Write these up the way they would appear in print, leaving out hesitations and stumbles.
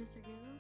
Mr. Gillo?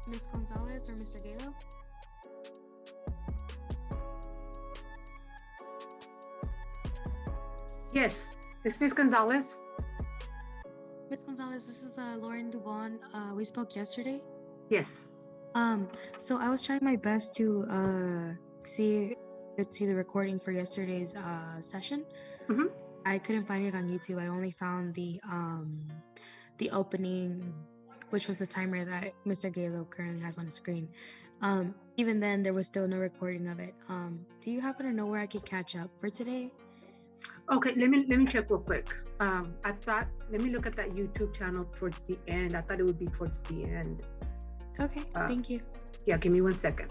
Miss Gonzalez or Mr. Galo? Yes, it's Miss Gonzalez. Miss Gonzalez, this is Lauren Dubon. We spoke yesterday. Yes. So I was trying my best to see the recording for yesterday's session. Mm-hmm. I couldn't find it on YouTube. I only found the opening, which was the timer that Mr. Galo currently has on the screen. Even then, there was still no recording of it. Do you happen to know where I could catch up for today? Okay, let me check real quick. I thought let me look at that YouTube channel towards the end. I thought it would be towards the end. Okay, thank you. Yeah, give me 1 second.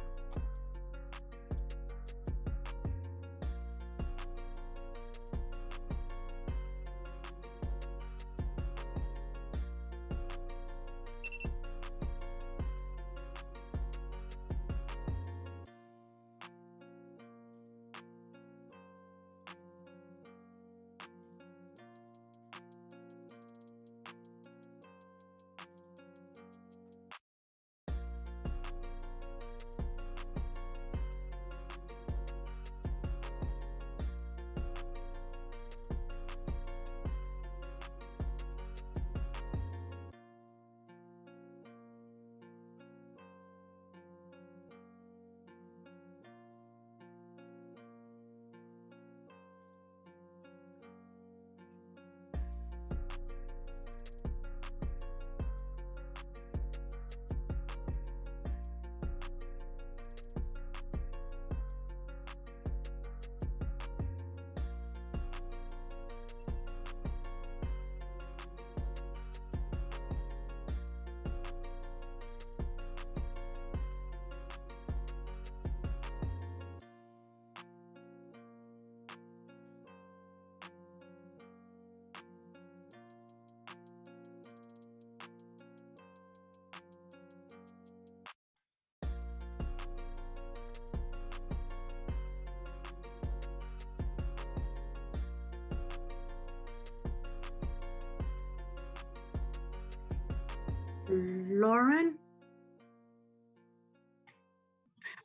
Lauren?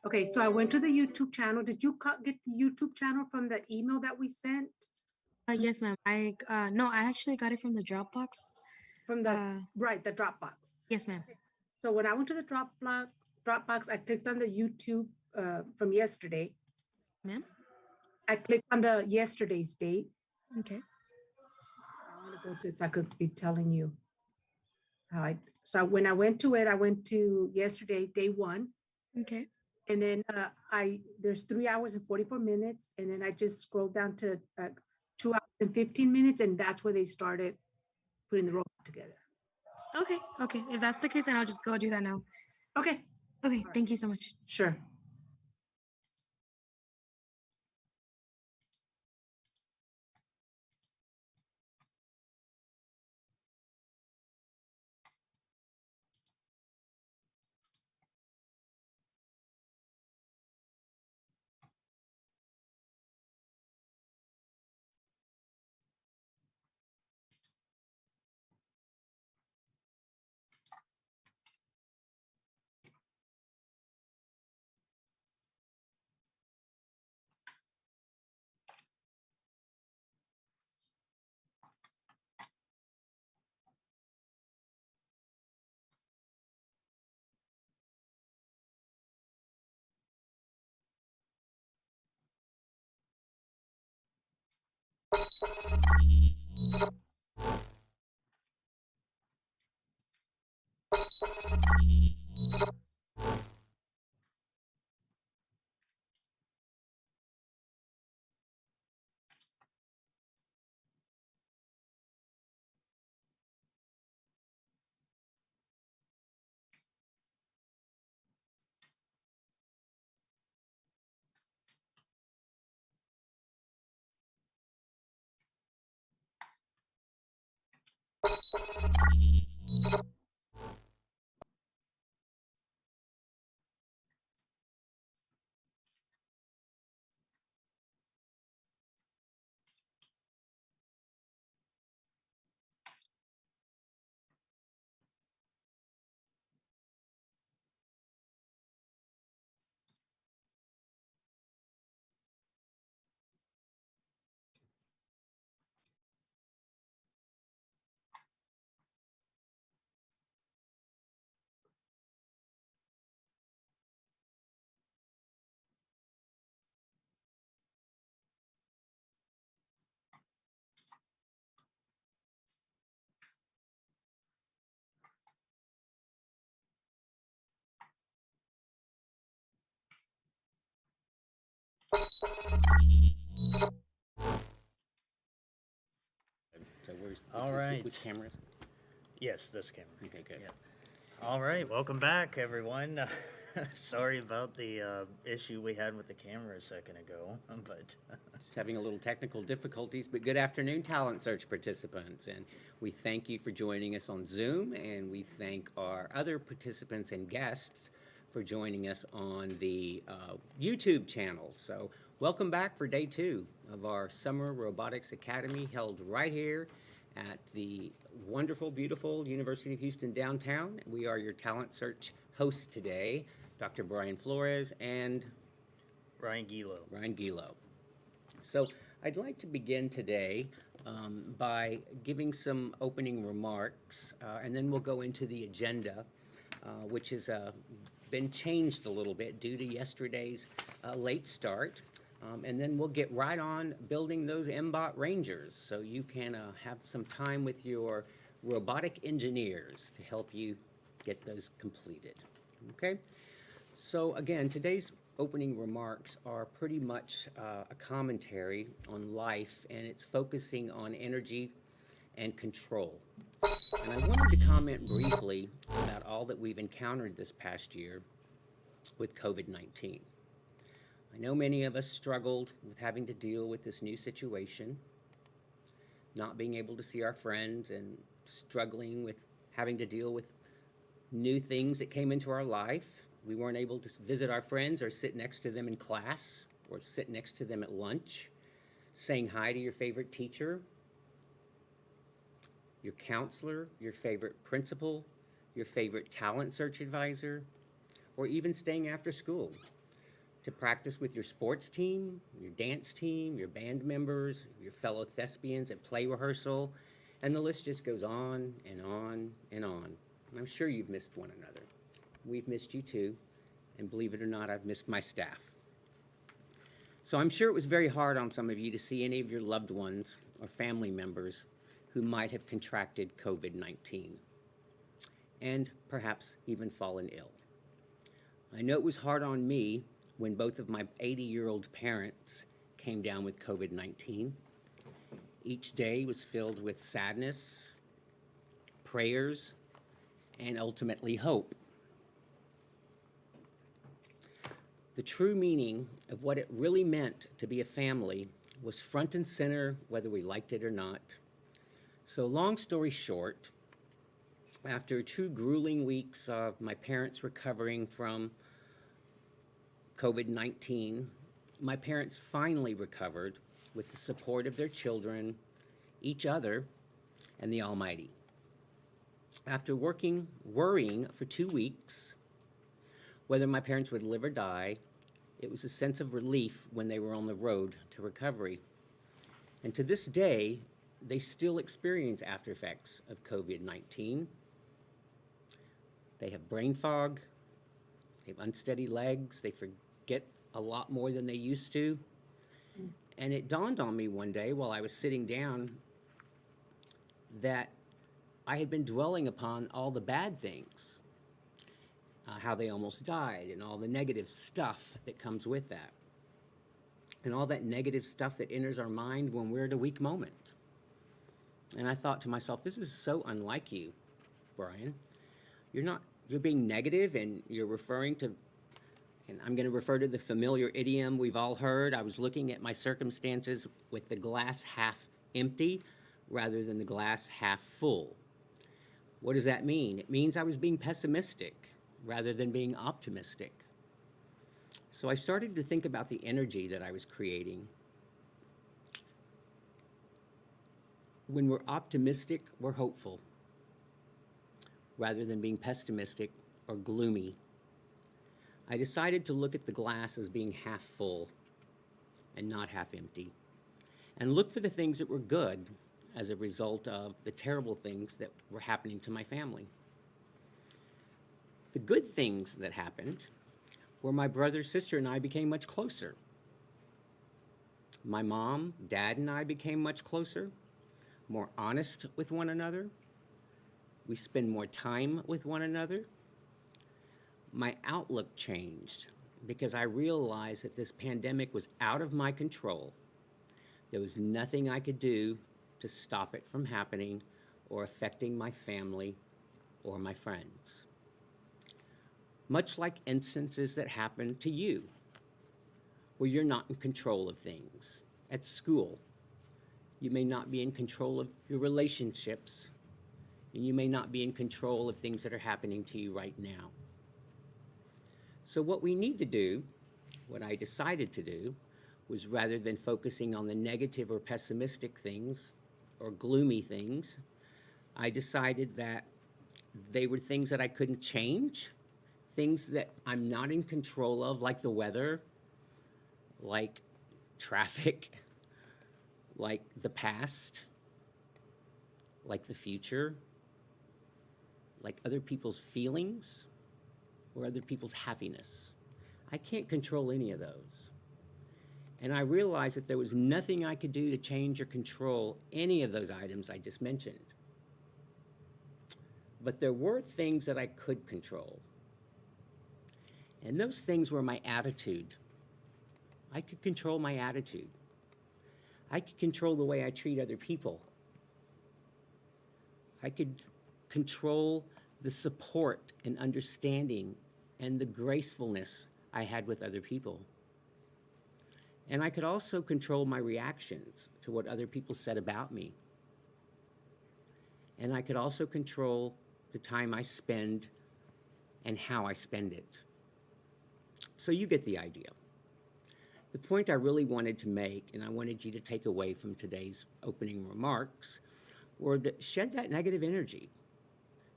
Okay, so I went to the YouTube channel. Did you get the YouTube channel from the email that we sent? Yes, ma'am. I actually got it from the Dropbox. From the right, the Dropbox. Yes, ma'am. So when I went to the Dropbox, I clicked on the YouTube from yesterday. Ma'am? I clicked on the yesterday's date. Okay. I want to go to it so I could be telling you how I. So when I went to it, I went to yesterday, day one. Okay. And then there's 3 hours and 44 minutes. And then I just scrolled down to 2 hours and 15 minutes. And that's where they started putting the robot together. Okay. Okay. If that's the case, then I'll just go do that now. Okay. Okay. Thank you so much. Sure. So where's All right. which cameras? Yes, this camera. Okay, good. Yeah. All right, welcome back, everyone. Sorry about the issue we had with the camera a second ago, but Just having a little technical difficulties, but good afternoon, Talent Search participants. And we thank you for joining us on Zoom, and we thank our other participants and guests for joining us on the YouTube channel. So welcome back for day 2 of our Summer Robotics Academy, held right here at the wonderful, beautiful University of Houston downtown. We are your Talent Search hosts today, Dr. Brian Flores and Ryan Gilo. Ryan Gilo. So I'd like to begin today by giving some opening remarks, and then we'll go into the agenda, which has been changed a little bit due to yesterday's late start. And then we'll get right on building those MBOT Rangers so you can have some time with your robotic engineers to help you get those completed. Okay? So again, today's opening remarks are pretty much a commentary on life, and it's focusing on energy and control. And I wanted to comment briefly about all that we've encountered this past year with COVID-19. I know many of us struggled with having to deal with this new situation, not being able to see our friends and struggling with having to deal with new things that came into our life. We weren't able to visit our friends or sit next to them in class or sit next to them at lunch, saying hi to your favorite teacher, your counselor, your favorite principal, your favorite talent search advisor, or even staying after school to practice with your sports team, your dance team, your band members, your fellow thespians at play rehearsal, and the list just goes on and on and on. And I'm sure you've missed one another. We've missed you too, and believe it or not, I've missed my staff. So I'm sure it was very hard on some of you to see any of your loved ones or family members who might have contracted COVID-19 and perhaps even fallen ill. I know it was hard on me when both of my 80-year-old parents came down with COVID-19. Each day was filled with sadness, prayers, and ultimately hope. The true meaning of what it really meant to be a family was front and center, whether we liked it or not. So long story short, after 2 grueling weeks of my parents recovering from COVID-19, my parents finally recovered with the support of their children, each other, and the Almighty. After worrying for 2 weeks whether my parents would live or die, it was a sense of relief when they were on the road to recovery. And to this day, they still experience after effects of COVID-19. They have brain fog, they have unsteady legs, they forget a lot more than they used to. And it dawned on me one day while I was sitting down that I had been dwelling upon all the bad things, how they almost died, and all the negative stuff that comes with that, and all that negative stuff that enters our mind when we're at a weak moment. And I thought to myself, this is so unlike you, Brian. You're being negative, and you're referring to, and I'm going to refer to the familiar idiom we've all heard. I was looking at my circumstances with the glass half empty rather than the glass half full. What does that mean? It means I was being pessimistic rather than being optimistic. So I started to think about the energy that I was creating. When we're optimistic, we're hopeful, rather than being pessimistic or gloomy. I decided to look at the glass as being half full and not half empty, and look for the things that were good as a result of the terrible things that were happening to my family. The good things that happened were my brother, sister, and I became much closer. My mom, dad, and I became much closer, more honest with one another. We spend more time with one another. My outlook changed. because I realized that this pandemic was out of my control. There was nothing I could do to stop it from happening or affecting my family or my friends. Much like instances that happen to you, where you're not in control of things. At school, you may not be in control of your relationships, and you may not be in control of things that are happening to you right now. So what we need to do, what I decided to do, was rather than focusing on the negative or pessimistic things or gloomy things, I decided that they were things that I couldn't change, things that I'm not in control of, like the weather, like traffic, like the past, like the future, like other people's feelings or other people's happiness. I can't control any of those. And I realized that there was nothing I could do to change or control any of those items I just mentioned. But there were things that I could control. And those things were my attitude. I could control my attitude. I could control the way I treat other people. I could control the support and understanding and the gracefulness I had with other people. And I could also control my reactions to what other people said about me. And I could also control the time I spend and how I spend it. So you get the idea. The point I really wanted to make, and I wanted you to take away from today's opening remarks, were to shed that negative energy.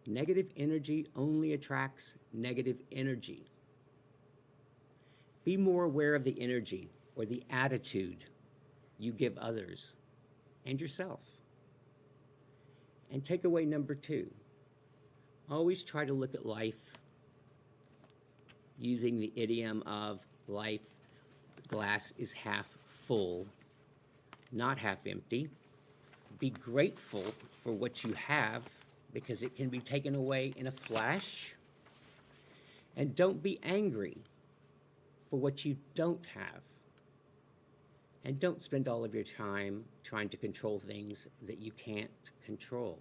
Negative energy only attracts negative energy. Be more aware of the energy or the attitude you give others and yourself. And takeaway number 2, always try to look at life using the idiom of life glass is half full, not half empty. Be grateful for what you have because it can be taken away in a flash. And don't be angry for what you don't have. And don't spend all of your time trying to control things that you can't control.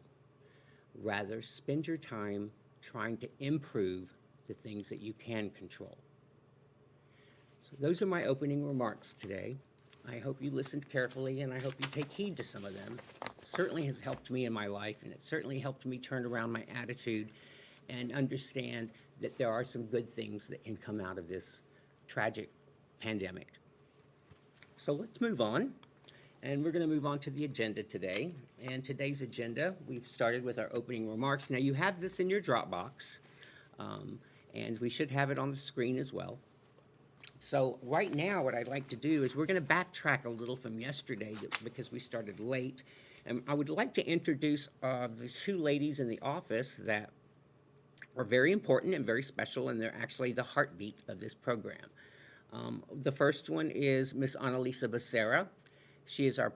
Rather, spend your time trying to improve the things that you can control. So those are my opening remarks today. I hope you listened carefully, and I hope you take heed to some of them. It certainly has helped me in my life, and it certainly helped me turn around my attitude and understand that there are some good things that can come out of this tragic pandemic. So let's move on, and we're going to move on to the agenda today. And today's agenda, we've started with our opening remarks. Now, you have this in your Dropbox, and we should have it on the screen as well. So right now, what I'd like to do is we're going to backtrack a little from yesterday because we started late. And I would like to introduce the 2 ladies in the office that are very important and very special, and they're actually the heartbeat of this program. The first one is Miss Annalisa Becerra. She is our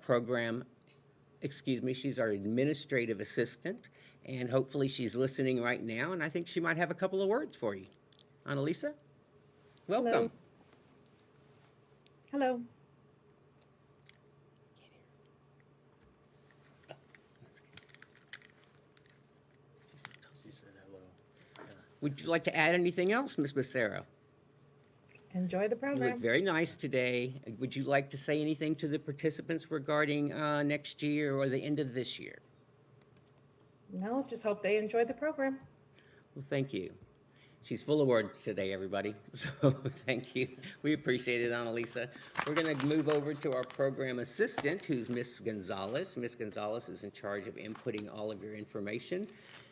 she's our administrative assistant, and hopefully she's listening right now, and I think she might have a couple of words for you. Annalisa, welcome. Hello. She said hello. Would you like to add anything else, Ms. Becerra? Enjoy the You look program. very nice today. Would you like to say anything to the participants regarding next year or the end of this year? No, just hope they enjoy the program. Well, thank you. She's full of words today, everybody. So thank you. We appreciate it, Annalisa. We're going to move over to our program assistant, who's Miss Gonzalez. Miss Gonzalez is in charge of inputting all of your information.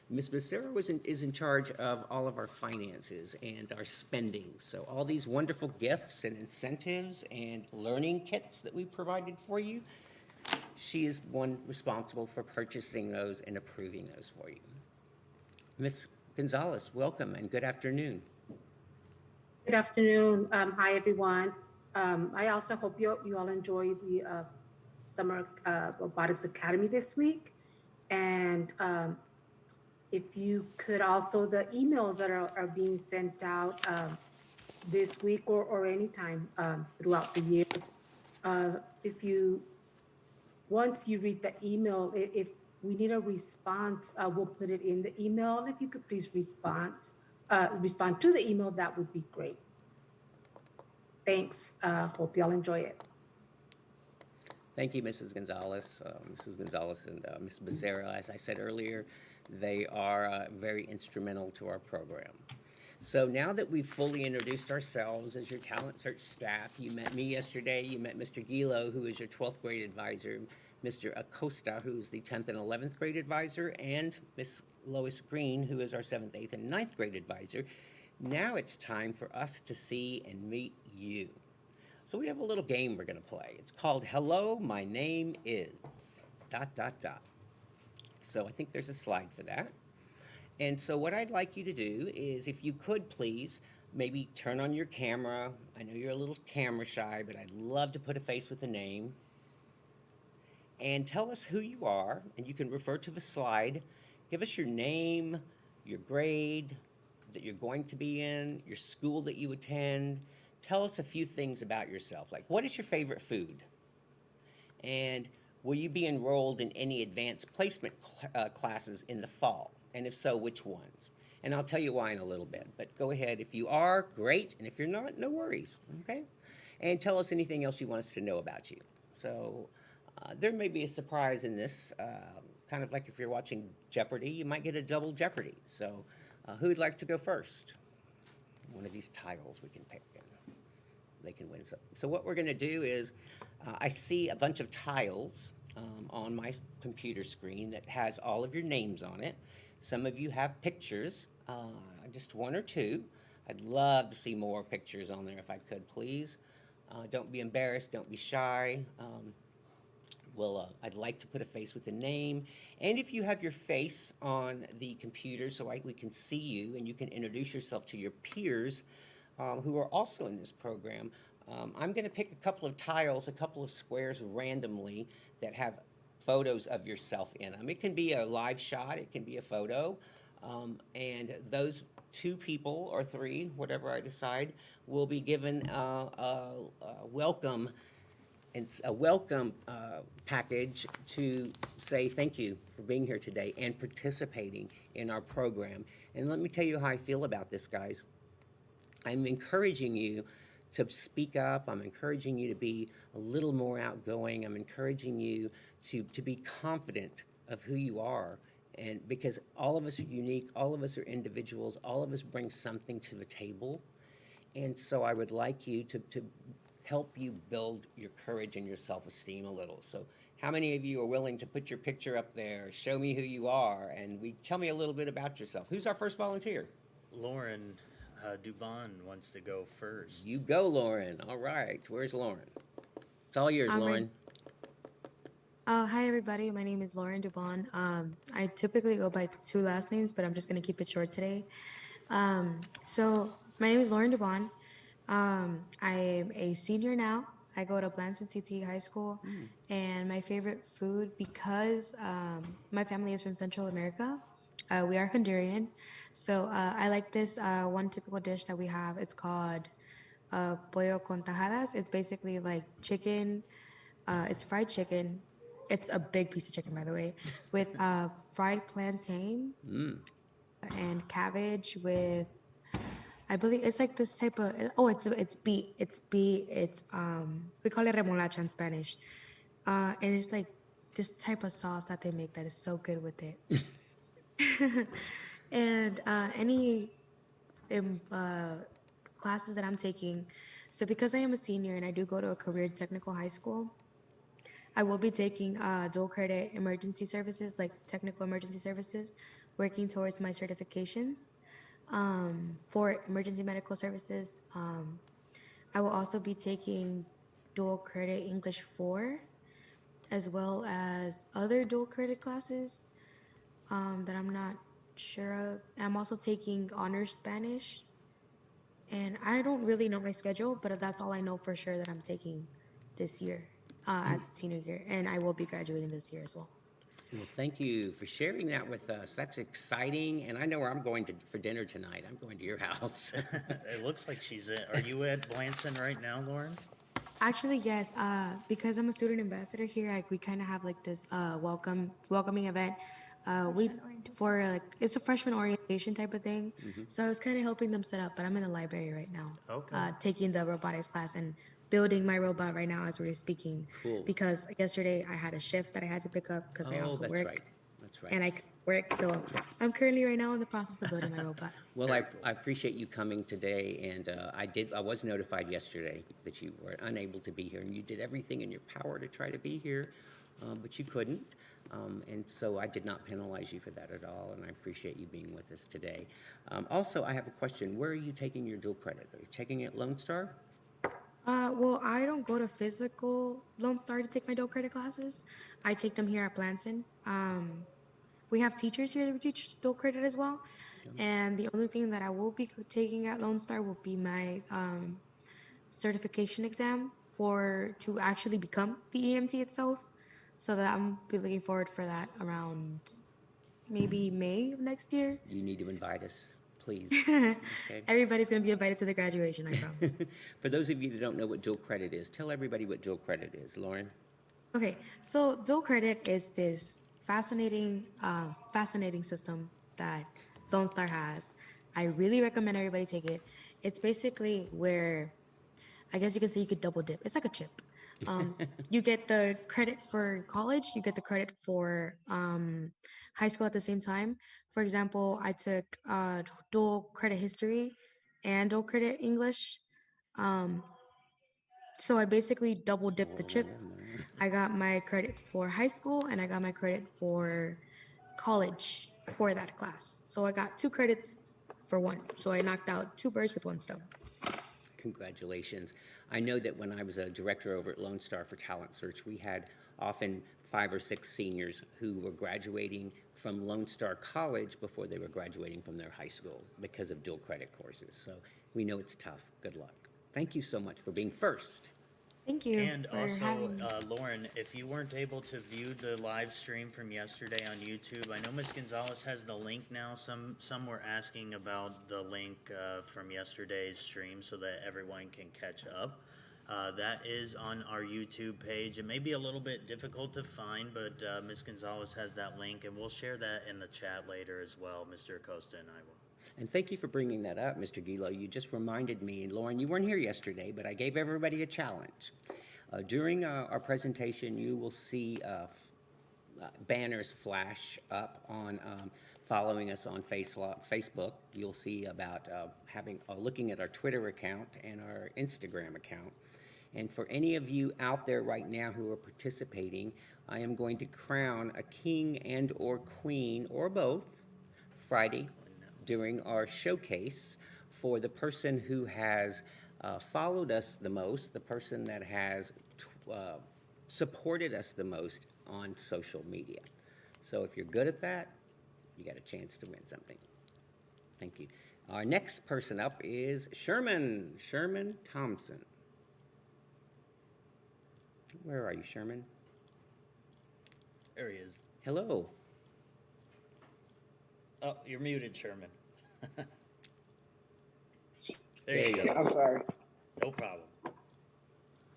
Ms. Becerra is in charge of all of our finances and our spending. So all these wonderful gifts and incentives and learning kits that we provided for you, she is one responsible for purchasing those and approving those for you. Ms. Gonzalez, welcome and good afternoon. Good afternoon. Hi, everyone. I also hope you all enjoy the Summer Robotics Academy this week. And if you could also, the emails that are being sent out, this week or anytime throughout the year. If you once you read the email, if we need a response, we'll put it in the email. If you could please respond to the email, that would be great. Thanks. Hope y'all enjoy it. Thank you, Mrs. Gonzalez. Mrs. Gonzalez and Ms. Becerra, as I said earlier, they are very instrumental to our program. So now that we've fully introduced ourselves as your talent search staff, you met me yesterday, you met Mr. Gilo, who is your 12th grade advisor, Mr. Acosta, who is the 10th and 11th grade advisor, and Miss Lois Green, who is our 7th, 8th, and 9th grade advisor. Now it's time for us to see and meet you. So we have a little game we're going to play. It's called Hello, My Name Is ... So I think there's a slide for that. And so what I'd like you to do is, if you could please, maybe turn on your camera. I know you're a little camera shy, but I'd love to put a face with a name. And tell us who you are, and you can refer to the slide. Give us your name, your grade that you're going to be in, your school that you attend. Tell us a few things about yourself, like what is your favorite food? And will you be enrolled in any advanced placement classes in the fall? And if so, which ones? And I'll tell you why in a little bit, but go ahead. If you are, great, and if you're not, no worries, okay? And tell us anything else you want us to know about you. So there may be a surprise in this, kind of like if you're watching Jeopardy, you might get a double Jeopardy. So who'd like to go first? One of these titles we can pick, and they can win something. So what we're gonna do is, I see a bunch of tiles on my computer screen that has all of your names on it. Some of you have pictures, just one or two. I'd love to see more pictures on there if I could, please. Don't be embarrassed, don't be shy. I'd like to put a face with a name. And if you have your face on the computer so we can see you and you can introduce yourself to your peers who are also in this program, I'm going to pick a couple of tiles, a couple of squares randomly that have photos of yourself in them. It can be a live shot, it can be a photo, and those two people or three, whatever I decide, will be given a welcome package to say thank you for being here today and participating in our program. And let me tell you how I feel about this, guys. I'm encouraging you to speak up. I'm encouraging you to be a little more outgoing. I'm encouraging you to be confident of who you are. And because all of us are unique, all of us are individuals, all of us bring something to the table. And so I would like you to help you build your courage and your self-esteem a little. So how many of you are willing to put your picture up there, show me who you are, and tell me a little bit about yourself? Who's our first volunteer? Lauren Dubon wants to go first. You go, Lauren. All right. Where's Lauren? It's all yours, Lauren. Hi, everybody. My name is Lauren Dubon. I typically go by two last names, but I'm just going to keep it short today. So my name is Lauren Dubon. I'm a senior now. I go to Blanton CT High School, and my favorite food, because my family is from Central America, we are Honduran, so I like this one typical dish that we have. It's called pollo con tajadas. It's basically like chicken. It's fried chicken. It's a big piece of chicken, by the way, with fried plantain and cabbage with, I believe it's like this type of, it's beet. It's beet. It's we call it remolacha in Spanish. And it's like this type of sauce that they make that is so good with it. And any classes that I'm taking, so because I am a senior and I do go to a career technical high school, I will be taking dual credit emergency services, like technical emergency services, working towards my certifications. For emergency medical services, I will also be taking dual credit English 4, as well as other dual credit classes that I'm not sure of. I'm also taking honors Spanish, and I don't really know my schedule, but that's all I know for sure that I'm taking this year at senior year, and I will be graduating this year as well. Well, thank you for sharing that with us. That's exciting, and I know where I'm going to for dinner tonight. I'm going to your house. It looks like she's in. Are you at Blanson right now, Lauren? Actually, yes. Because I'm a student ambassador here, like we kind of have like this welcoming event. We for like it's a freshman orientation type of thing. So I was kind of helping them set up, but I'm in the library right now, Okay. taking the robotics class and building my robot right now as we're speaking. Cool. Because yesterday I had a shift that I had to pick up because I Oh, also that's work right. That's right. and I couldn't work. So I'm currently right now in the process of building my robot. Well, I appreciate you coming today, and I was notified yesterday that you were unable to be here, and you did everything in your power to try to be here, but you couldn't. And so I did not penalize you for that at all, and I appreciate you being with us today. Also, I have a question. Where are you taking your dual credit? Are you taking it Lone Star? Well, I don't go to physical Lone Star to take my dual credit classes. I take them here at Blanton. We have teachers here that teach dual credit as well. And the only thing that I will be taking at Lone Star will be my certification exam for to actually become the EMT itself. So that I'm be looking forward for that around maybe May of next year. You need to invite us, please. Okay. Everybody's gonna be invited to the graduation, I promise. For those of you that don't know what dual credit is, tell everybody what dual credit is, Lauren. Okay, so dual credit is this fascinating system that Lone Star has. I really recommend everybody take it. It's basically where I guess you could say you could double dip. It's like a chip. Um, you get the credit for college, you get the credit for high school at the same time. For example, I took dual credit history and dual credit English. Um, so I basically double dipped the chip. I got my credit for high school and I got my credit for college for that class. So I got 2 credits for one. So I knocked out 2 birds with one stone. Congratulations. I know that when I was a director over at Lone Star for Talent Search, we had often 5 or 6 seniors who were graduating from Lone Star College before they were graduating from their high school because of dual credit courses. So we know it's tough. Good luck. Thank you so much for being first. Thank you And for also, having me. Lauren, if you weren't able to view the live stream from yesterday on YouTube, I know Ms. Gonzalez has the link now. Some were asking about the link from yesterday's stream so that everyone can catch up. That is on our YouTube page. It may be a little bit difficult to find, but Ms. Gonzalez has that link, and we'll share that in the chat later as well. Mr. Acosta and I will. And thank you for bringing that up, Mr. Gilo. You just reminded me, and Lauren, you weren't here yesterday, but I gave everybody a challenge. During our presentation, you will see banners flash up on following us on Facebook. You'll see about looking at our Twitter account and our Instagram account. And for any of you out there right now who are participating, I am going to crown a king and or queen or both Friday during our showcase for the person who has followed us the most, the person that has supported us the most on social media. So if you're good at that, you got a chance to win something. Thank you. Our next person up is Sherman Thompson. Where are you, Sherman? There he is. Hello. Oh, you're muted, Sherman. There you go. I'm sorry. No problem.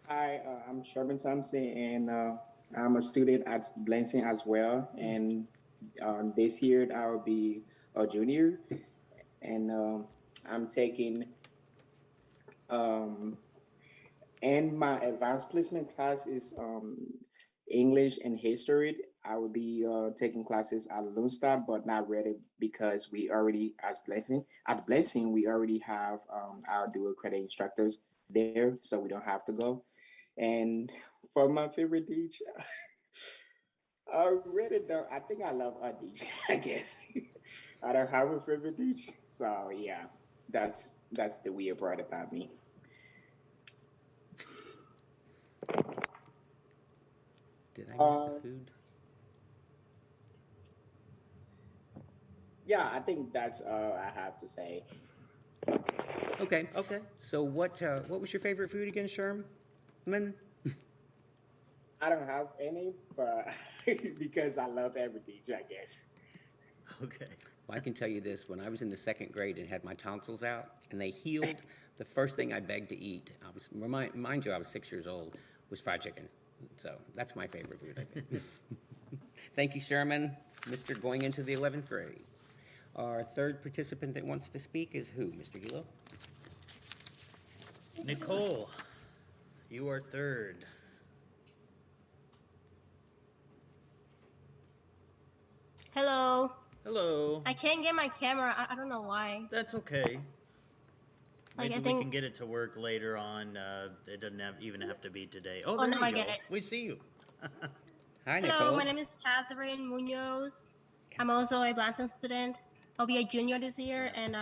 Hi, I'm Sherman Thompson, and I'm a student at Blanton as well. And this year I will be a junior, and I'm taking and my advanced placement class is English and history. I will be taking classes at Lone Star, but not ready because we already, at Blessing, we already have our dual credit instructors there, so we don't have to go. And for my favorite teacher, I really don't. I think I love our teacher. I guess I don't have a favorite teacher, so yeah, that's the weird part about me. Did I miss the food? Yeah, I think that's I have to say. Okay. So what was your favorite food again, Sherman? I don't have any, but because I love everything, I guess. Okay. Well, I can tell you this, when I was in the second grade and had my tonsils out and they healed, the first thing I begged to eat, mind you, I was 6 years old, was fried chicken. So that's my favorite food, I think. Thank you, Sherman. Mr. Going into the 11th grade. Our third participant that wants to speak is who, Mr. Gilo? Nicole, you are third. Hello. Hello. I can't get my camera. I don't know why. That's okay. Like, Maybe I we think. can get it to work later on. It doesn't even have to be today. Oh, There no, you I go. get it. We see you. Hi, Hello, Nicole. my name is Catherine Munoz. I'm also a Blanton student. I'll be a junior this year, and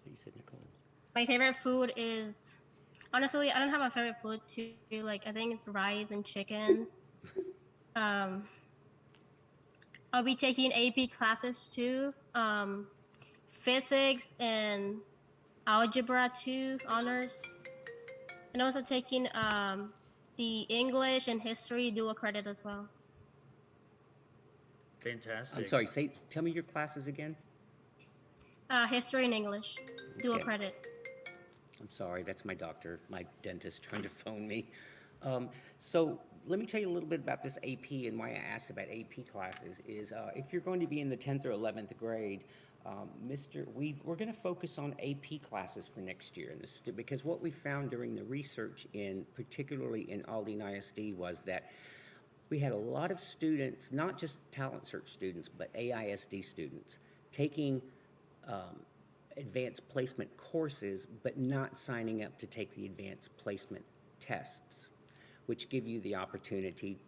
You said Nicole. my favorite food is honestly, I don't have a favorite food too. Like, I think it's rice and chicken. Um, I'll be taking AP classes too. Physics and algebra 2 honors, and also taking the English and history dual credit as well. Fantastic. I'm sorry, tell me your classes again. History and English dual Okay. credit. I'm sorry, that's my doctor, my dentist trying to phone me. So let me tell you a little bit about this AP and why I asked about AP classes is if you're going to be in the 10th or 11th grade, we're going to focus on AP classes for next year because what we found during the research particularly in Aldine ISD was that we had a lot of students, not just talent search students, but AISD students taking advanced placement courses, but not signing up to take the advanced placement tests, which give you the opportunity,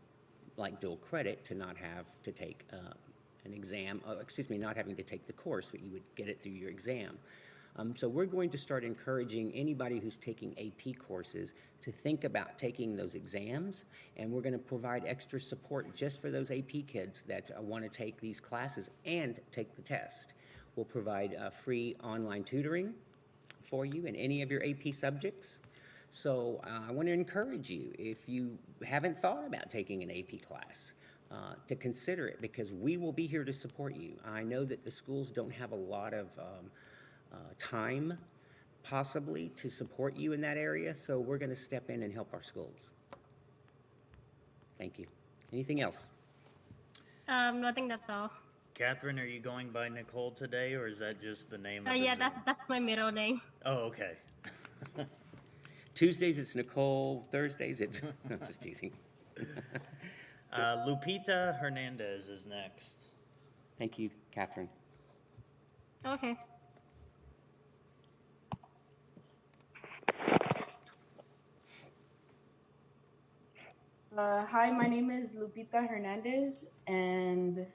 like dual credit, to not have to take an exam, not having to take the course, but you would get it through your exam. So we're going to start encouraging anybody who's taking AP courses to think about taking those exams, and we're going to provide extra support just for those AP kids that want to take these classes and take the test. We'll provide free online tutoring for you in any of your AP subjects. So I want to encourage you, if you haven't thought about taking an AP class, to consider it because we will be here to support you. I know that the schools don't have a lot of time possibly to support you in that area, so we're going to step in and help our schools. Thank you. Anything else? No, I think that's all. Catherine, are you going by Nicole today, or is that just the name of the Yeah, Zoom? that's my middle name. Oh, okay. Tuesdays it's Nicole, Thursdays it's, no, just teasing. Lupita Hernandez is next. Thank you, Catherine. Okay. Hi, my name is Lupita Hernandez, and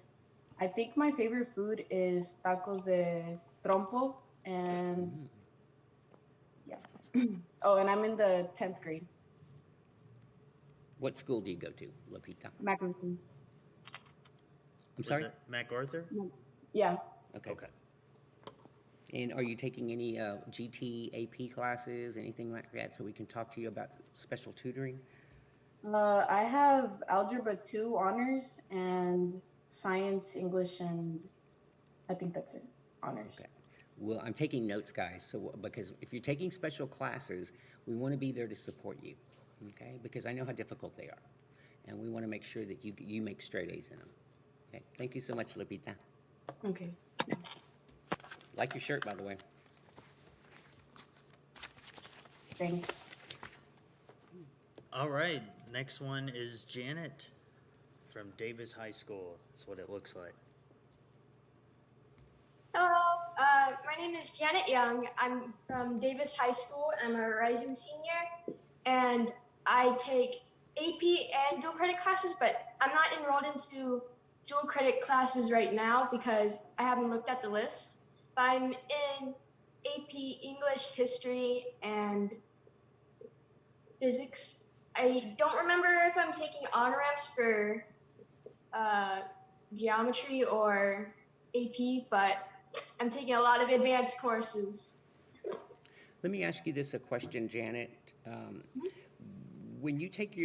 I think my favorite food is tacos de trompo, and yeah. Oh, and I'm in the 10th grade. What school do you go to, Lupita? Mackinson. I'm sorry? Is it MacArthur? Yeah. Okay. Okay. And are you taking any GT AP classes, anything like that, so we can talk to you about special tutoring? I have algebra 2 honors and science, English, and I think that's it. Honors. Okay. Well, I'm taking notes, guys, so because if you're taking special classes, we want to be there to support you, okay? Because I know how difficult they are, and we want to make sure that you make straight A's in them. Okay. Thank you so much, Lupita. Okay. Like your shirt, by the way. Thanks. All right. Next one is Janet from Davis High School. That's what it looks like. Hello, my name is Janet Young. I'm from Davis High School. I'm a rising senior, and I take AP and dual credit classes, but I'm not enrolled into dual credit classes right now because I haven't looked at the list. But I'm in AP English, History, and Physics. I don't remember if I'm taking on-ramps for geometry or AP, but I'm taking a lot of advanced courses. Let me ask you this a question, Janet. when you take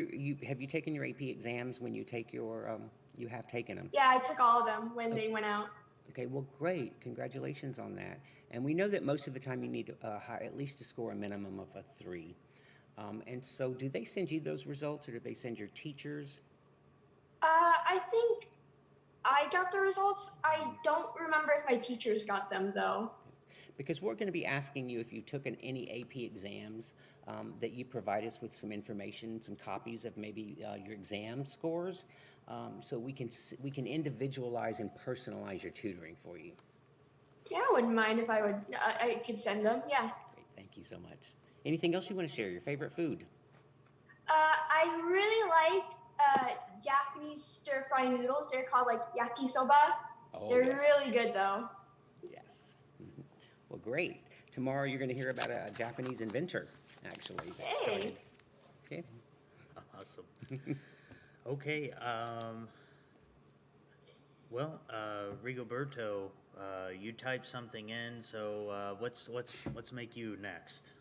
have you taken your AP exams when you take your, you have taken them? Yeah, I took all of them when they went out. Okay, well, great. Congratulations on that. And we know that most of the time you need at least to score a minimum of a 3. And so do they send you those results or do they send your teachers? I think I got the results. I don't remember if my teachers got them though. Because we're going to be asking you if you took any AP exams, that you provide us with some information, some copies of maybe your exam scores, so we can individualize and personalize your tutoring for you. Yeah, I wouldn't mind if I could send them. Yeah. Great, thank you so much. Anything else you want to share? Your favorite food? I really like Japanese stir fry noodles. They're called like yakisoba. Oh, They're yes. really good though. Yes. Well, great. Tomorrow you're going to hear about a Japanese inventor, actually. That started. Okay. Awesome. Okay, well, Rigoberto, you typed something in, so what's make you next?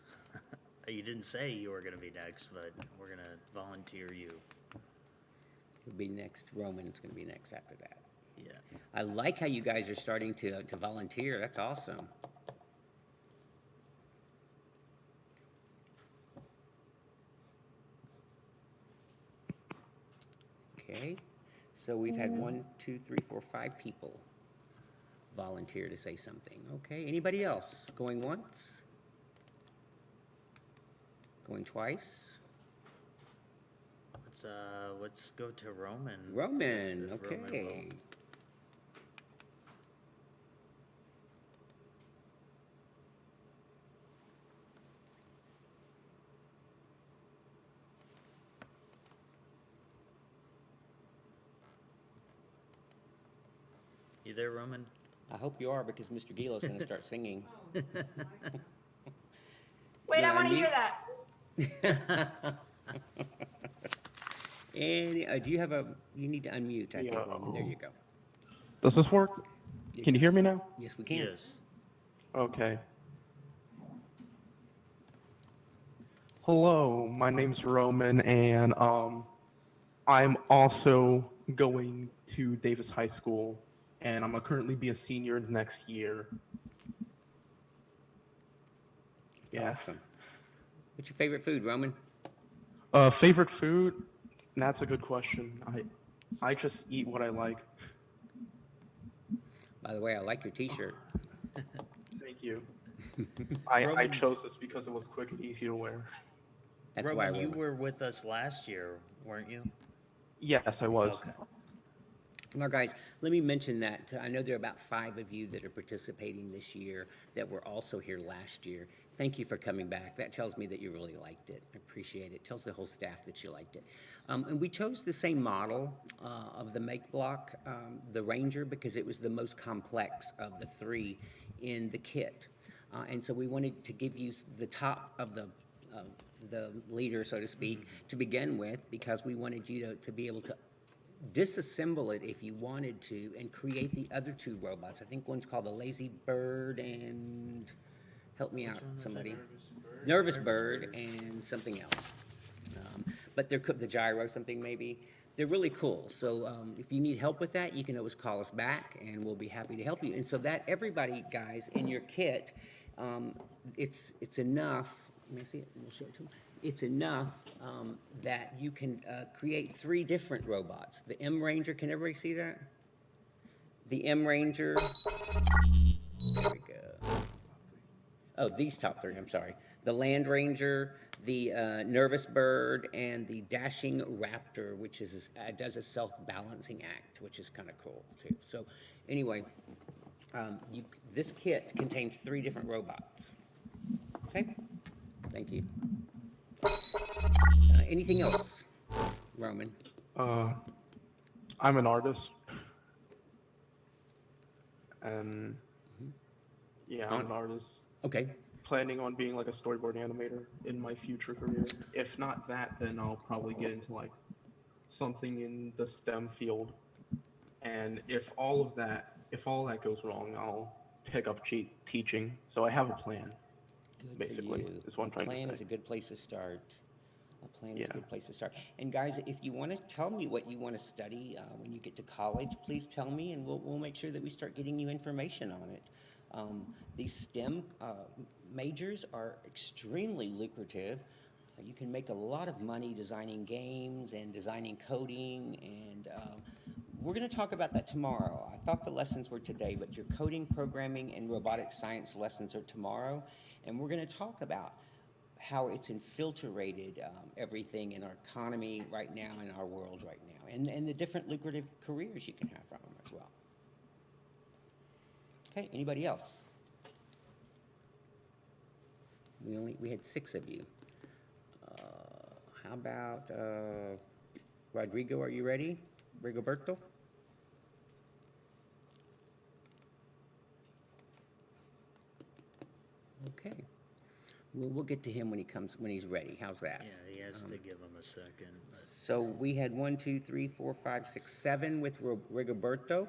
You didn't say you were going to be next, but we're going to volunteer you. It'll be next. Roman is going to be next after that. Yeah. I like how you guys are starting to volunteer. That's awesome. Okay, so we've had 1, 2, 3, 4, 5 people volunteer to say something. Okay, anybody else? Going once? Going twice? Let's go to Roman. Roman, If okay. Roman will. You there, Roman? I hope you are because Mr. Gilo's going to start singing. Wait, Yeah, I want to me- hear that. And do you have you need to unmute, I think, Yeah. Roman. There you go. Does this work? Can you hear me now? Yes, we can. Yes. Okay. Hello, my name's Roman, and I'm also going to Davis High School, and I'm gonna currently be a senior next year. That's awesome. What's your favorite food, Roman? Favorite food? That's a good question. I just eat what I like. By the way, I like your T-shirt. Thank you. I Roman- chose this because it was quick and easy to wear. That's why I Roman, you wore were with us last year, weren't you? Yes, I was. Okay. Now, guys, let me mention that I know there are about 5 of you that are participating this year that were also here last year. Thank you for coming back. That tells me that you really liked it. I appreciate it. Tells the whole staff that you liked it. And we chose the same model of the make block, the Ranger, because it was the most complex of the 3 in the kit. And so we wanted to give you the top of the leader, so to speak, to begin with, because we wanted you to be able to disassemble it if you wanted to and create the other 2 robots. I think one's called the Lazy Bird and help me out, somebody. Nervous Bird and something else. But they're the gyro something maybe. They're really cool. So if you need help with that, you can always call us back and we'll be happy to help you. And so that everybody, guys, in your kit, it's enough. Let me see it. We'll show it to them. It's enough that you can create 3 different robots. The M Ranger, can everybody see that? The M Ranger. There we go. Oh, these top 3, I'm sorry. The Land Ranger, the Nervous Bird, and the Dashing Raptor, which does a self-balancing act, which is kind of cool, too. So anyway, this kit contains 3 different robots. Okay? Thank you. Anything else, Roman? I'm an artist. And yeah, I'm an artist. Okay. Planning on being like a storyboard animator in my future career. If not that, then I'll probably get into like something in the STEM field. And if all that goes wrong, I'll pick up teaching. So I have a plan. Good Basically, for you. is what I'm trying to Plan say. is a good place to start. A plan is Yeah. a good place to start. And guys, if you want to tell me what you want to study when you get to college, please tell me, and we'll make sure that we start getting you information on it. These STEM majors are extremely lucrative. You can make a lot of money designing games and designing coding, and we're going to talk about that tomorrow. I thought the lessons were today, but your coding, programming, and robotic science lessons are tomorrow, and we're going to talk about how it's infiltrated everything in our economy right now, in our world right now, and the different lucrative careers you can have from them as well. Okay, anybody else? We had 6 of you. How about Rodrigo? Are you ready? Rigoberto? Okay. We'll get to him when he's ready. How's that? Yeah, he has to give him a second. But So we had 1, 2, 3, 4, 5, 6, 7 with Rigoberto.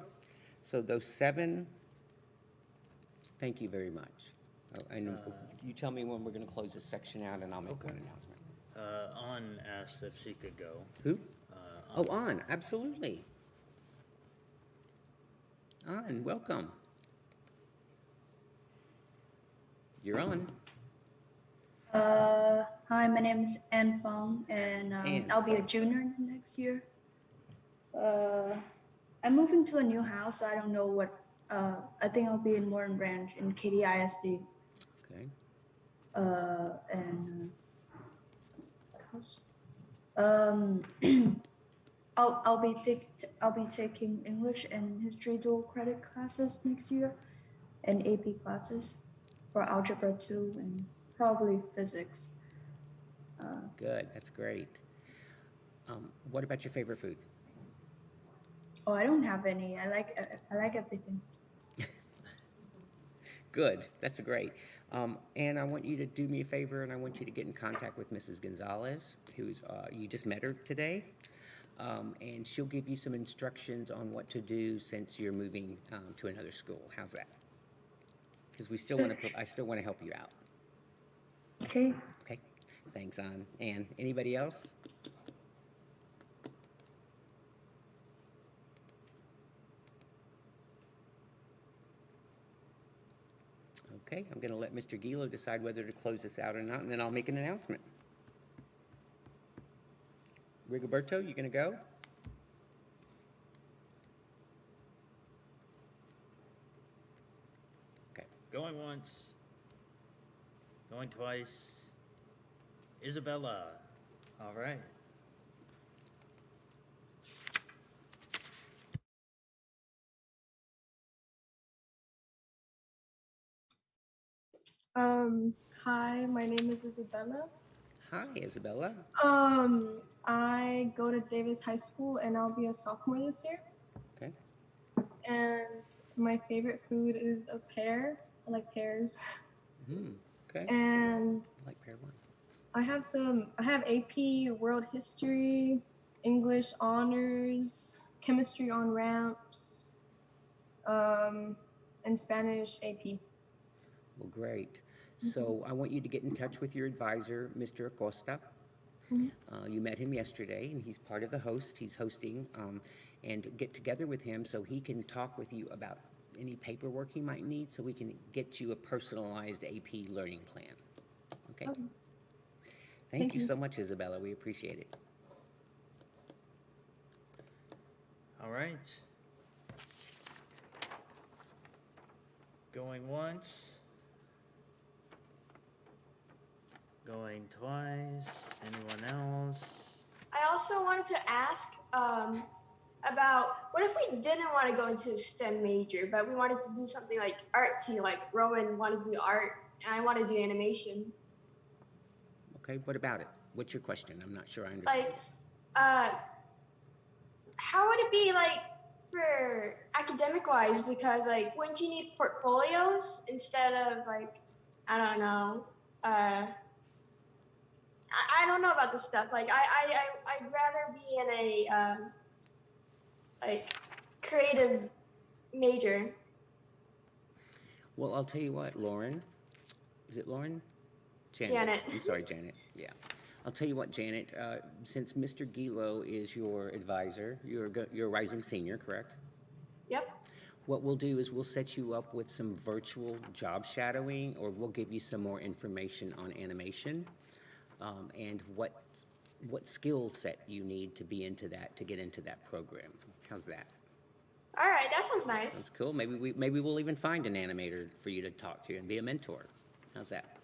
So those 7, thank you very much. Oh, and you tell me when we're going to close this section out, and I'll make one announcement. An asked if she could go. Who? Oh, An, absolutely. An, welcome. You're on. Hi, my name is Anne Fong, and Anne, I'll be a sorry. junior next year. I'm moving to a new house, so I don't know what. I think I'll be in Morton Branch in KDISD. Okay. And what else? I'll be taking English and history dual credit classes next year, and AP classes for algebra 2 and probably physics. Good, that's great. What about your favorite food? Oh, I don't have any. I like everything. Good, that's great. And I want you to do me a favor, and I want you to get in contact with Mrs. Gonzalez, who's you just met her today, and she'll give you some instructions on what to do since you're moving to another school. How's that? Because I still want to help you out. Okay. Okay, thanks, Ann. And anybody else? Okay, I'm going to let Mr. Gilo decide whether to close this out or not, and then I'll make an announcement. Rigoberto, you going to go? Okay. going once, going twice. Isabella. All right. Hi, my name is Isabella. Hi, Isabella. I go to Davis High School and I'll be a sophomore this year. Okay. And my favorite food is a pear. I like pears. Okay. And I like pear one. I have AP World History, English Honors, Chemistry on Ramps, and Spanish AP. Well, great. So I want you to get in touch with your advisor, Mr. Acosta. You met him yesterday, and he's part of the host. He's hosting, and get together with him so he can talk with you about any paperwork he might need, so we can get you a personalized AP learning plan. Okay. Thank you so much, Isabella. We appreciate it. All right. Going once. Going twice. Anyone else? I also wanted to ask about what if we didn't want to go into a STEM major, but we wanted to do something like artsy, like Rowan wanted to do art, and I want to do animation. Okay, what about it? What's your question? I'm not sure I understand. Like, how would it be like for academic-wise? Because like, wouldn't you need portfolios instead of like, I don't know, I don't know about this stuff. Like, I'd rather be in a like creative major. Well, I'll tell you what, Lauren. Is it Lauren? Janet. I'm sorry, Janet. Yeah. I'll tell you what, Janet, since Mr. Gilo is your advisor, you're a rising senior, correct? Yep. What we'll do is we'll set you up with some virtual job shadowing, or we'll give you some more information on animation, and what skill set you need to be into that, to get into that program. How's that? All right, that sounds nice. That's cool. Maybe we'll even find an animator for you to talk to and be a mentor. How's that?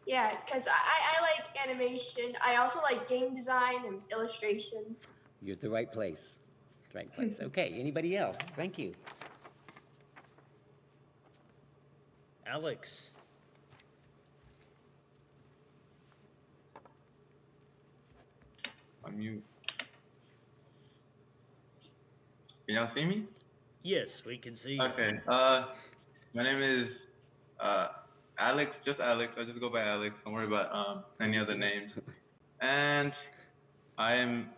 Yeah, because I like animation. I also like game design and illustration. You're at the right place. Right place. Okay, anybody else? Thank you. Alex. Unmute. Can y'all see me? Yes, we can see you. Okay. My name is Alex. Just Alex. I just go by Alex. Don't worry about any other names. And I'm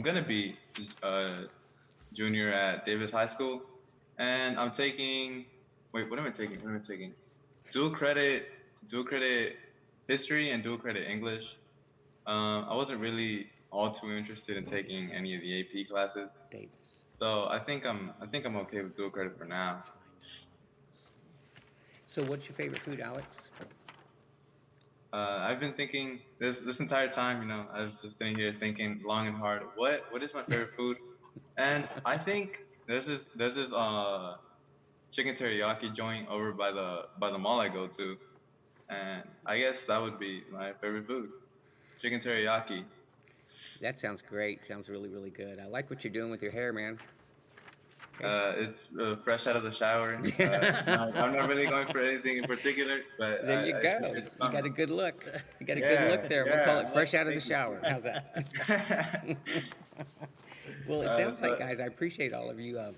gonna be junior at Davis High School, and I'm taking. Wait, what am I taking? What am I taking? Dual credit history and dual credit English. I wasn't really all too interested in taking any of the AP classes. Davis. So I think I'm okay with dual credit for now. So what's your favorite food, Alex? I've been thinking this entire time, you know, I was just sitting here thinking long and hard, what is my favorite food? And I think there's this chicken teriyaki joint over by the mall I go to. And I guess that would be my favorite food. Chicken teriyaki. That sounds great. Sounds really, really good. I like what you're doing with your hair, man. It's fresh out of the shower. I'm not really going for anything in particular, but there you go. You got a good look. You got a good look there. We'll call it fresh out of the shower. How's that? Well, it sounds like, guys, I appreciate all of you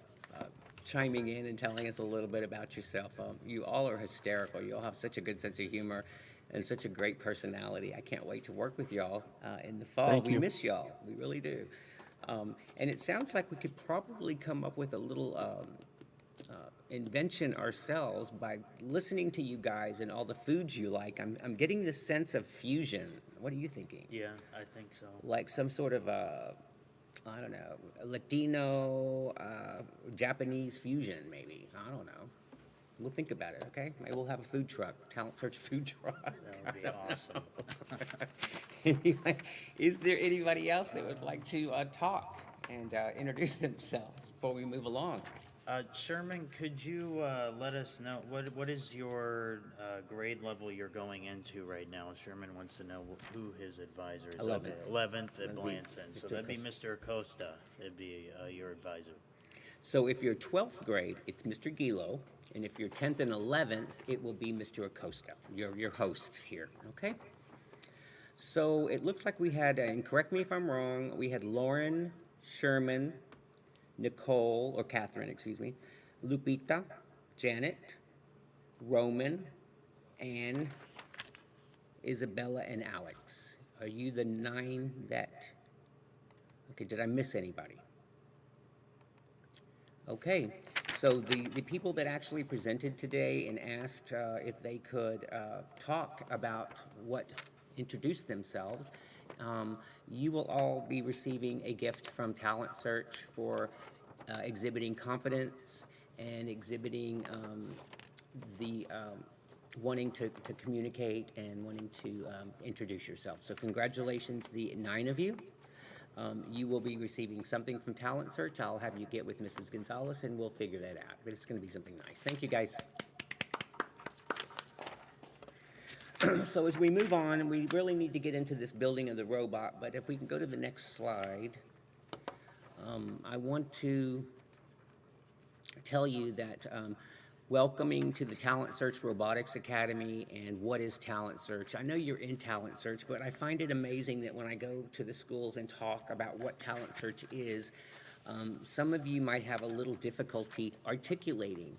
chiming in and telling us a little bit about yourself. You all are hysterical. You all have such a good sense of humor and such a great personality. I can't wait to work with y'all in the fall. We miss y'all. We really do. And it sounds like we could probably come up with a little invention ourselves by listening to you guys and all the foods you like. I'm getting this sense of fusion. What are you thinking? Yeah, I think so. Like some sort of, I don't know, Latino, Japanese fusion, maybe. I don't know. We'll think about it, okay? Maybe we'll have a food truck, talent search food truck. That would be awesome. Anyway, is there anybody else that would like to talk and introduce themselves before we move along? Sherman, could you let us know what is your grade level you're going into right now? Sherman wants to know who his advisor is. 11th. Okay, 11th at Blanton. So Mr. that'd be Mr. Acosta. It'd be your advisor. So if you're 12th grade, it's Mr. Gilo, and if you're 10th and 11th, it will be Mr. Acosta, your host here, okay? So it looks like we had, and correct me if I'm wrong, we had Lauren, Sherman, Nicole, or Catherine, excuse me, Lupita, Janet, Roman, and Isabella and Alex. Are you the 9 that, okay, did I miss anybody? Okay, so the people that actually presented today and asked if they could talk about introduce themselves, you will all be receiving a gift from Talent Search for exhibiting confidence and exhibiting the wanting to communicate and wanting to introduce yourself. So congratulations, the 9 of you. You will be receiving something from Talent Search. I'll have you get with Mrs. Gonzalez and we'll figure that out. But it's going to be something nice. Thank you, guys. So as we move on, we really need to get into this building of the robot, but if we can go to the next slide, I want to tell you that welcoming to the Talent Search Robotics Academy and what is Talent Search. I know you're in Talent Search, but I find it amazing that when I go to the schools and talk about what Talent Search is, some of you might have a little difficulty articulating.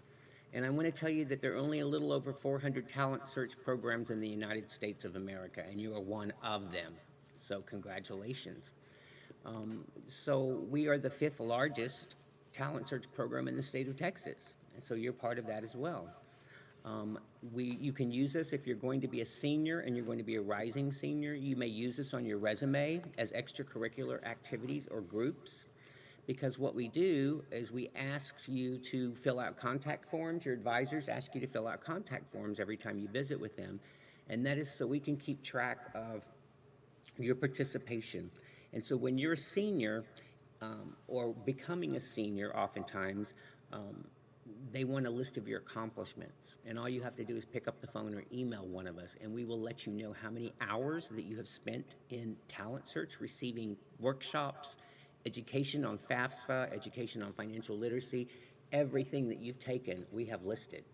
And I want to tell you that there are only a little over 400 Talent Search programs in the United States of America, and you are one of them. So congratulations. So we are the 5th largest Talent Search program in the state of Texas. And so you're part of that as well. You can use this if you're going to be a senior and you're going to be a rising senior. You may use this on your resume as extracurricular activities or groups. Because what we do is we ask you to fill out contact forms. Your advisors ask you to fill out contact forms every time you visit with them. And that is so we can keep track of your participation. And so when you're a senior, or becoming a senior, oftentimes, they want a list of your accomplishments. And all you have to do is pick up the phone or email one of us, and we will let you know how many hours that you have spent in Talent Search, receiving workshops, education on FAFSA, education on financial literacy. Everything that you've taken, we have listed.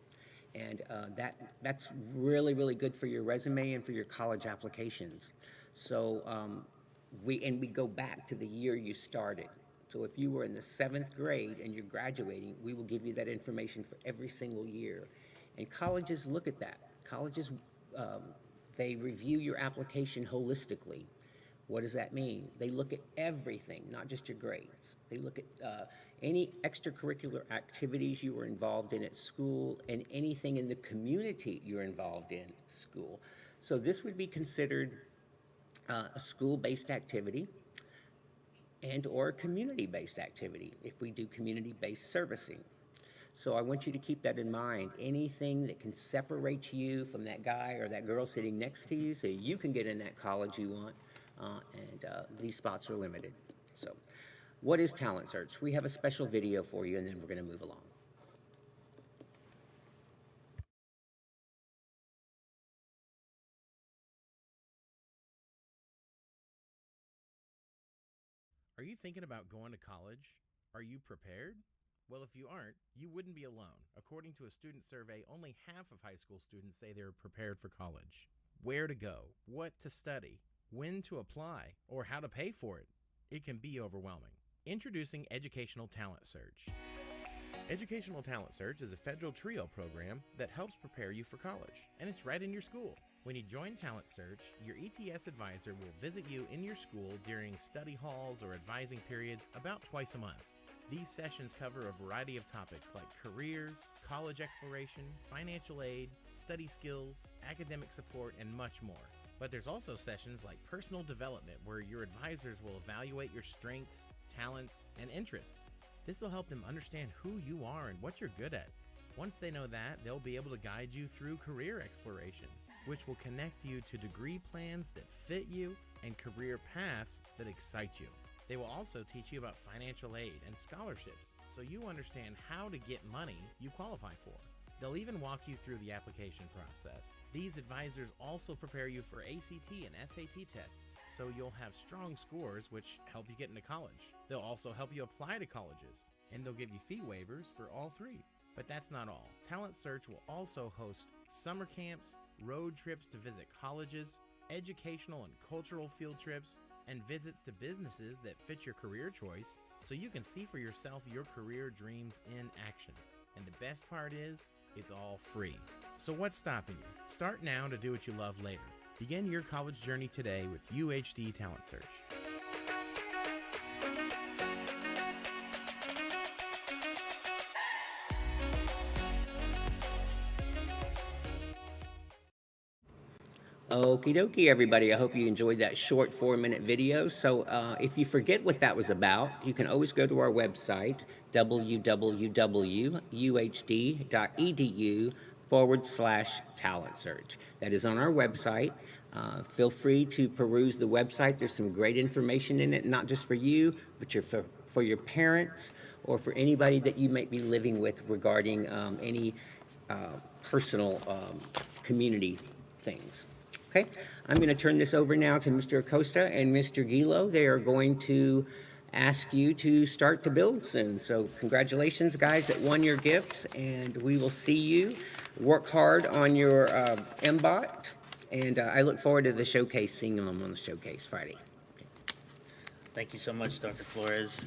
And that's really, really good for your resume and for your college applications. So we go back to the year you started. So if you were in the 7th grade and you're graduating, we will give you that information for every single year. And colleges look at that. Colleges, they review your application holistically. What does that mean? They look at everything, not just your grades. They look at any extracurricular activities you were involved in at school and anything in the community you're involved in at school. So this would be considered a school-based activity and or a community-based activity if we do community-based servicing. So I want you to keep that in mind. Anything that can separate you from that guy or that girl sitting next to you so you can get in that college you want, and these spots are limited. So what is Talent Search? We have a special video for you, and then we're going to move along. Are you thinking about going to college? Are you prepared? Well, if you aren't, you wouldn't be alone. According to a student survey, only half of high school students say they're prepared for college. Where to go, what to study, when to apply, or how to pay for it. It can be overwhelming. Introducing Educational Talent Search. Educational Talent Search is a federal TRIO program that helps prepare you for college, and it's right in your school. When you join Talent Search, your ETS advisor will visit you in your school during study halls or advising periods about twice a month. These sessions cover a variety of topics like careers, college exploration, financial aid, study skills, academic support, and much more. But there's also sessions like personal development where your advisors will evaluate your strengths, talents, and interests. This will help them understand who you are and what you're good at. Once they know that, they'll be able to guide you through career exploration, which will connect you to degree plans that fit you and career paths that excite you. They will also teach you about financial aid and scholarships so you understand how to get money you qualify for. They'll even walk you through the application process. These advisors also prepare you for ACT and SAT tests so you'll have strong scores which help you get into college. They'll also help you apply to colleges, and they'll give you fee waivers for all three. But that's not all. Talent Search will also host summer camps, road trips to visit colleges, educational and cultural field trips, and visits to businesses that fit your career choice so you can see for yourself your career dreams in action. And the best part is, it's all free. So what's stopping you? Start now to do what you love later. Begin your college journey today with UHD Talent Search. Okie dokie, everybody. I hope you enjoyed that short 4-minute video. So if you forget what that was about, you can always go to our website, www.uhd.edu/talent search. That is on our website. Feel free to peruse the website. There's some great information in it, not just for you, but for your parents or for anybody that you might be living with regarding any personal community things. Okay, I'm going to turn this over now to Mr. Acosta and Mr. Gilo. They are going to ask you to start to build soon. So congratulations, guys, that won your gifts, and we will see you. Work hard on your MBOT, and I look forward to the showcase, seeing them on the showcase Friday. Thank you so much, Dr. Flores.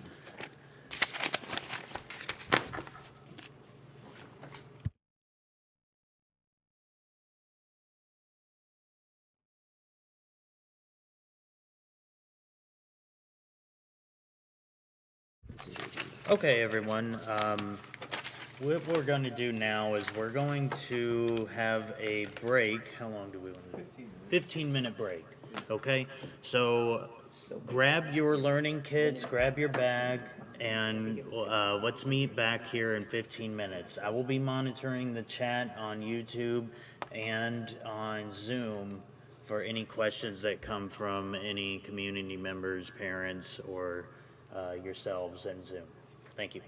Okay, everyone. What we're going to do now is we're going to have a break. How long do we want to do? 15-minute break. Okay? So grab your learning kits, grab your bag, and let's meet back here in 15 minutes. I will be monitoring the chat on YouTube and on Zoom for any questions that come from any community members, parents, or yourselves in Zoom. Thank you.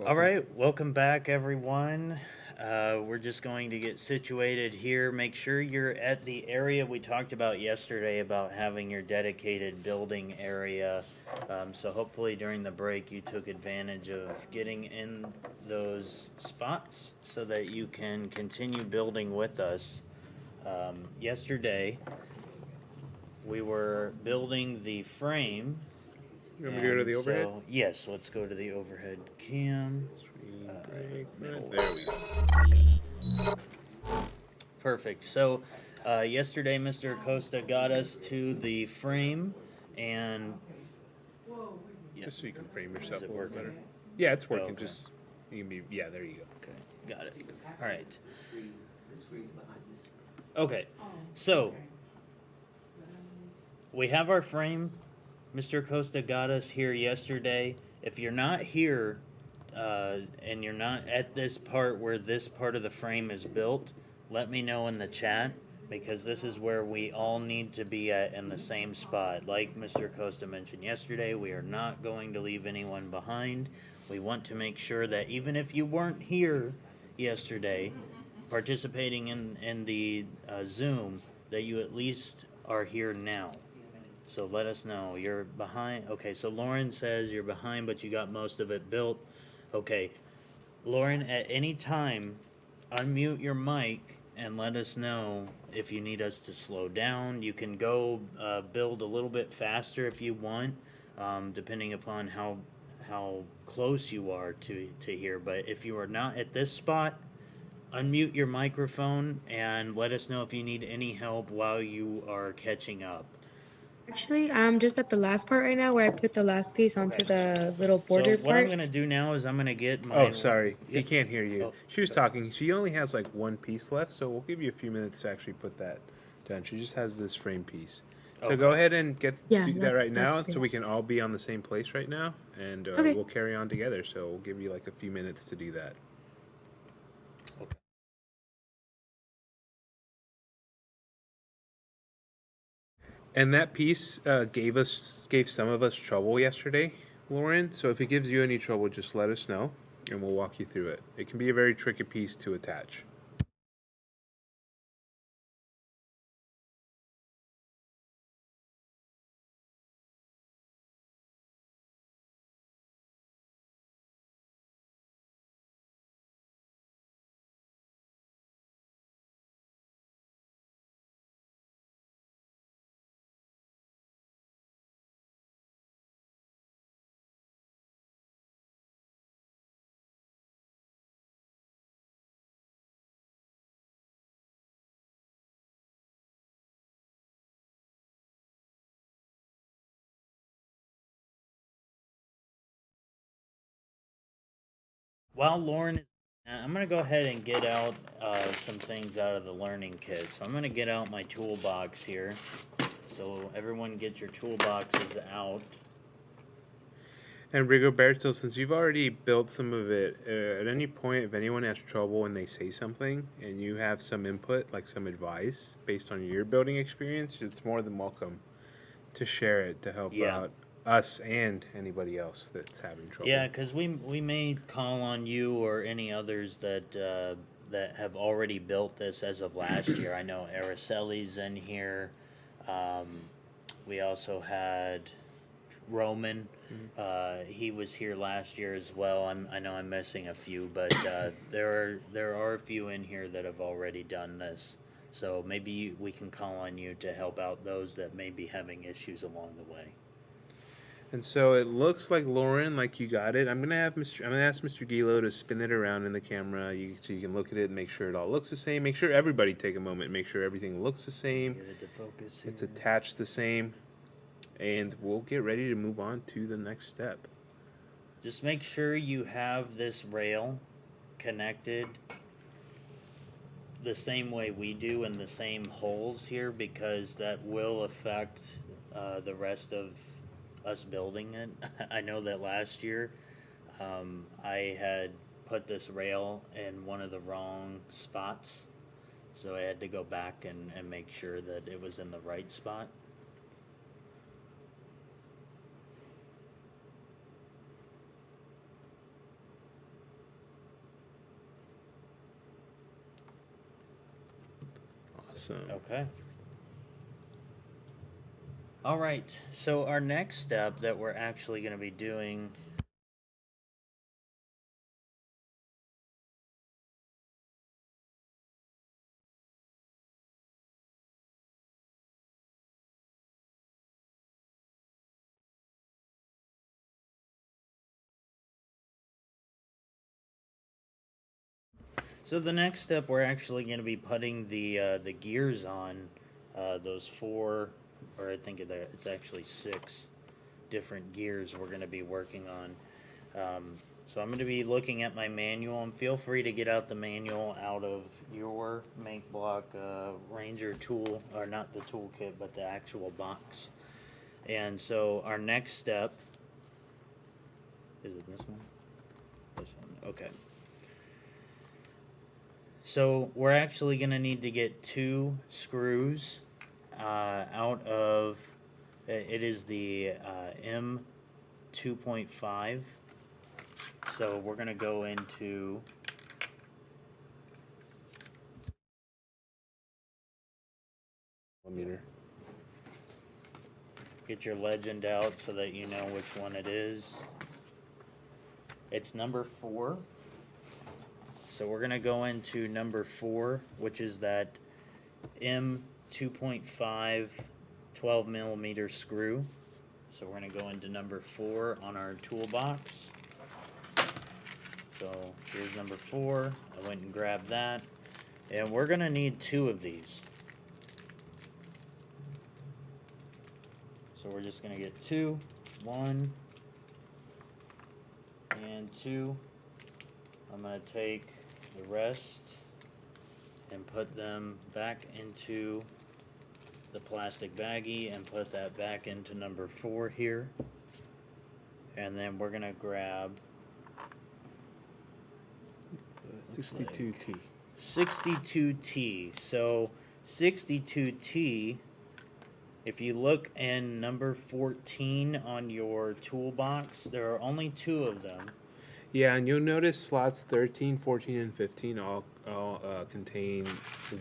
All right, welcome back, everyone. We're just going to get situated here. Make sure you're at the area we talked about yesterday about having your dedicated building area. So hopefully during the break you took advantage of getting in those spots so that you can continue building with us. Yesterday we were building the frame. You want me to go to the overhead? So, yes, let's go to the overhead cam. There we go. Perfect. So, yesterday, Mr. Acosta got us to the frame, and Just so you can frame yourself Is it a little working? better. Yeah, it's working. Okay. Just you can be. Yeah, there you go. Okay, got it. All right. Okay, so we have our frame. Mr. Costa got us here yesterday. If you're not here and you're not at this part where this part of the frame is built, let me know in the chat because this is where we all need to be at in the same spot. Like Mr. Costa mentioned yesterday, we are not going to leave anyone behind. We want to make sure that even if you weren't here yesterday participating in the Zoom, that you at least are here now. So let us know. You're behind. Okay, so Lauren says you're behind, but you got most of it built. Okay, Lauren, at any time, unmute your mic and let us know if you need us to slow down. You can go build a little bit faster if you want, depending upon how close you are to here. But if you are not at this spot, unmute your microphone and let us know if you need any help while you are catching up. Actually, I'm just at the last part right now where I put the last piece onto the little border So what I'm part. gonna do now is I'm gonna get my. Oh, sorry. He Yep. can't hear you. Oh, She was talking. She only has like one piece left, so we'll give you a few minutes to actually put that done. She just has this frame piece. So go Okay. ahead and do that right now, that's so it. we can all be on the same place right now, and Okay. we'll carry on together. So we'll give you like a few minutes to do that. Okay. And that piece gave some of us trouble yesterday, Lauren. So if it gives you any trouble, just let us know, and we'll walk you through it. It can be a very tricky piece to attach. While Lauren, I'm gonna go ahead and get out some things out of the learning kit. So I'm gonna get out my toolbox here. So everyone get your toolboxes out. And Rigoberto, since you've already built some of it, at any point, if anyone has trouble and they say something and you have some input, like some advice based on your building experience, it's more than welcome to share it to help Yeah. out us and anybody else that's having trouble. Yeah, because we may call on you or any others that that have already built this as of last year. I know Araceli's in here. We also had Roman. He was here last year as well. I know I'm missing a few, but there are a few in here that have already done this. So maybe we can call on you to help out those that may be having issues along the way. And so it looks like Lauren, like you got it. I'm gonna ask Mr. Gilo to spin it around in the camera, so you can look at it and make sure it all looks the same. Make sure everybody take a moment, make sure everything looks the same. Get it to focus here. It's attached the same, and we'll get ready to move on to the next step. Just make sure you have this rail connected the same way we do in the same holes here, because that will affect the rest of us building it. I know that last year I had put this rail in one of the wrong spots, so I had to go back and make sure that it was in the right spot. Awesome. Okay. All right. So our next step that we're actually going to be doing. So the next step, we're actually going to be putting the gears on those four, or I think it's actually 6 different gears we're going to be working on. So I'm going to be looking at my manual, and feel free to get out the manual out of your make block Ranger tool, or not the toolkit, but the actual box. And so our next step, is it this one? This one, okay. So we're actually going to need to get 2 screws out of, it is the M2.5. So we're going to go into Millimeter. get your legend out so that you know which one it is. It's number 4. So we're going to go into number 4, which is that M2.5 12 millimeter screw. So we're going to go into number 4 on our toolbox. So here's number 4. I went and grabbed that. And we're going to need 2 of these. So we're just going to get 2. 1 and 2. I'm going to take the rest and put them back into the plastic baggie and put that back into number 4 here. And then we're going to grab 62T. 62T. So 62T, if you look in number 14 on your toolbox, there are only 2 of them. Yeah, and you'll notice slots 13, 14, and 15 all contain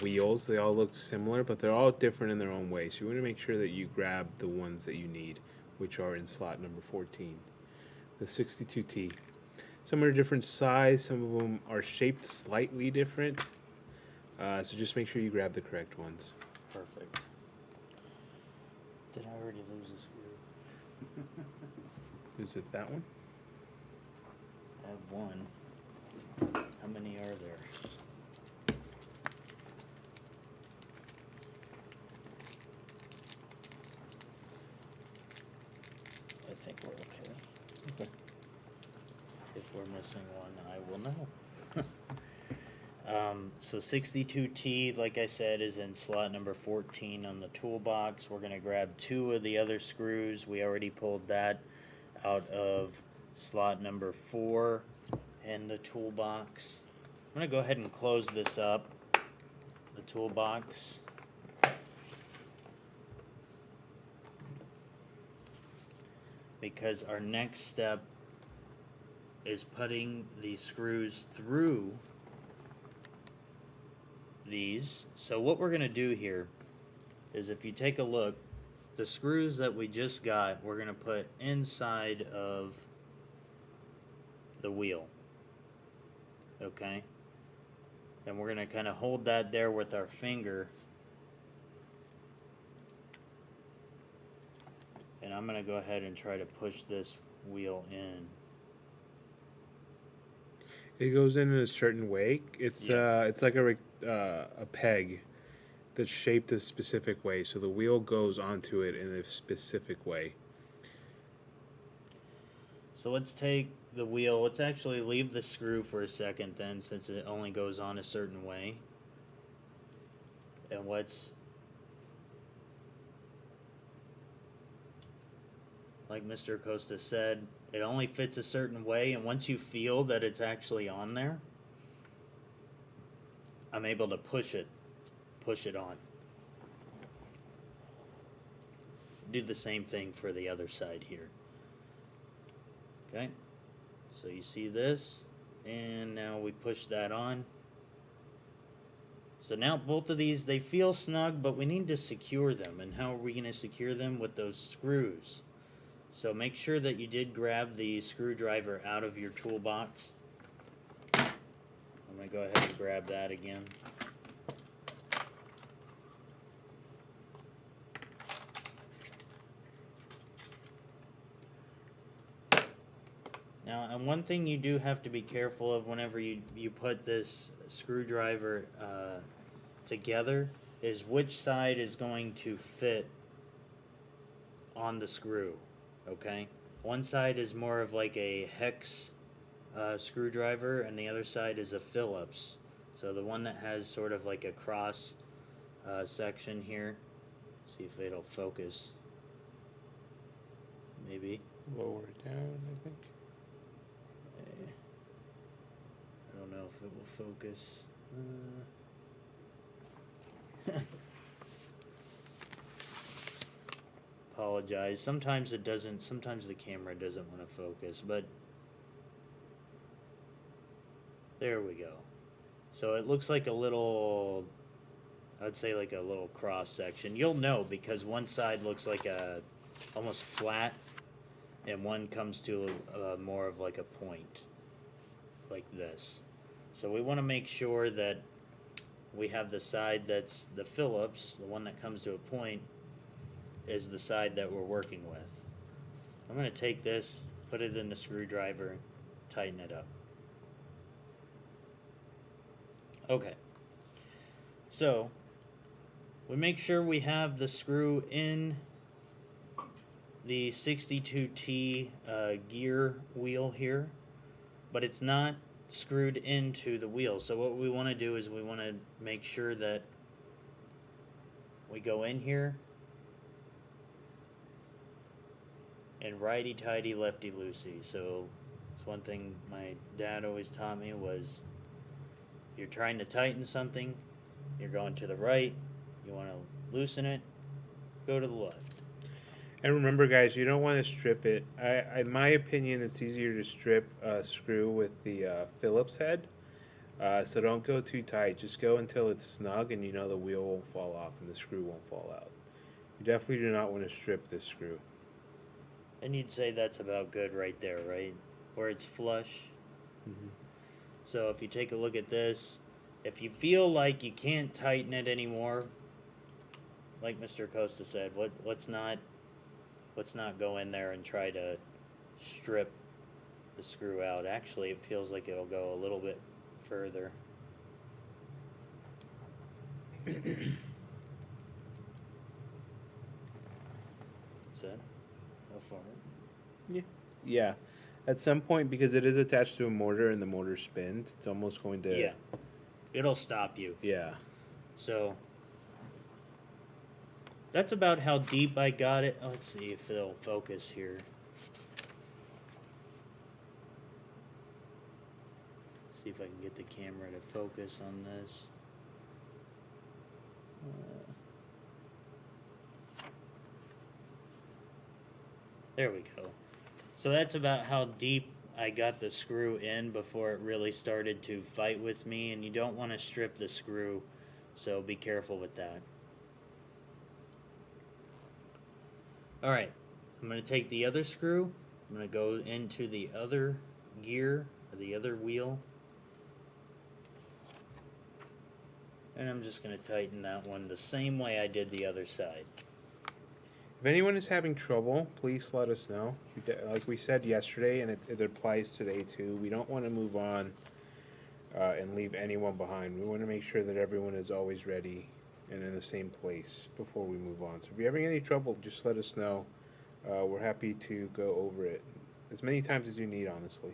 wheels. They all look similar, but they're all different in their own way. So you want to make sure that you grab the ones that you need, which are in slot number 14. The 62T. Some are different size. Some of them are shaped slightly different. So just make sure you grab the correct ones. Perfect. Did I already lose a screw? Is it that one? I have 1. How many are there? I think we're okay. Okay. If we're missing one, I will know. So 62T, like I said, is in slot number 14 on the toolbox. We're going to grab 2 of the other screws. We already pulled that out of slot number 4 in the toolbox. I'm going to go ahead and close this up, the toolbox. Because our next step is putting the screws through these. So what we're going to do here is, if you take a look, the screws that we just got, we're going to put inside of the wheel. Okay? And we're going to kind of hold that there with our finger. And I'm going to go ahead and try to push this wheel in. It goes in a certain way. It's like a peg that's shaped a specific way, so the wheel goes onto it in a specific way. So let's take the wheel. Let's actually leave the screw for a second then, since it only goes on a certain way. And let's, like Mr. Acosta said, it only fits a certain way, and once you feel that it's actually on there, I'm able to push it on. Do the same thing for the other side here. Okay, so you see this, and now we push that on. So now both of these, they feel snug, but we need to secure them. And how are we going to secure them? With those screws. So make sure that you did grab the screwdriver out of your toolbox. I'm going to go ahead and grab that again. Now, and one thing you do have to be careful of whenever you put this screwdriver together is which side is going to fit on the screw, okay? One side is more of like a hex screwdriver, and the other side is a Phillips. So the one that has sort of like a cross section here. See if it'll focus. Maybe. Lower it down, I think. I don't know if it will focus. Apologize. Sometimes it doesn't. Sometimes the camera doesn't want to focus, but there we go. So it looks like a little, I'd say like a little cross section. You'll know because one side looks like a almost flat, and one comes to more of like a point, like this. So we want to make sure that we have the side that's the Phillips, the one that comes to a point, is the side that we're working with. I'm going to take this, put it in the screwdriver, tighten it up. Okay. So, we make sure we have the screw in the 62T gear wheel here, but it's not screwed into the wheel. So what we want to do is we want to make sure that we go in here and righty-tighty, lefty-loosey. So it's one thing my dad always taught me was you're trying to tighten something, you're going to the right, you want to loosen it, go to the left. And remember, guys, you don't want to strip it. In my opinion, it's easier to strip a screw with the Phillips head. So don't go too tight. Just go until it's snug and you know the wheel won't fall off and the screw won't fall out. You definitely do not want to strip this screw. And you'd say that's about good right there, right? Where it's flush. Mm-hmm. So if you take a look at this, if you feel like you can't tighten it anymore, like Mr. Costa said, let's not go in there and try to strip the screw out. Actually, it feels like it'll go a little bit further. Is that how far? Yeah. At some point, because it is attached to a motor and the motor spins, it's almost going to... Yeah. It'll stop you. Yeah. So that's about how deep I got it. Let's see if it'll focus here. See if I can get the camera to focus on this. There we go. So that's about how deep I got the screw in before it really started to fight with me, and you don't want to strip the screw, so be careful with that. Alright, I'm going to take the other screw, I'm going to go into the other gear, or the other wheel, and I'm just going to tighten that one the same way I did the other side. If anyone is having trouble, please let us know. Like we said yesterday, and it applies today too, we don't want to move on and leave anyone behind. We want to make sure that everyone is always ready and in the same place before we move on. So if you're having any trouble, just let us know. We're happy to go over it as many times as you need, honestly.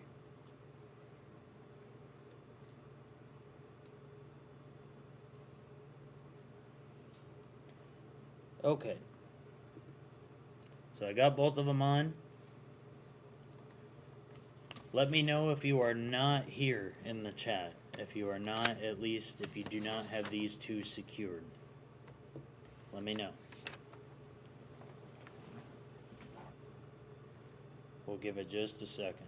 Okay. So I got both of them on. Let me know if you are not here in the chat. If you are not, at least if you do not have these two secured. Let me know. We'll give it just a second.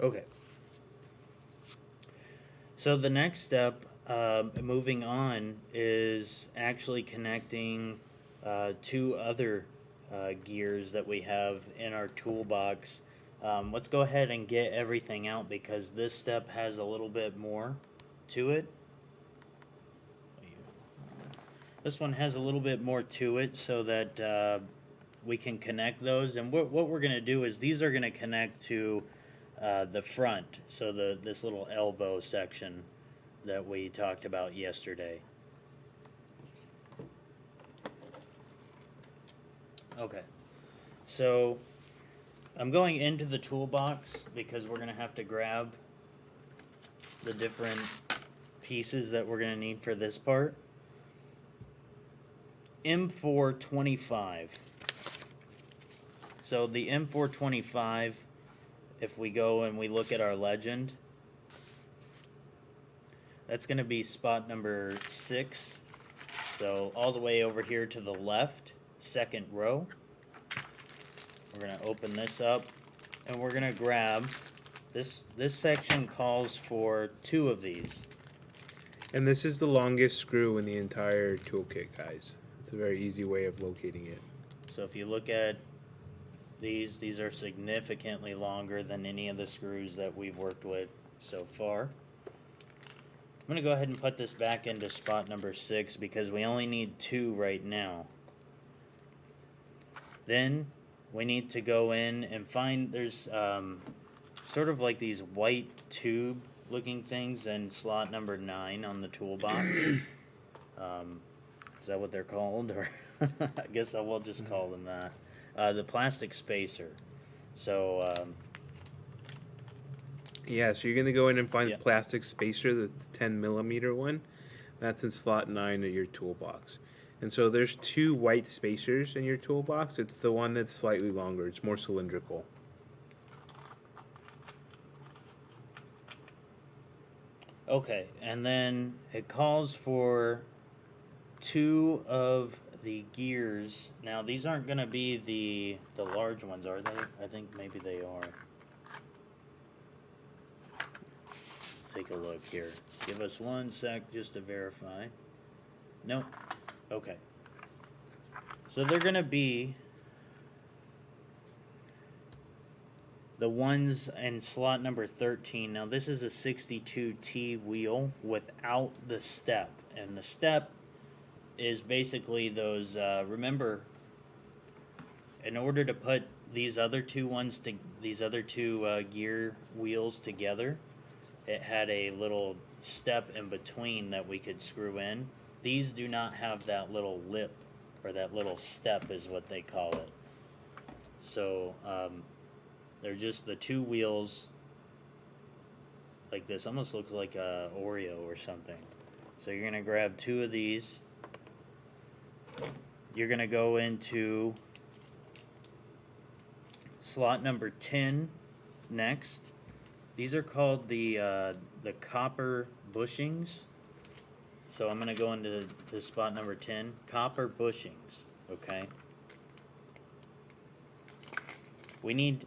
Okay. So the next step, moving on, is actually connecting two other gears that we have in our toolbox. Let's go ahead and get everything out because this step has a little bit more to it. This one has a little bit more to it so that we can connect those. And what we're going to do is these are going to connect to the front, so this little elbow section that we talked about yesterday. Okay, so I'm going into the toolbox because we're going to have to grab the different pieces that we're going to need for this part. M425. So the M425, if we go and we look at our legend, that's going to be spot number 6. So all the way over here to the left, second row. We're going to open this up and we're going to grab this section calls for 2 of these. And this is the longest screw in the entire toolkit, guys. It's a very easy way of locating it. So if you look at these are significantly longer than any of the screws that we've worked with so far. I'm going to go ahead and put this back into spot number 6 because we only need 2 right now. Then we need to go in and find, there's sort of like these white tube looking things in slot number 9 on the toolbox. Is that what they're called? Or I guess I will just call them that. The plastic spacer. So yeah, so you're gonna go in and find the plastic spacer, that's 10mm one. That's in slot 9 of your toolbox. And so there's 2 white spacers in your toolbox. It's the one that's slightly longer. It's more cylindrical. okay, and then it calls for 2 of the gears. Now these aren't going to be the large ones, are they? I think maybe they are. Let's take a look here. Give us 1 sec just to verify. Nope. Okay. So they're going to be the ones in slot number 13. Now this is a 62T wheel without the step. And the step is basically those, remember, in order to put these other 2 ones to these other 2 gear wheels together, it had a little step in between that we could screw in. These do not have that little lip, or that little step is what they call it. So they're just the 2 wheels like this. Almost looks like a Oreo or something. So you're gonna grab 2 of these. You're gonna go into slot number 10 next. These are called the copper bushings. So I'm gonna go into spot number 10, copper bushings. Okay. We need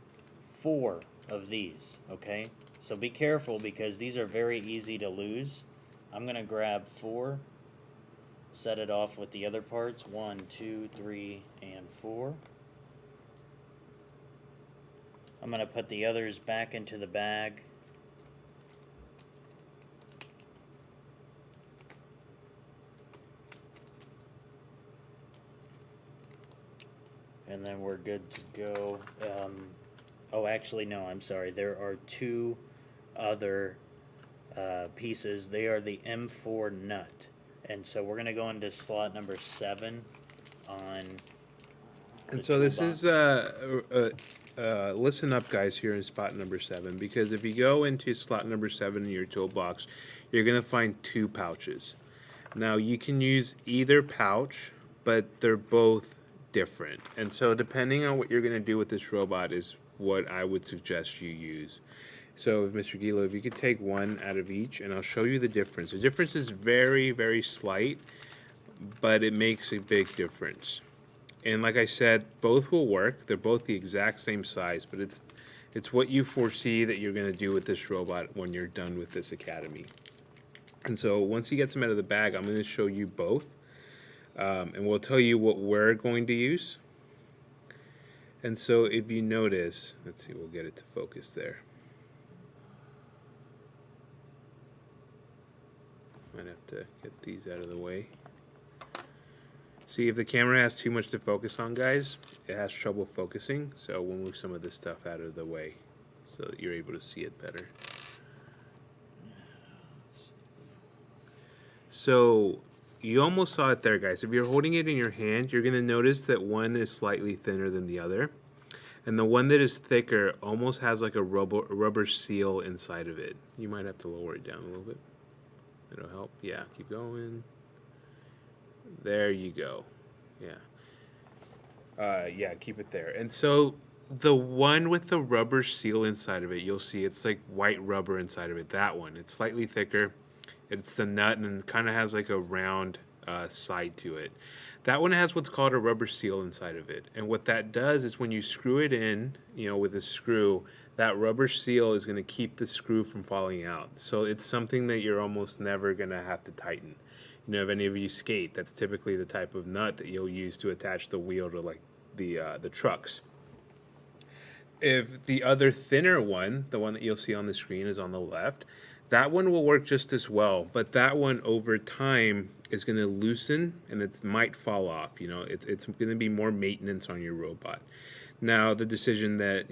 4 of these. Okay. So be careful because these are very easy to lose. I'm gonna grab 4. Set it off with the other parts. 1, 2, 3, and 4. I'm going to put the others back into the bag. And then we're good to go. Oh, actually, no, I'm sorry. There are 2 other pieces. They are the M4 nut. And so we're going to go into slot number 7 on. And so this is, listen up, guys, here in spot number 7, because if you go into slot number 7 in your toolbox, you're going to find 2 pouches. Now, you can use either pouch, but they're both different. And so depending on what you're going to do with this robot is what I would suggest you use. So, Mr. Gilo, if you could take 1 out of each, and I'll show you the difference. The difference is very, very slight, but it makes a big difference. And like I said, both will work. They're both the exact same size, but It's what you foresee that you're going to do with this robot when you're done with this academy. And so once he gets them out of the bag, I'm going to show you both. And we'll tell you what we're going to use. And so if you notice, let's see, we'll get it to focus there. Might have to get these out of the way. See, if the camera has too much to focus on, guys, it has trouble focusing. So we'll move some of this stuff out of the way so that you're able to see it better. So you almost saw it there, guys. If you're holding it in your hand, you're going to notice that one is slightly thinner than the other. And the one that is thicker almost has like a rubber seal inside of it. You might have to lower it down a little bit. It'll help. Yeah, keep going. There you go. Yeah, keep it there. And so the one with the rubber seal inside of it, you'll see it's like white rubber inside of it. That one, it's slightly thicker. It's the nut and kind of has like a round side to it. That one has what's called a rubber seal inside of it. And what that does is when you screw it in, with a screw, that rubber seal is going to keep the screw from falling out. So it's something that you're almost never going to have to tighten. If any of you skate, that's typically the type of nut that you'll use to attach the wheel to like the trucks. If the other thinner one, the one that you'll see on the screen is on the left, that one will work just as well, but that one over time is going to loosen and it might fall off. It's going to be more maintenance on your robot. Now, the decision that,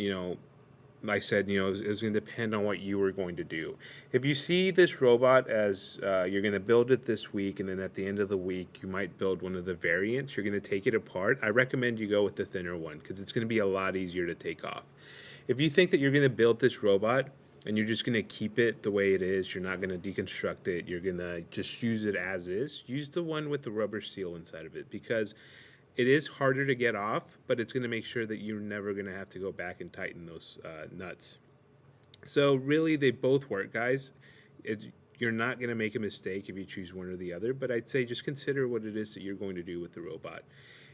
like I said, is going to depend on what you are going to do. If you see this robot as you're going to build it this week, and then at the end of the week, you might build one of the variants, you're going to take it apart, I recommend you go with the thinner one because it's going to be a lot easier to take off. If you think that you're going to build this robot and you're just going to keep it the way it is, you're not going to deconstruct it, you're going to just use it as is, use the one with the rubber seal inside of it because it is harder to get off, but it's going to make sure that you're never going to have to go back and tighten those nuts. So really, they both work, guys. You're not going to make a mistake if you choose one or the other, but I'd say just consider what it is that you're going to do with the robot.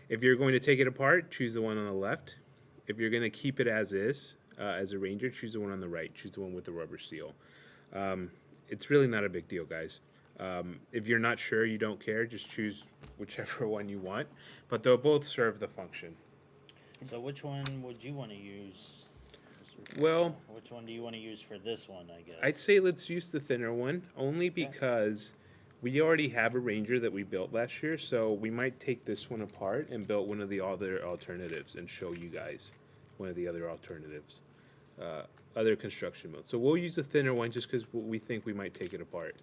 If you're going to take it apart, choose the one on the left. If you're going to keep it as is, as a ranger, choose the one on the right. Choose the one with the rubber seal. It's really not a big deal, guys. If you're not sure, you don't care, just choose whichever one you want, but they'll both serve the function. So which one would you want to use? Well, which one do you want to use for this one, I guess? I'd say let's use the thinner one, only because we already have a Ranger that we built last year, so we might take this one apart and build one of the other alternatives and show you guys one of the other alternatives, other construction modes. So we'll use the thinner one just because we think we might take it apart.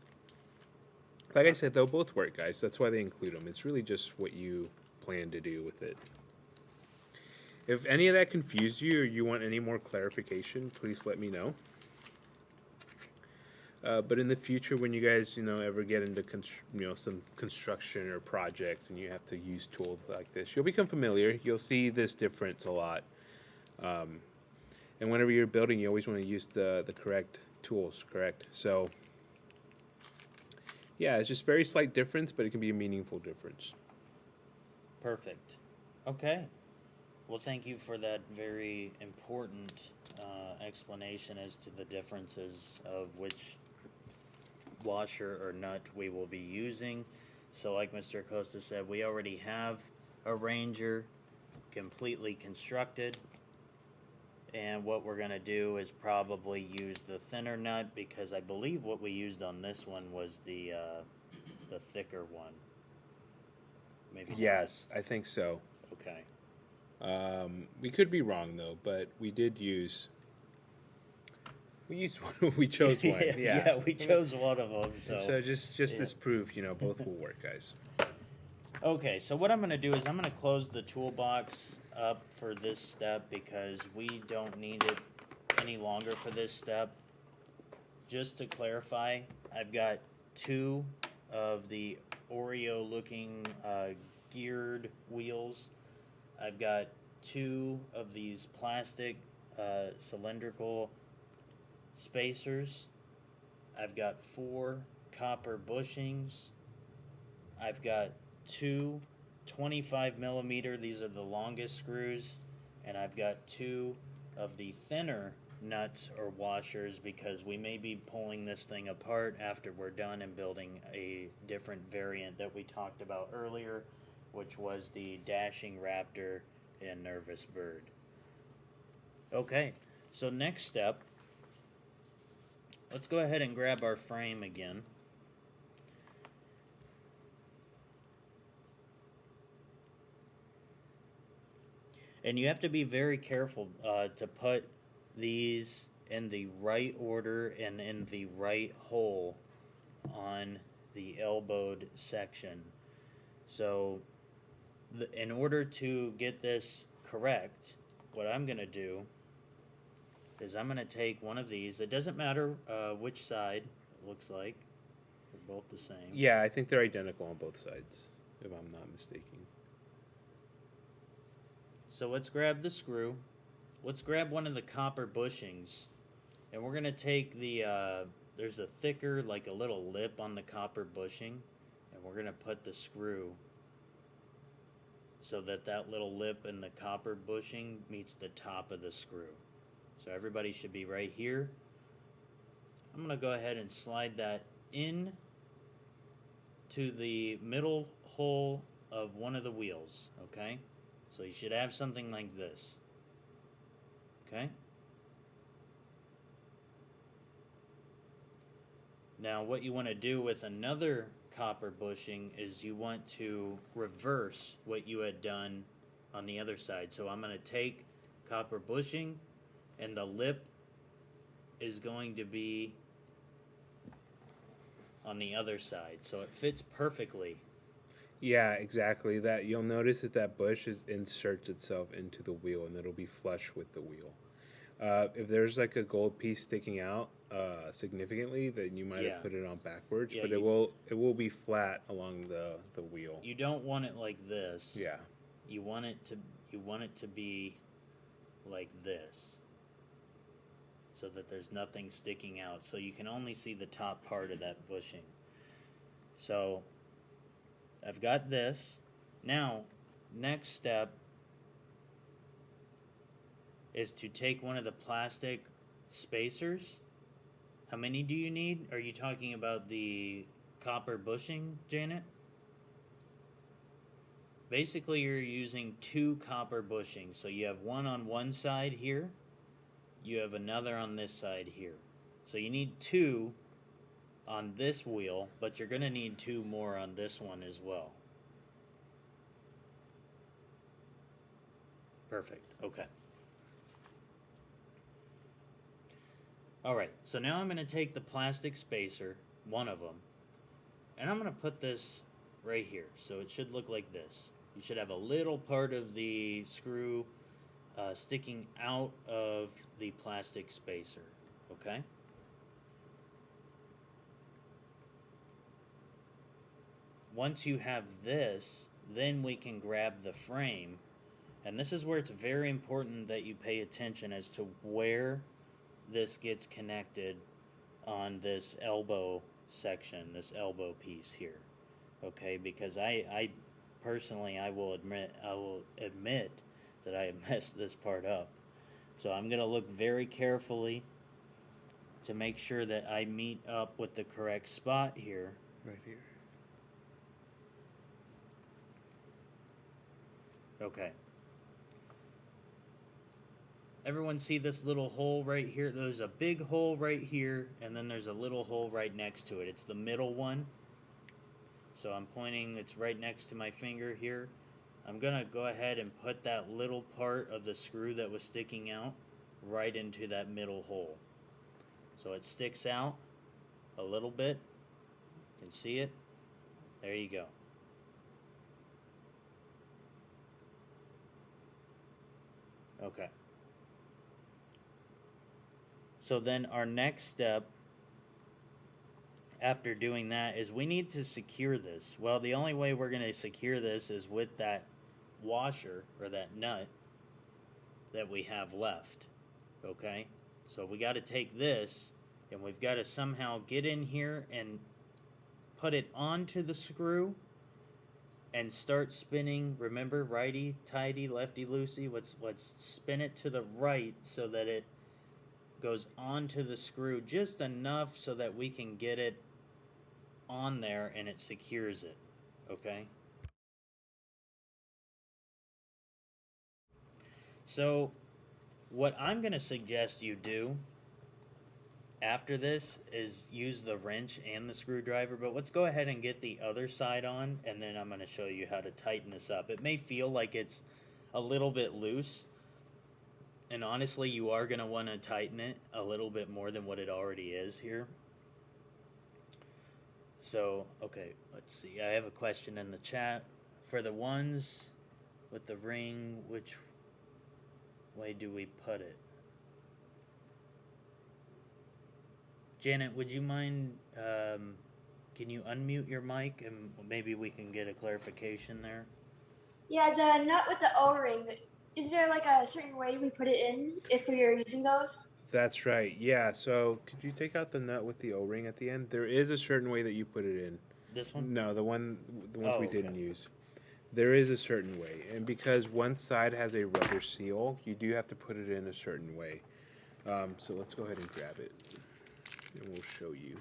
Like I said, they'll both work, guys. That's why they include them. It's really just what you plan to do with it. If any of that confused you or you want any more clarification, please let me know. But in the future, when you guys, ever get into, some construction or projects and you have to use tools like this, you'll become familiar. You'll see this difference a lot. And whenever you're building, you always want to use the correct tools, correct? So, yeah, it's just very slight difference, but it can be a meaningful difference. Perfect. Okay. Well, thank you for that very important explanation as to the differences of which washer or nut we will be using. So like Mr. Acosta said, we already have a Ranger completely constructed. And what we're going to do is probably use the thinner nut because I believe what we used on this one was the thicker one. Maybe yes, not. I think so. Okay. We could be wrong though, but we did use. We chose one. Yeah, we chose one of them. So just as proof, both will work, guys. Okay, so what I'm going to do is I'm going to close the toolbox up for this step because we don't need it any longer for this step. Just to clarify, I've got 2 of the Oreo looking geared wheels. I've got 2 of these plastic cylindrical spacers. I've got 4 copper bushings. I've got 2 25 millimeter, these are the longest screws, and I've got 2 of the thinner nuts or washers because we may be pulling this thing apart after we're done and building a different variant that we talked about earlier, which was the dashing raptor and nervous bird. Okay, so next step, let's go ahead and grab our frame again. And you have to be very careful to put these in the right order and in the right hole on the elbowed section. So in order to get this correct, what I'm going to do is I'm going to take one of these. It doesn't matter which side it looks like. They're both the same. Yeah, I think they're identical on both sides, if I'm not mistaken. So let's grab the screw. Let's grab one of the copper bushings. And we're going to take the, there's a thicker, like a little lip on the copper bushing. And we're going to put the screw so that that little lip in the copper bushing meets the top of the screw. So everybody should be right here. I'm going to go ahead and slide that in to the middle hole of one of the wheels, okay? So you should have something like this, okay? Now what you want to do with another copper bushing is you want to reverse what you had done on the other side. So I'm going to take copper bushing and the lip is going to be on the other side. So it fits perfectly. Yeah, exactly. That you'll notice that bush inserts itself into the wheel, and it'll be flush with the wheel. If there's like a gold piece sticking out significantly, then you might have put it on backwards. Yeah, but it will be flat along the wheel. You don't want it like this. Yeah. You want it to be like this, so that there's nothing sticking out. So you can only see the top part of that bushing. So I've got this. Now, next step is to take one of the plastic spacers. How many do you need? Are you talking about the copper bushing, Janet? Basically, you're using 2 copper bushings. So you have one on one side here. You have another on this side here. So you need 2 on this wheel, but you're going to need 2 more on this one as well. Perfect. Okay. All right. So now I'm going to take the plastic spacer, one of them, and I'm going to put this right here. So it should look like this. You should have a little part of the screw sticking out of the plastic spacer. Okay? Once you have this, then we can grab the frame. And this is where it's very important that you pay attention as to where this gets connected on this elbow section, this elbow piece here. Okay, because I personally, I will admit that I have messed this part up. So I'm going to look very carefully to make sure that I meet up with the correct spot here. Right here. Okay. Everyone see this little hole right here? There's a big hole right here, and then there's a little hole right next to it. It's the middle one. So I'm pointing, it's right next to my finger here. I'm going to go ahead and put that little part of the screw that was sticking out right into that middle hole. So it sticks out a little bit. You can see it. There you go. Okay. So then our next step after doing that is we need to secure this. Well, the only way we're going to secure this is with that washer or that nut that we have left. Okay? So we got to take this and we've got to somehow get in here and put it onto the screw and start spinning. Remember, righty tighty, lefty loosey. Let's spin it to the right so that it goes onto the screw just enough so that we can get it on there and it secures it, okay? So what I'm going to suggest you do after this is use the wrench and the screwdriver, but let's go ahead and get the other side on, and then I'm going to show you how to tighten this up. It may feel like it's a little bit loose, and honestly, you are going to want to tighten it a little bit more than what it already is here. So, okay, let's see. I have a question in the chat. For the ones with the ring, which way do we put it? Janet, would you mind, can you unmute your mic and maybe we can get a clarification there? Yeah, the nut with the O-ring. Is there like a certain way we put it in if we are using those? That's right. Yeah. So could you take out the nut with the O-ring at the end? There is a certain way that you put it in. This one? No, the ones we okay. didn't use. There is a certain way, and because one side has a rubber seal, you do have to put it in a certain way. So let's go ahead and grab it, and we'll show you.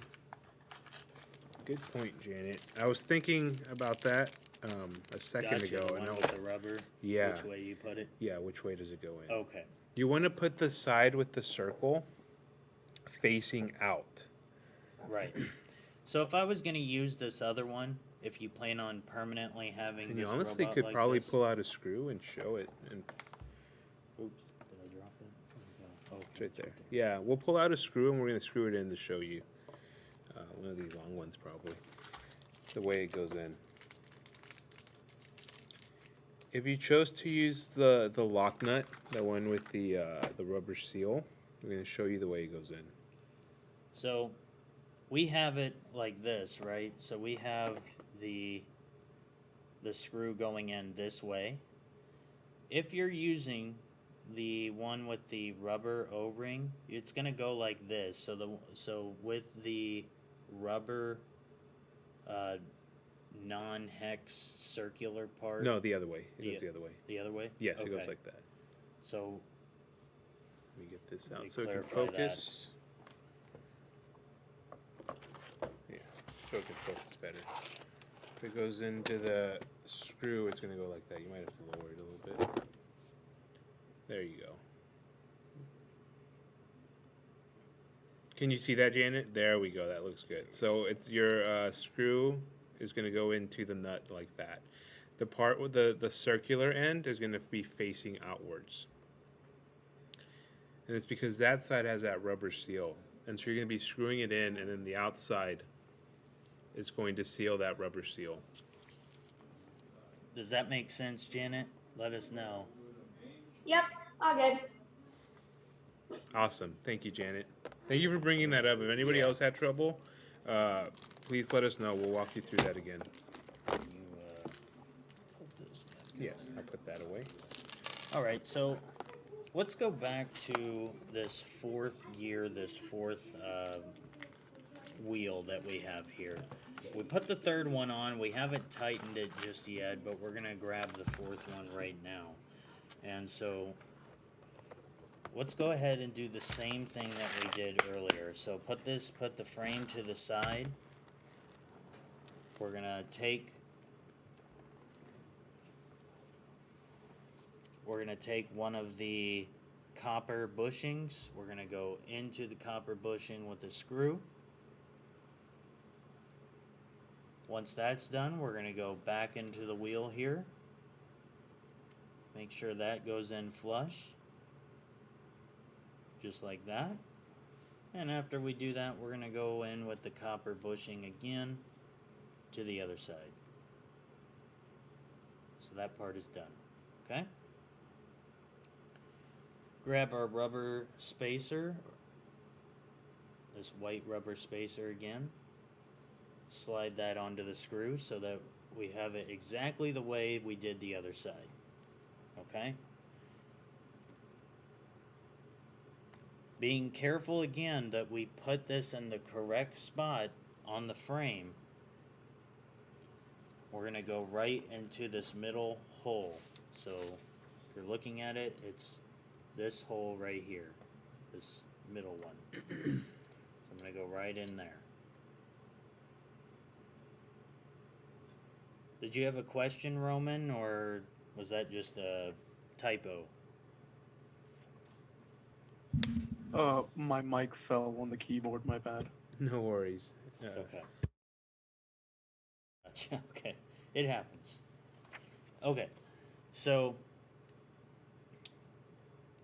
Good point, Janet. I was thinking about that a second Gotcha, ago. the one with the rubber. Yeah. Which way you put it? Yeah, which way does it go in? Okay. You want to put the side with the circle facing out. Right. So if I was going to use this other one, if you plan on permanently having And this you honestly robot could like probably this, pull out a screw and show it. And oops, did I drop it? Okay, it's right there. Yeah, we'll pull out a screw and we're going to screw it in to show you. One of these long ones probably. The way it goes in. If you chose to use the lock nut, the one with the rubber seal, we're going to show you the way it goes in. So we have it like this, right? So we have the screw going in this way. If you're using the one with the rubber O-ring, it's going to go like this. So with the rubber non-hex circular part. No, the other way. It goes the other way. The other way? Yes, okay. it goes like that. So let me get this out me so it can clarify focus. Yeah, so it can focus better. If it goes into the screw, it's going to go like that. You might have to lower it a little bit. There you go. Can you see that, Janet? There we go. That looks good. So it's your screw is going to go into the nut like that. The part with the circular end is going to be facing outwards. And it's because that side has that rubber seal. And so you're going to be screwing it in, and then the outside is going to seal that rubber seal. does that make sense, Janet? Let us know. Yep, all good. Awesome. Thank you, Janet. Thank you for bringing that up. If anybody else had trouble, please let us know. We'll walk you through that again. Yes, I'll put that away. All right, so let's go back to this fourth gear, this fourth wheel that we have here. We put the third one on. We haven't tightened it just yet, but we're going to grab the fourth one right now. And so let's go ahead and do the same thing that we did earlier. So put the frame to the side. We're going to take one of the copper bushings. We're going to go into the copper bushing with a screw. Once that's done, we're going to go back into the wheel here. Make sure that goes in flush. Just like that. And after we do that, we're going to go in with the copper bushing again to the other side. So that part is done. Okay? Grab our rubber spacer, this white rubber spacer again. Slide that onto the screw so that we have it exactly the way we did the other side. Okay? Being careful again that we put this in the correct spot on the frame. We're going to go right into this middle hole. So if you're looking at it, it's this hole right here. middle one. So I'm gonna go right in there. Did you have a question, Roman, or was that just a typo? My mic fell on the keyboard, my bad. No worries. Okay. Gotcha. Okay. It happens. Okay. So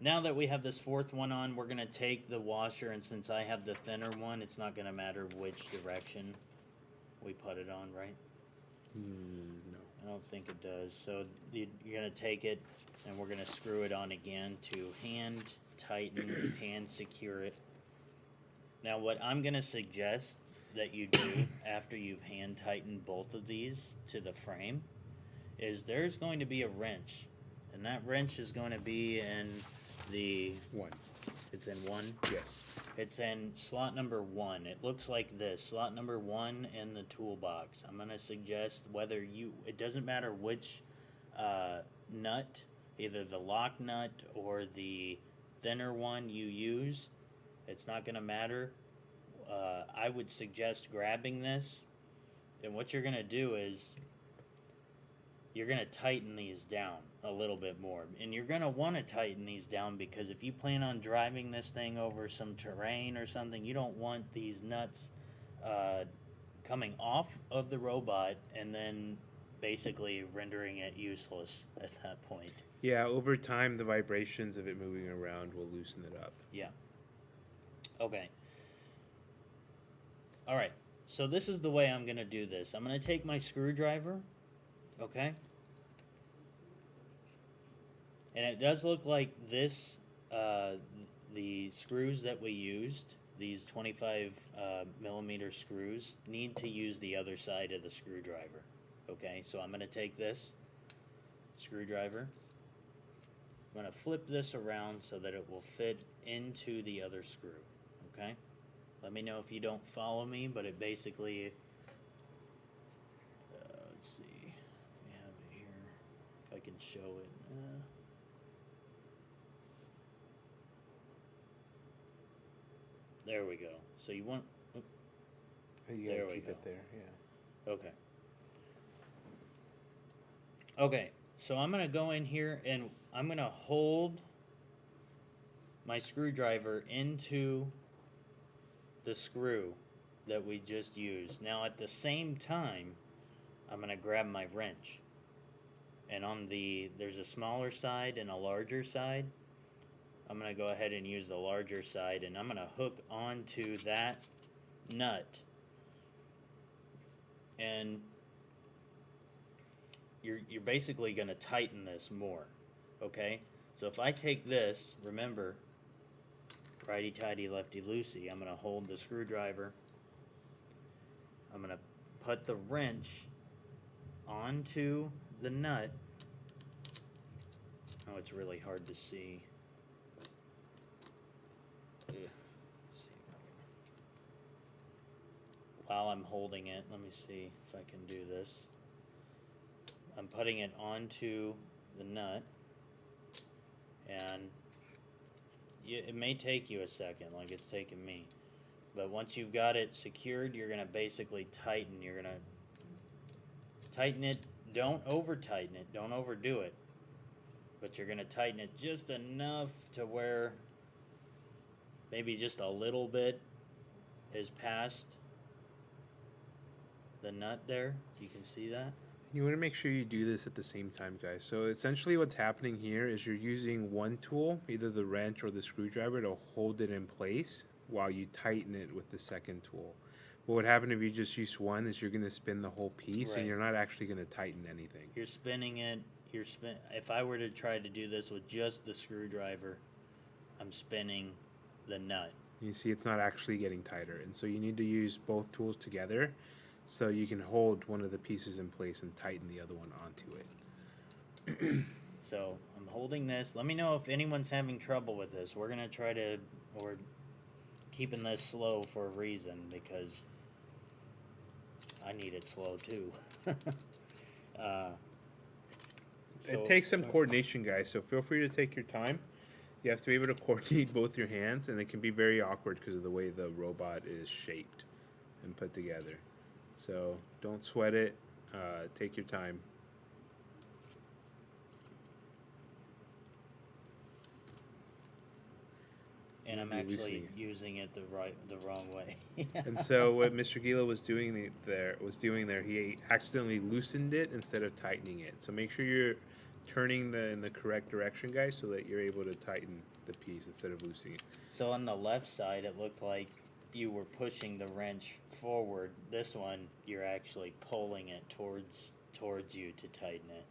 now that we have this fourth one on, we're going to take the washer, and since I have the thinner one, it's not going to matter which direction we put it on, right? No. I don't think it does. So you're going to take it, and we're going to screw it on again to hand tighten, hand secure it. Now what I'm going to suggest that you do after you've hand tightened both of these to the frame is there's going to be a wrench, and that wrench is going to be in the one. It's in one? Yes. It's in slot number 1. It looks like this, slot number 1 in the toolbox. I'm going to suggest it doesn't matter which nut, either the lock nut or the thinner one you use, it's not going to matter. I would suggest grabbing this, and what you're going to do is you're going to tighten these down a little bit more. And you're going to want to tighten these down because if you plan on driving this thing over some terrain or something, you don't want these nuts coming off of the robot and then basically rendering it useless at that point. Yeah, over time, the vibrations of it moving around will loosen it up. Yeah. Okay. All right. So this is the way I'm going to do this. I'm going to take my screwdriver, okay? And it does look like this, the screws that we used, these 25 millimeter screws, need to use the other side of the screwdriver, okay? So I'm going to take this screwdriver, I'm going to flip this around so that it will fit into the other screw, okay? Let me know if you don't follow me, but it basically, let's see, we have it here, if I can show it. There we go. So you want, You there gotta we keep go. it there, yeah. Okay. Okay, so I'm gonna go in here and I'm gonna hold my screwdriver into the screw that we just used. Now at the same time, I'm gonna grab my wrench. And there's a smaller side and a larger side. I'm gonna go ahead and use the larger side and I'm gonna hook onto that nut. And you're basically gonna tighten this more, okay? So if I take this, remember, righty-tighty, lefty-loosey, I'm gonna hold the screwdriver. I'm gonna put the wrench onto the nut. Oh, it's really hard to see. Let's see. While I'm holding it, let me see if I can do this. I'm putting it onto the nut, and it may take you a second, like it's taken me. But once you've got it secured, you're going to basically tighten. You're going to tighten it. Don't over-tighten it. Don't overdo it. But you're going to tighten it just enough to where maybe just a little bit is past the nut there. You can see that? You want to make sure you do this at the same time, guys. So essentially what's happening here is you're using one tool, either the wrench or the screwdriver, to hold it in place while you tighten it with the second tool. What would happen if you just use one is you're going to spin the whole piece, Right. and you're not actually going to tighten anything. You're spinning it. If I were to try to do this with just the screwdriver, I'm spinning the nut. You see it's not actually getting tighter. And so you need to use both tools together so you can hold one of the pieces in place and tighten the other one onto it. So I'm holding this. Let me know if anyone's having trouble with this. We're going to we're keeping this slow for a reason because I need it slow too. It takes some coordination, guys, so feel free to take your time. You have to be able to coordinate both your hands, and it can be very awkward because of the way the robot is shaped and put together. So don't sweat it. Take your time. And I'm Be actually loosening it. using it the wrong way. And so what Mr. Gila was doing there, he accidentally loosened it instead of tightening it. So make sure you're turning in the correct direction, guys, so that you're able to tighten the piece instead of loosening it. So on the left side, it looked like you were pushing the wrench forward. This one, you're actually pulling it towards you to tighten it.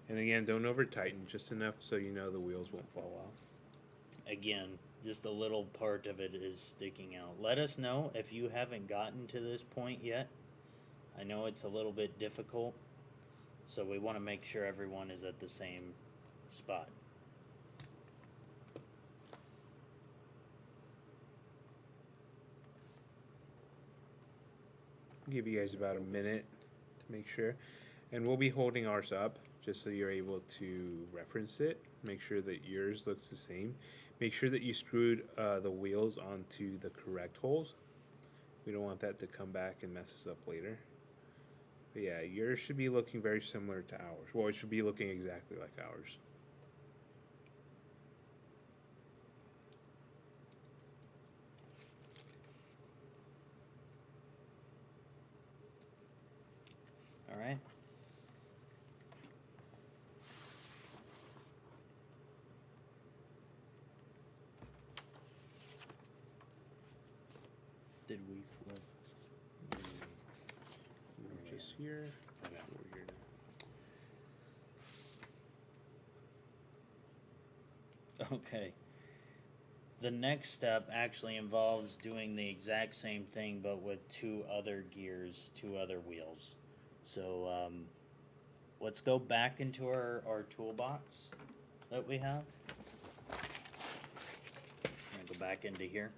And again, don't over tighten, just enough so you know the wheels won't fall off. Again, just a little part of it is sticking out. Let us know if you haven't gotten to this point yet. I know it's a little bit difficult, so we want to make sure everyone is at the same spot. I'll give you guys about a minute to make sure. And we'll be holding ours up just so you're able to reference it. Make sure that yours looks the same. Make sure that you screwed the wheels onto the correct holes. We don't want that to come back and mess us up later. But yeah, yours should be looking very similar to ours. Well, it should be looking exactly like ours. All right. Did we flip? Just here. Okay. Over here. Okay. The next step actually involves doing the exact same thing, but with two other gears, two other wheels. So let's go back into our toolbox that we have. I'm gonna go back into here.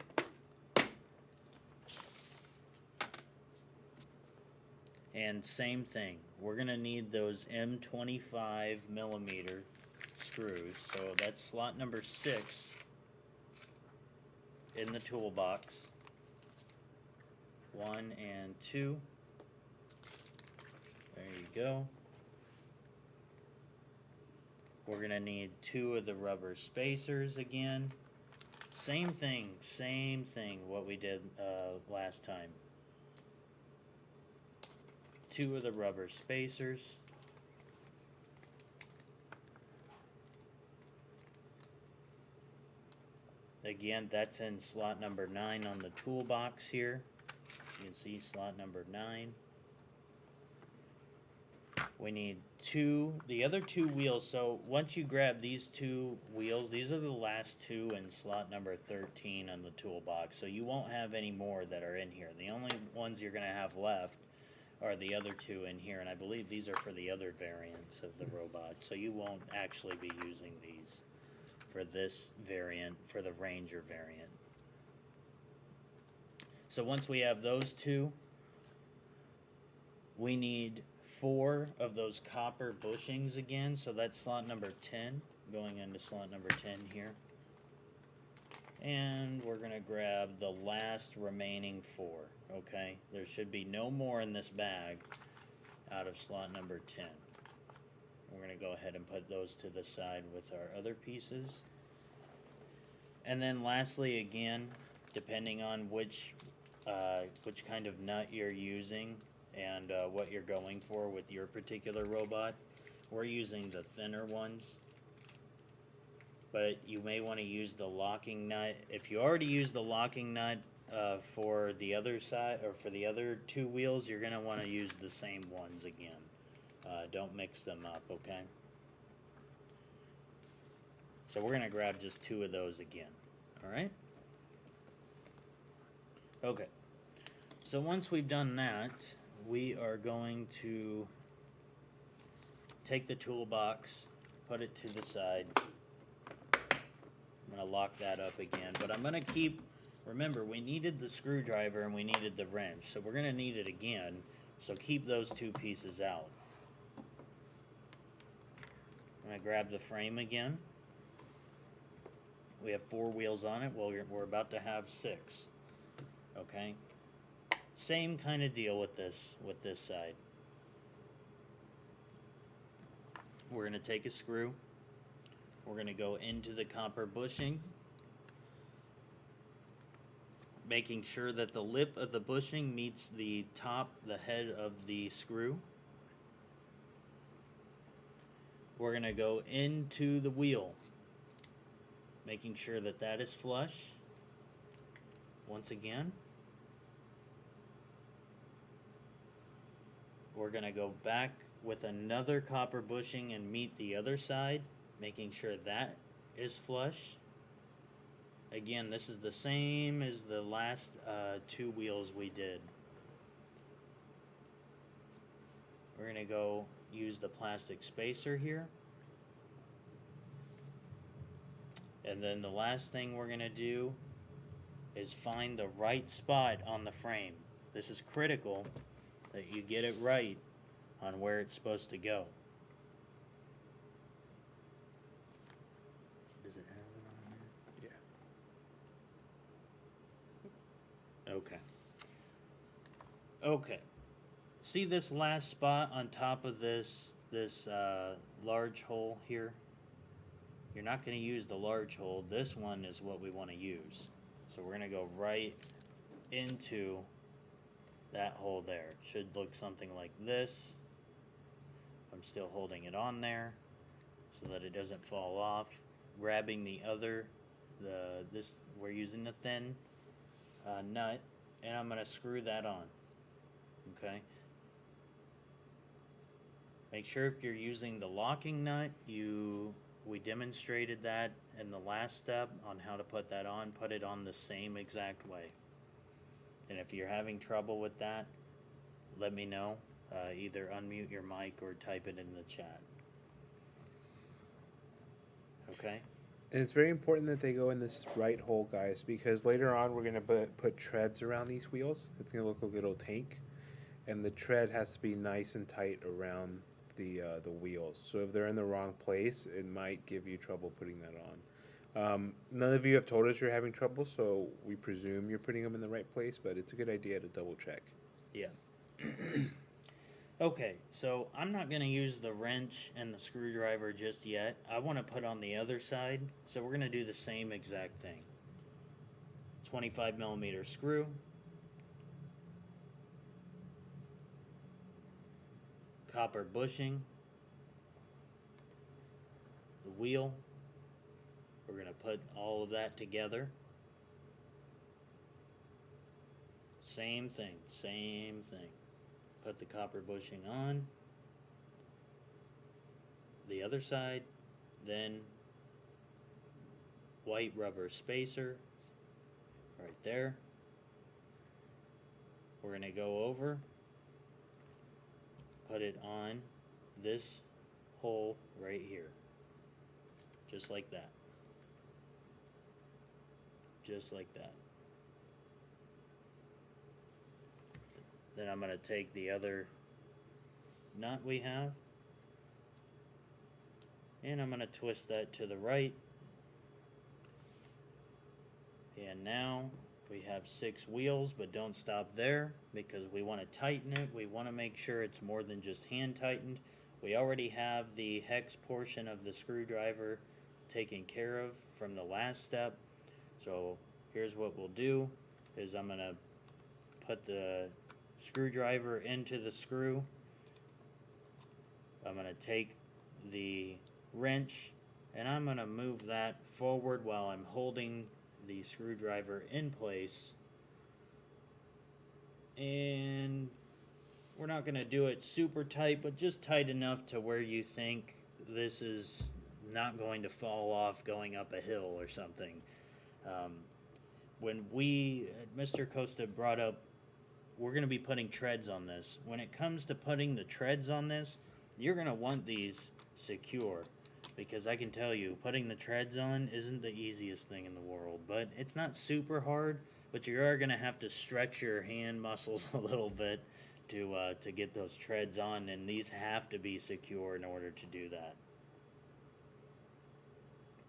And same thing, we're gonna need those M25 millimeter screws. So that's slot number 6 in the toolbox. 1 and 2. There you go. We're gonna need 2 of the rubber spacers again. Same thing, what we did last time. 2 of the rubber spacers. Again, that's in slot number 9 on the toolbox here. You can see slot number 9. We need the other 2 wheels. So once you grab these 2 wheels, these are the last 2 in slot number 13 on the toolbox. So you won't have any more that are in here. The only ones you're going to have left are the other 2 in here, and I believe these are for the other variants of the robot. So you won't actually be using these for this variant, for the Ranger variant. So once we have those 2, we need 4 of those copper bushings again. So that's slot number 10, going into slot number 10 here. And we're gonna grab the last remaining 4, okay? There should be no more in this bag out of slot number 10. We're gonna go ahead and put those to the side with our other pieces. And then lastly, again, depending on which kind of nut you're using and what you're going for with your particular robot, we're using the thinner ones. But you may want to use the locking nut. If you already use the locking nut for the other side, or for the other 2 wheels, you're going to want to use the same ones again. Don't mix them up, okay? So we're going to grab just 2 of those again, all right? Okay, so once we've done that, we are going to take the toolbox, put it to the side. I'm going to lock that up again, but I'm going to keep, remember, we needed the screwdriver and we needed the wrench, so we're going to need it again, so keep those 2 pieces out. I'm gonna grab the frame again. We have 4 wheels on it. Well, we're about to have 6. Okay. Same kind of deal with this side. We're gonna take a screw. We're gonna go into the copper bushing, making sure that the lip of the bushing meets the head of the screw. We're gonna go into the wheel, making sure that that is flush. Once again, we're gonna go back with another copper bushing and meet the other side, making sure that is flush. Again, this is the same as the last 2 wheels we did. We're gonna go use the plastic spacer here. And then the last thing we're gonna do is find the right spot on the frame. This is critical that you get it right on where it's supposed to go. Does it have it on here? Yeah. Okay. Okay. See this last spot on top of this large hole here? You're not going to use the large hole. This one is what we want to use. So we're going to go right into that hole there. Should look something like this. I'm still holding it on there so that it doesn't fall off. Grabbing the other, we're using the thin nut, and I'm going to screw that on. Okay. Make sure if you're using the locking nut, we demonstrated that in the last step on how to put that on. Put it on the same exact way. And if you're having trouble with that, let me know. Either unmute your mic or type it in the chat. Okay? And it's very important that they go in this right hole, guys, because later on we're going to put treads around these wheels. It's going to look a little tank. And the tread has to be nice and tight around the wheels. So if they're in the wrong place, it might give you trouble putting that on. None of you have told us you're having trouble, so we presume you're putting them in the right place, but it's a good idea to double check. Yeah. Okay, so I'm not going to use the wrench and the screwdriver just yet. I want to put on the other side, so we're going to do the same exact thing. 25 millimeter screw. Copper bushing. The wheel. We're going to put all of that together. Same thing, same thing. Put the copper bushing on. The other side, then white rubber spacer right there. We're going to go over, put it on this hole right here. Just like that. Just like that. Then I'm going to take the other nut we have, and I'm going to twist that to the right. And now we have 6 wheels, but don't stop there because we want to tighten it. We want to make sure it's more than just hand tightened. We already have the hex portion of the screwdriver taken care of from the last step. So here's what we'll do is I'm going to put the screwdriver into the screw. I'm going to take the wrench and I'm going to move that forward while I'm holding the screwdriver in place. And we're not going to do it super tight, but just tight enough to where you think this is not going to fall off going up a hill or something. When Mr. Costa brought up, we're going to be putting treads on this. When it comes to putting the treads on this, you're going to want these secure. Because I can tell you, putting the treads on isn't the easiest thing in the world. But it's not super hard, but you are going to have to stretch your hand muscles a little bit to get those treads on. And these have to be secure in order to do that.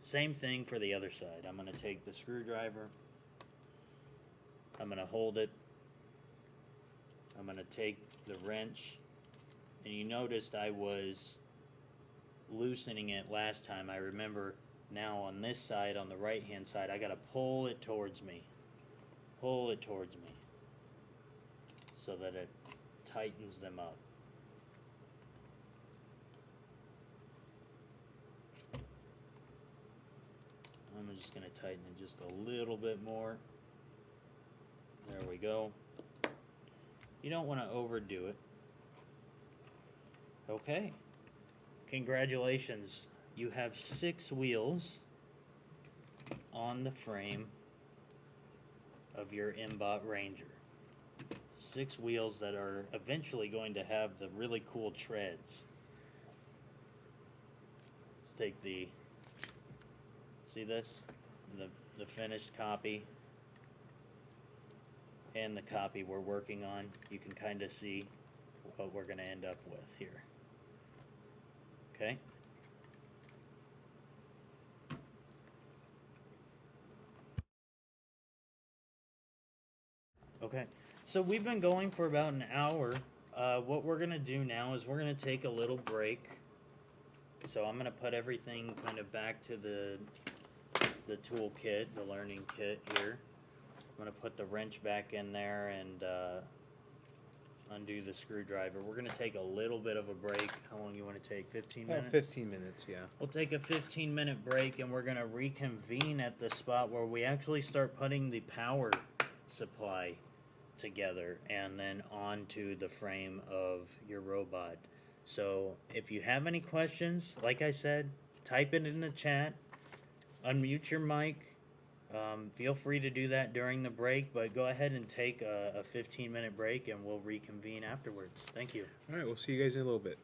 Same thing for the other side. I'm going to take the screwdriver. I'm going to hold it. I'm going to take the wrench. And you noticed I was loosening it last time. I remember now on this side, on the right hand side, I got to pull it towards me. Pull it towards me. So that it tightens them up. I'm just going to tighten it just a little bit more. There we go. You don't want to overdo it. Okay. Congratulations. You have 6 wheels on the frame of your Mbot Ranger. 6 wheels that are eventually going to have the really cool treads. Let's take the, see this? The finished copy and the copy we're working on. You can kind of see what we're going to end up with here. Okay? Okay, so we've been going for about an hour. What we're gonna do now is we're gonna take a little break. So I'm gonna put everything kind of back to the tool kit, the learning kit here. I'm gonna put the wrench back in there and undo the screwdriver. We're gonna take a little bit of a break. How long you wanna take? 15 minutes? 15 minutes, yeah. We'll take a 15-minute break and we're gonna reconvene at the spot where we actually start putting the power supply together and then onto the frame of your robot. So if you have any questions, like I said, type it in the chat, unmute your mic. Feel free to do that during the break, but go ahead and take a 15-minute break and we'll reconvene afterwards. Thank you. All right, we'll see you guys in a little bit.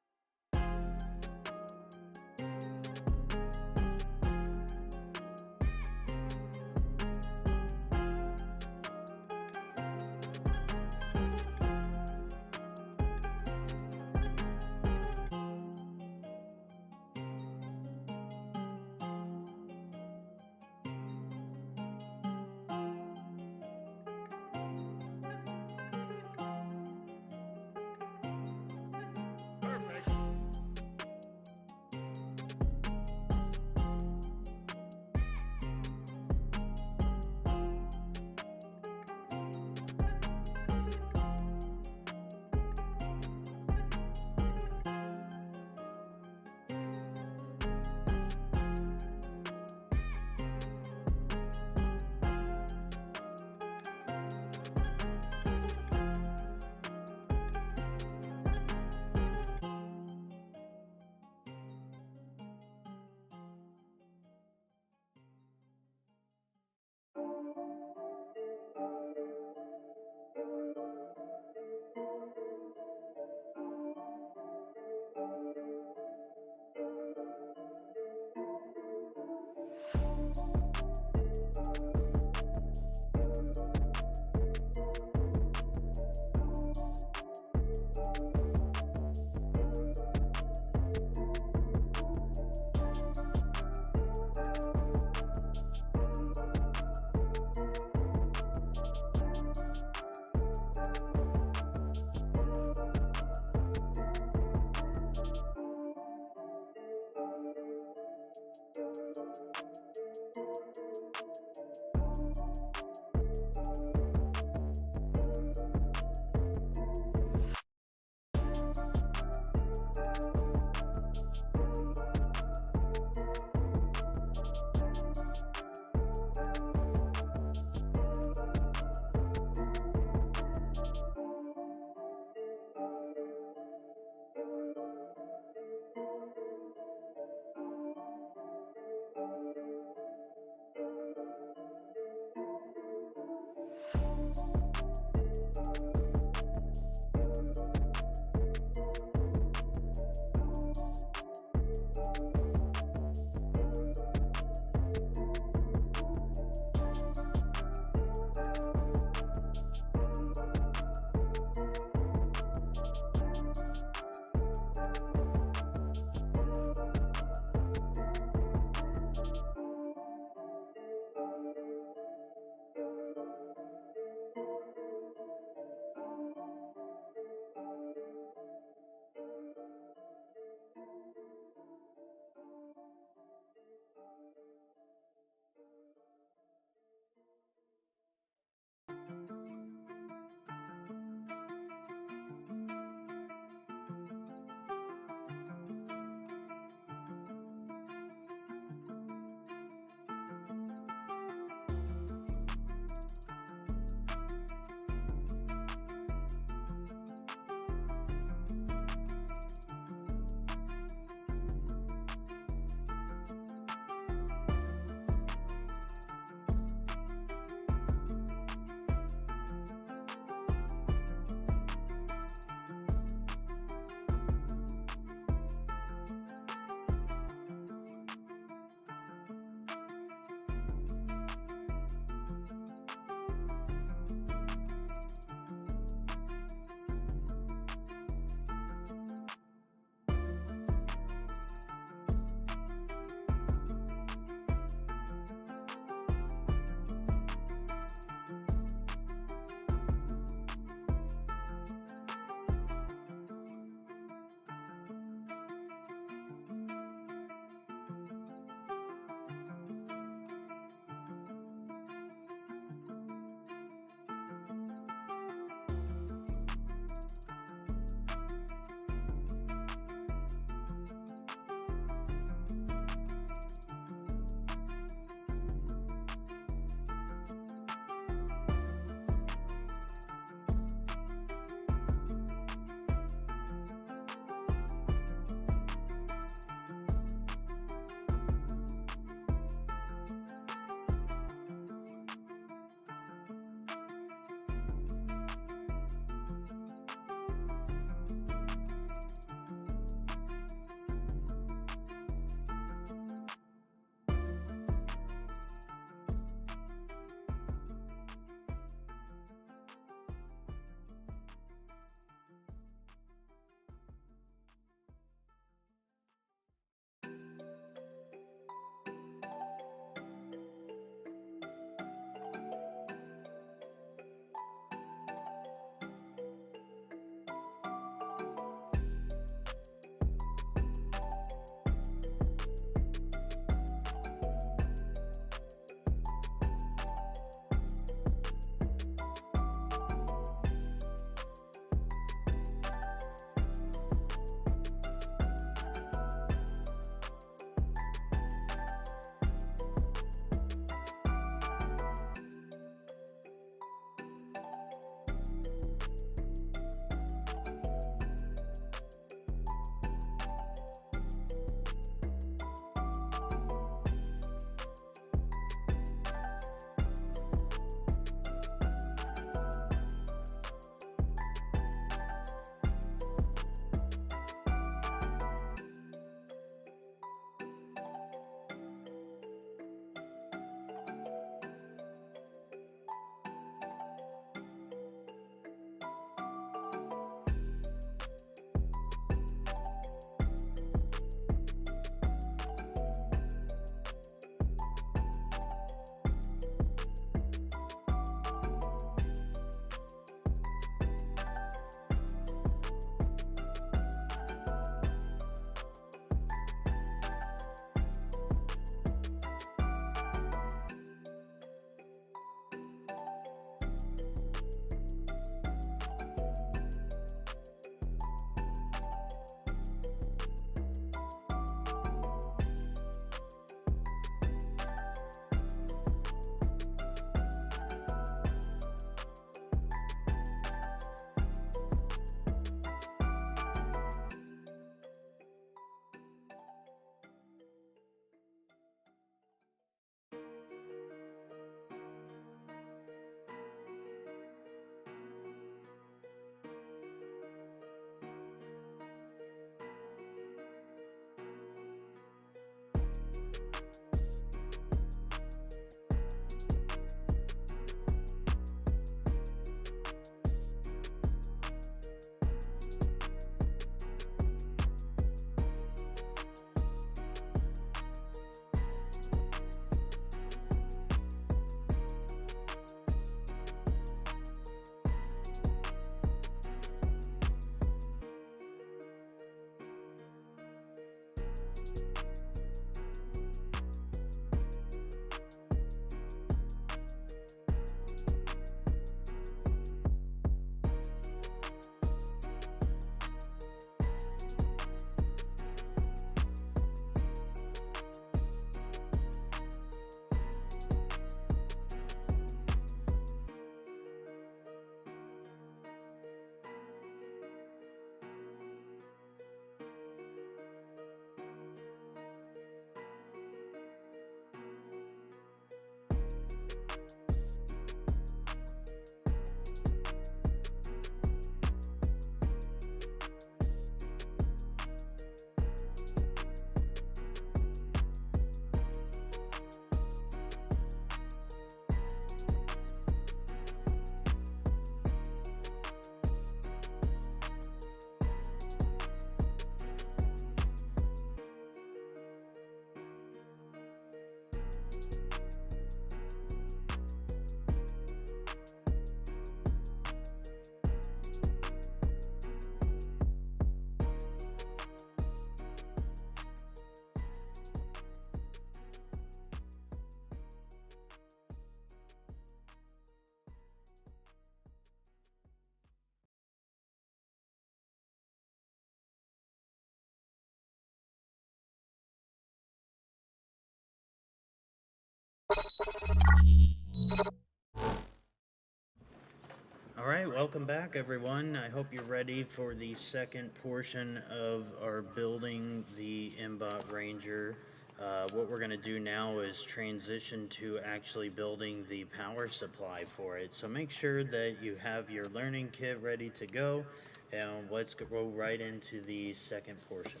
All right, welcome back, everyone. I hope you're ready for the second portion of our building the Mbot Ranger. What we're going to do now is transition to actually building the power supply for it. So make sure that you have your learning kit ready to go, and let's go right into the second portion.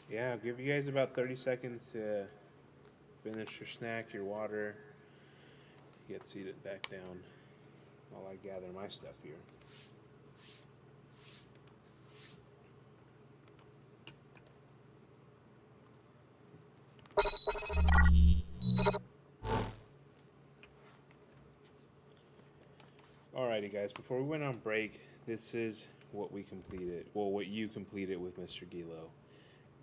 Yeah, I'll give you guys about 30 seconds to finish your snack, your water, get seated back down while I gather my stuff here. Alrighty, guys, before we went on break, this is what we completed. Well, what you completed with Mr. Gilo.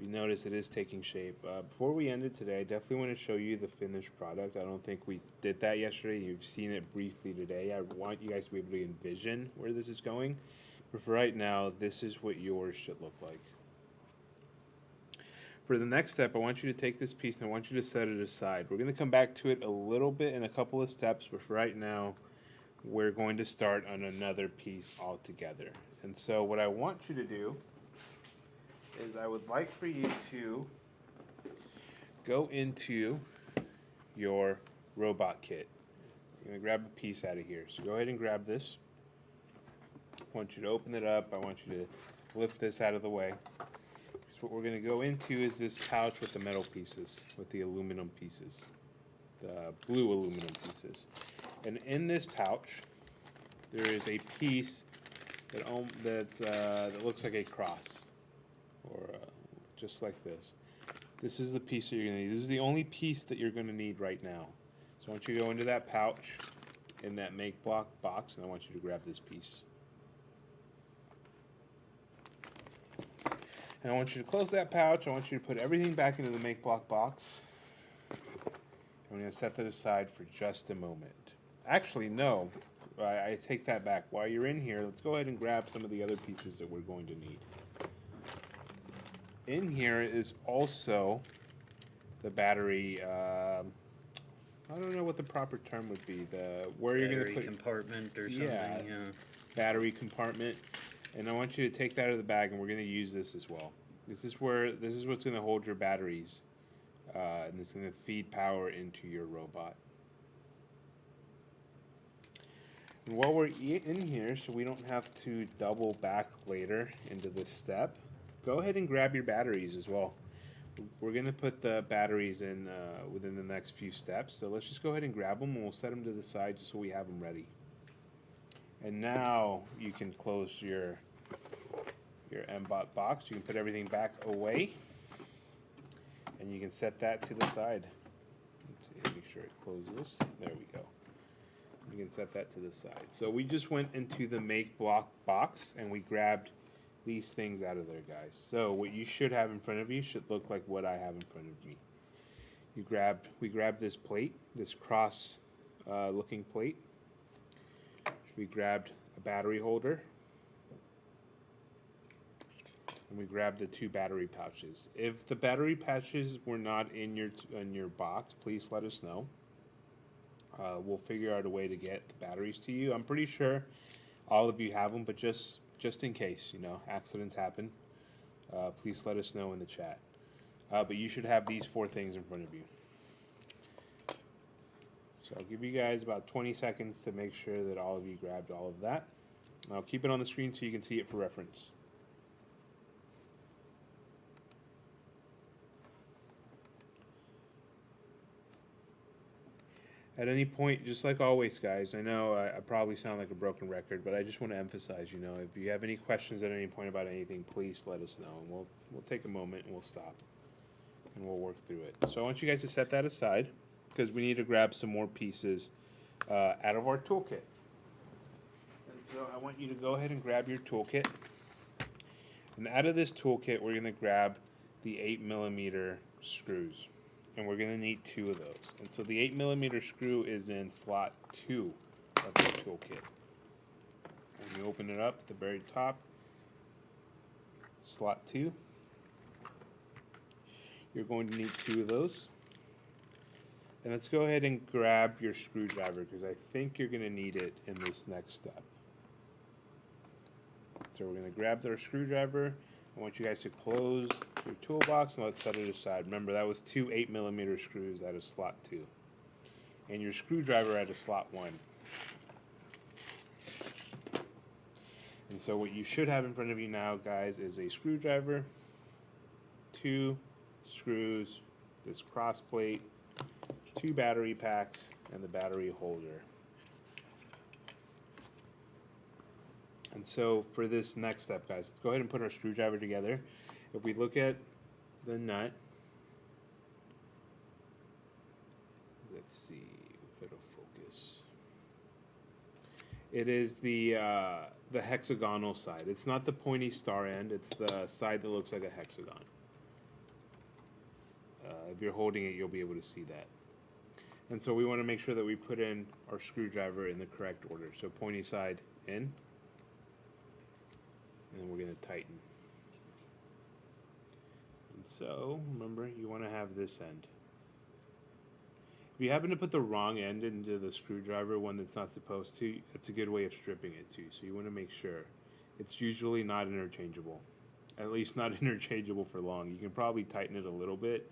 You notice it is taking shape. Before we end it today, I definitely want to show you the finished product. I don't think we did that yesterday. You've seen it briefly today. I want you guys to be able to envision where this is going. But for right now, this is what yours should look like. For the next step, I want you to take this piece and I want you to set it aside. We're going to come back to it a little bit in a couple of steps, but for right now, we're going to start on another piece altogether. And so what I want you to do is I would like for you to go into your robot kit. I'm going to grab a piece out of here. So go ahead and grab this. I want you to open it up. I want you to lift this out of the way. So what we're going to go into is this pouch with the metal pieces, with the aluminum pieces, the blue aluminum pieces. And in this pouch, there is a piece that looks like a cross, or just like this. This is the piece that you're going to need. This is the only piece that you're going to need right now. So I want you to go into that pouch in that make block box, and I want you to grab this piece. And I want you to close that pouch. I want you to put everything back into the make block box. I'm going to set that aside for just a moment. Actually, no. I take that back. While you're in here, let's go ahead and grab some of the other pieces that we're going to need. In here is also the battery. I don't know what the proper term would be. Where you're going to put compartment or something. Yeah. Battery compartment. And I want you to take that out of the bag, and we're going to use this as well. This is what's going to hold your batteries, and it's going to feed power into your robot. And while we're in here, so we don't have to double back later into this step, go ahead and grab your batteries as well. We're going to put the batteries in within the next few steps, so let's just go ahead and grab them, and we'll set them to the side just so we have them ready. And now you can close your Mbot box. You can put everything back away, and you can set that to the side. Let's see, make sure it closes. There we go. You can set that to the side. So we just went into the make block box, and we grabbed these things out of there, guys. So what you should have in front of you should look like what I have in front of me. We grabbed this plate, this cross looking plate. We grabbed a battery holder, and we grabbed the two battery pouches. If the battery pouches were not in your box, please let us know. We'll figure out a way to get the batteries to you. I'm pretty sure all of you have them, but just in case, accidents happen, please let us know in the chat. But you should have these four things in front of you. So I'll give you guys about 20 seconds to make sure that all of you grabbed all of that. I'll keep it on the screen so you can see it for reference. At any point, just like always, guys, I know I probably sound like a broken record, but I just want to emphasize, if you have any questions at any point about anything, please let us know, and we'll take a moment and we'll stop, and we'll work through it. So I want you guys to set that aside, because we need to grab some more pieces out of our toolkit. And so I want you to go ahead and grab your toolkit. And out of this toolkit, we're going to grab the 8mm screws. And we're going to need 2 of those. And so the 8mm screw is in slot 2 of the toolkit. When you open it up at the very top, slot 2, you're going to need 2 of those. And let's go ahead and grab your screwdriver, because I think you're going to need it in this next step. So we're gonna grab our screwdriver. I want you guys to close your toolbox and let's set it aside. Remember, that was two 8mm screws at a slot 2. And your screwdriver at a slot 1. And so what you should have in front of you now, guys, is a screwdriver, 2 screws, this cross plate, 2 battery packs, and the battery holder. And so for this next step, guys, let's go ahead and put our screwdriver together. If we look at the nut, let's see if it'll focus. It is the hexagonal side. It's not the pointy star end. It's the side that looks like a hexagon. If you're holding it, you'll be able to see that. And so we want to make sure that we put in our screwdriver in the correct order. So pointy side in, and then we're going to tighten. And so remember, you want to have this end. If you happen to put the wrong end into the screwdriver, one that's not supposed to, it's a good way of stripping it too. So you want to make sure. It's usually not interchangeable. At least not interchangeable for long. You can probably tighten it a little bit,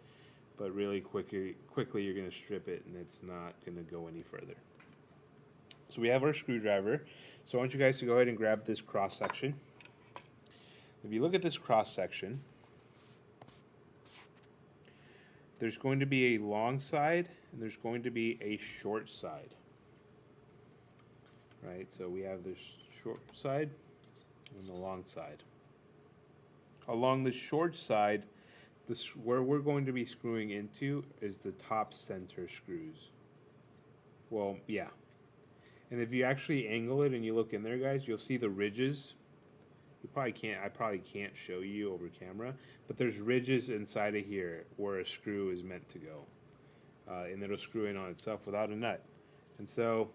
but really quickly you're going to strip it and it's not going to go any further. So we have our screwdriver. So I want you guys to go ahead and grab this cross section. If you look at this cross section, there's going to be a long side and there's going to be a short side. Right, so we have this short side and the long side. Along the short side, where we're going to be screwing into is the top center screws. Well, yeah. And if you actually angle it and you look in there, guys, you'll see the ridges. I probably can't show you over camera, but there's ridges inside of here where a screw is meant to go. And it'll screw in on itself without a nut. And so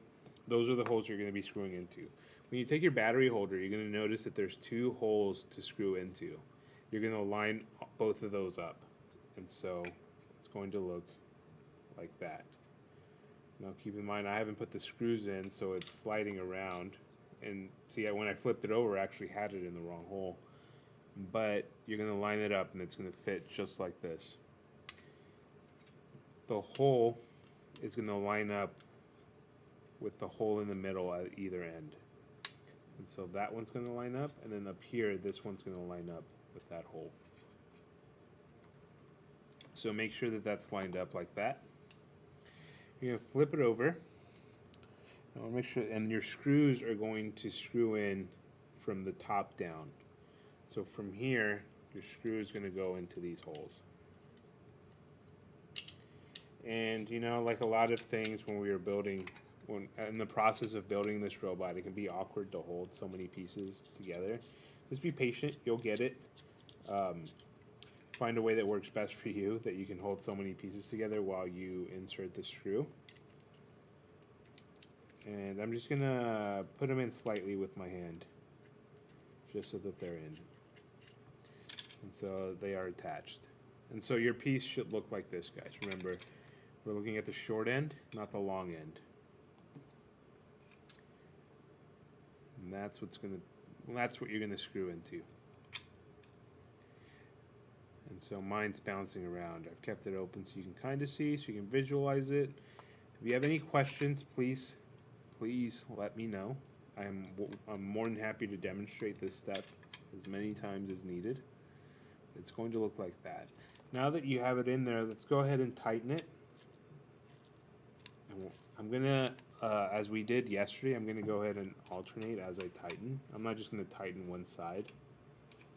those are the holes you're going to be screwing into. When you take your battery holder, you're going to notice that there's 2 holes to screw into. You're going to line both of those up. And so it's going to look like that. Now keep in mind, I haven't put the screws in, so it's sliding around. And see, when I flipped it over, I actually had it in the wrong hole. But you're going to line it up and it's going to fit just like this. The hole is going to line up with the hole in the middle at either end. And so that one's going to line up, and then up here, this one's going to line up with that hole. So make sure that that's lined up like that. You're going to flip it over. And make sure, and your screws are going to screw in from the top down. So from here, your screw is going to go into these holes. And you know, like a lot of things when we were building, in the process of building this robot, it can be awkward to hold so many pieces together. Just be patient, you'll get it. Find a way that works best for you, that you can hold so many pieces together while you insert the screw. And I'm just gonna put them in slightly with my hand, just so that they're in. And so they are attached. And so your piece should look like this, guys. Remember, we're looking at the short end, not the long end. And that's what you're gonna screw into. And so mine's bouncing around. I've kept it open so you can kind of see, so you can visualize it. If you have any questions, please let me know. I'm more than happy to demonstrate this step as many times as needed. It's going to look like that. Now that you have it in there, let's go ahead and tighten it. And I'm gonna, as we did yesterday, I'm gonna go ahead and alternate as I tighten. I'm not just gonna tighten one side,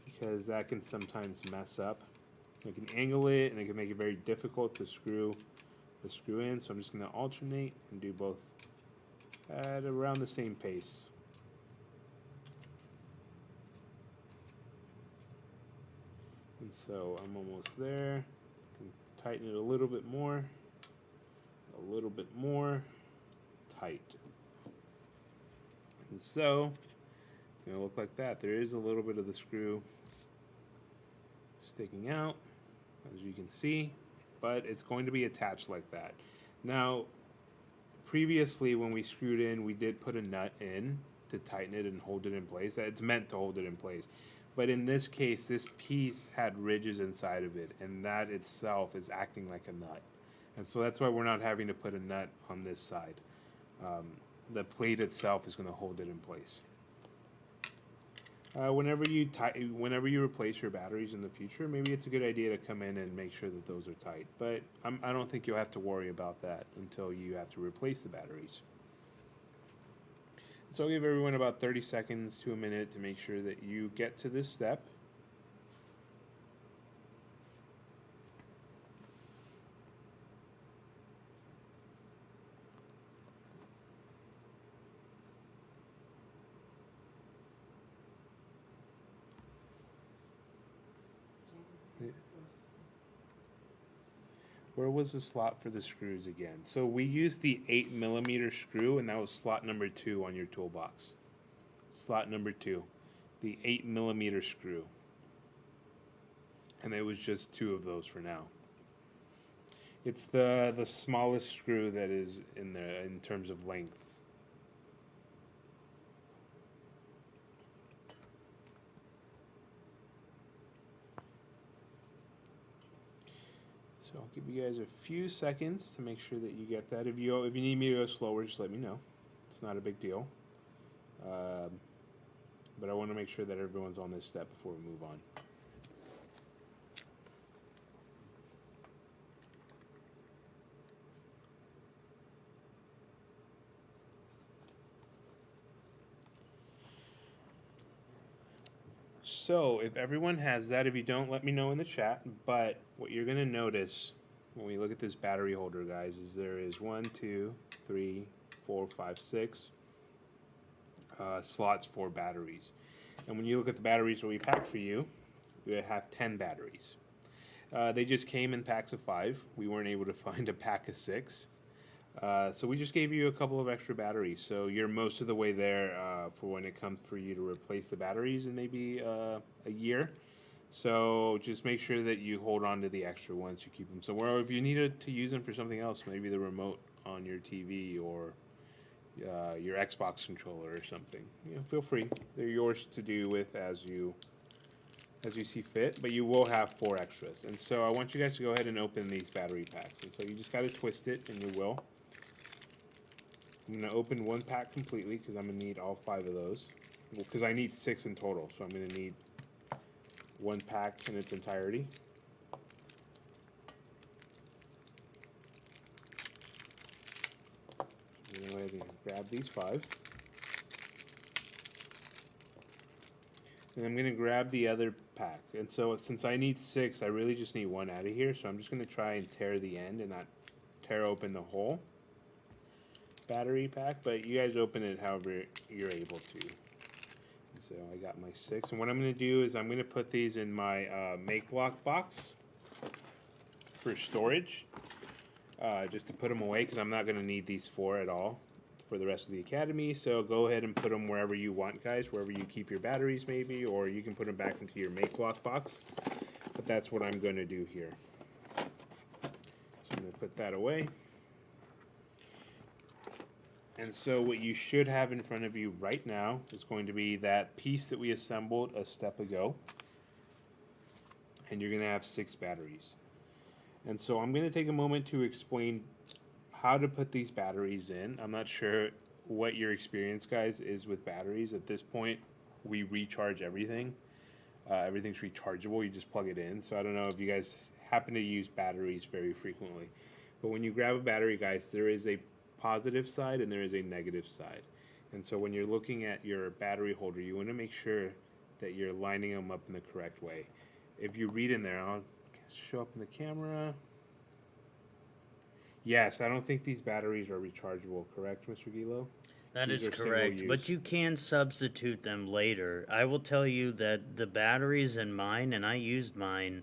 because that can sometimes mess up. I can angle it and it can make it very difficult to screw the screw in, so I'm just gonna alternate and do both at around the same pace. And so I'm almost there. Can tighten it a little bit more, tight. And so it's gonna look like that. There is a little bit of the screw sticking out, as you can see, but it's going to be attached like that. Now, previously when we screwed in, we did put a nut in to tighten it and hold it in place. It's meant to hold it in place. But in this case, this piece had ridges inside of it, and that itself is acting like a nut. And so that's why we're not having to put a nut on this side. Um, the plate itself is going to hold it in place. Whenever you replace your batteries in the future, maybe it's a good idea to come in and make sure that those are tight. But I don't think you'll have to worry about that until you have to replace the batteries. So I'll give everyone about 30 seconds to a minute to make sure that you get to this step. Where was the slot for the screws again? So we used the 8mm screw, and that was slot number 2 on your toolbox. Slot number 2, the 8mm screw. And it was just 2 of those for now. It's the smallest screw that is in terms of length. So I'll give you guys a few seconds to make sure that you get that. If you need me to go slower, just let me know. It's not a big deal. But I want to make sure that everyone's on this step before we move on. So if everyone has that, if you don't, let me know in the chat. But what you're going to notice when we look at this battery holder, guys, is there is 1, 2, 3, 4, 5, 6 slots for batteries. And when you look at the batteries that we packed for you, we have 10 batteries. They just came in packs of 5. We weren't able to find a pack of 6. So we just gave you a couple of extra batteries. So you're most of the way there for when it comes for you to replace the batteries in maybe a year. So just make sure that you hold on to the extra ones. You keep them somewhere. Or if you needed to use them for something else, maybe the remote on your TV or your Xbox controller or something, feel free. They're yours to do with as you see fit, but you will have 4 extras. And so I want you guys to go ahead and open these battery packs. And so you just got to twist it, and you will. I'm going to open one pack completely because I'm going to need all 5 of those. Because I need 6 in total, so I'm going to need one pack in its entirety. I'm going to go ahead and grab these 5. And I'm going to grab the other pack. And so since I need 6, I really just need 1 out of here. So I'm just going to try and tear the end and not tear open the whole battery pack. But you guys open it however you're able to. And so I got my 6. And what I'm going to do is I'm going to put these in my make block box for storage. Just to put them away because I'm not going to need these 4 at all for the rest of the academy. So go ahead and put them wherever you want, guys, wherever you keep your batteries maybe, or you can put them back into your make block box. But that's what I'm going to do here. So I'm going to put that away. And so what you should have in front of you right now is going to be that piece that we assembled a step ago. And you're going to have 6 batteries. And so I'm going to take a moment to explain how to put these batteries in. I'm not sure what your experience, guys, is with batteries. At this point, we recharge everything. Everything's rechargeable. You just plug it in. So I don't know if you guys happen to use batteries very frequently. But when you grab a battery, guys, there is a positive side and there is a negative side. And so when you're looking at your battery holder, you want to make sure that you're lining them up in the correct way. If you read in there, I'll show up in the camera. Yes, I don't think these batteries are rechargeable, correct, Mr. Gilo? That These is are correct, single but use. you can substitute them later. I will tell you that the batteries in mine, and I used mine,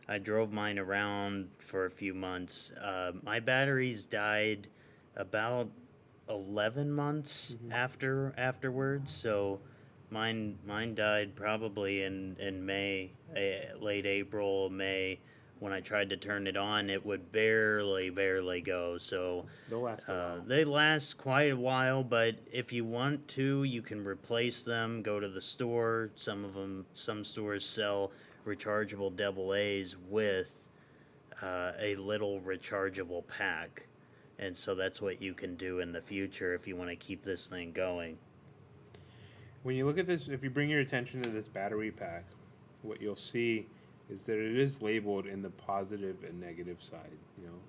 I drove mine around for a few months. My batteries died about 11 months afterwards, so mine died probably in May, late April, May. when I tried to turn it on, it would barely go. So They'll last a while. they last quite a while, but if you want to, you can replace them. Go to the store. Some stores sell rechargeable double A's with a little rechargeable pack. And so that's what you can do in the future if you want to keep this thing going. When you look at this, if you bring your attention to this battery pack, what you'll see is that it is labeled in the positive and negative side,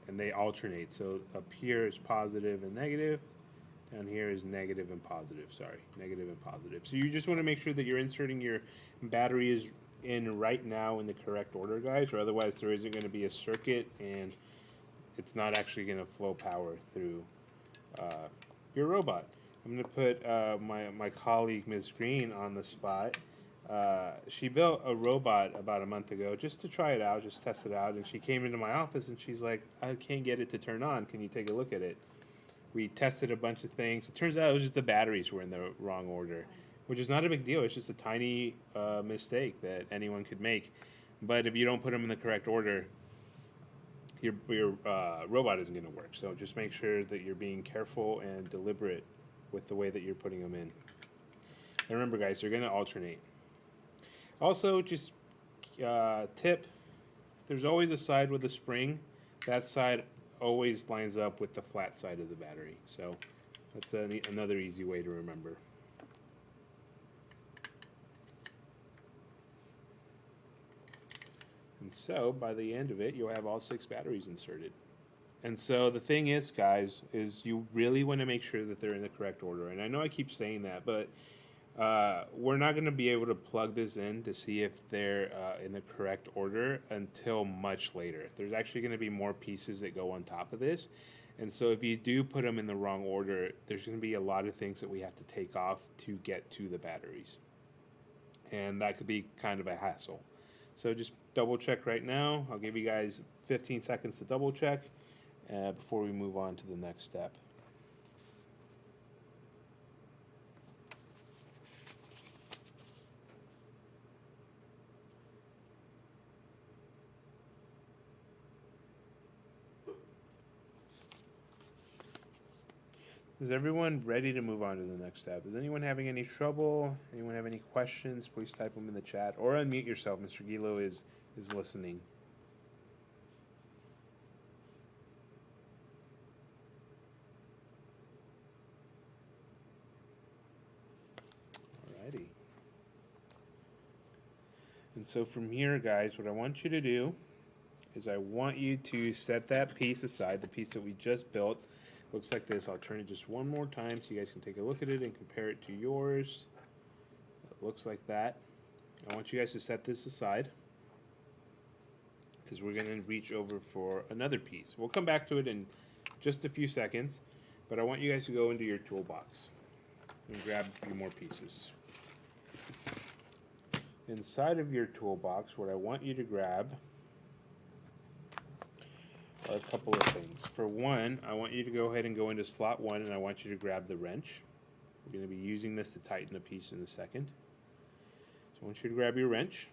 and they alternate. So up here is positive and negative, down here is negative and positive. Sorry, negative and positive. So you just want to make sure that you're inserting your batteries in right now in the correct order, guys, or otherwise there isn't going to be a circuit and it's not actually going to flow power through your robot. I'm going to put my colleague, Ms. Green, on the spot. She built a robot about a month ago just to try it out, just test it out. And she came into my office and she's like, I can't get it to turn on. Can you take a look at it? We tested a bunch of things. It turns out it was just the batteries were in the wrong order, which is not a big deal. It's just a tiny mistake that anyone could make. But if you don't put them in the correct order, your robot isn't going to work. So just make sure that you're being careful and deliberate with the way that you're putting them in. And remember, guys, they're going to alternate. Also, just tip, there's always a side with a spring. That side always lines up with the flat side of the battery. So that's another easy way to remember. And so by the end of it, you'll have all 6 batteries inserted. And so the thing is, guys, is you really want to make sure that they're in the correct order. And I know I keep saying that, but we're not going to be able to plug this in to see if they're in the correct order until much later. There's actually going to be more pieces that go on top of this. And so if you do put them in the wrong order, there's going to be a lot of things that we have to take off to get to the batteries. And that could be kind of a hassle. So just double check right now. I'll give you guys 15 seconds to double check before we move on to the next step. Is everyone ready to move on to the next step? Is anyone having any trouble? Anyone have any questions? Please type them in the chat or unmute yourself. Mr. Gilo is listening. Alrighty. And so from here, guys, what I want you to do is I want you to set that piece aside, the piece that we just built. Looks like this. I'll turn it just one more time so you guys can take a look at it and compare it to yours. It looks like that. I want you guys to set this aside because we're going to reach over for another piece. We'll come back to it in just a few seconds, but I want you guys to go into your toolbox and grab a few more pieces. Inside of your toolbox, what I want you to grab a couple of things. For one, I want you to go ahead and go into slot 1 and I want you to grab the wrench. We're going to be using this to tighten a piece in a second. So I want you to grab your wrench.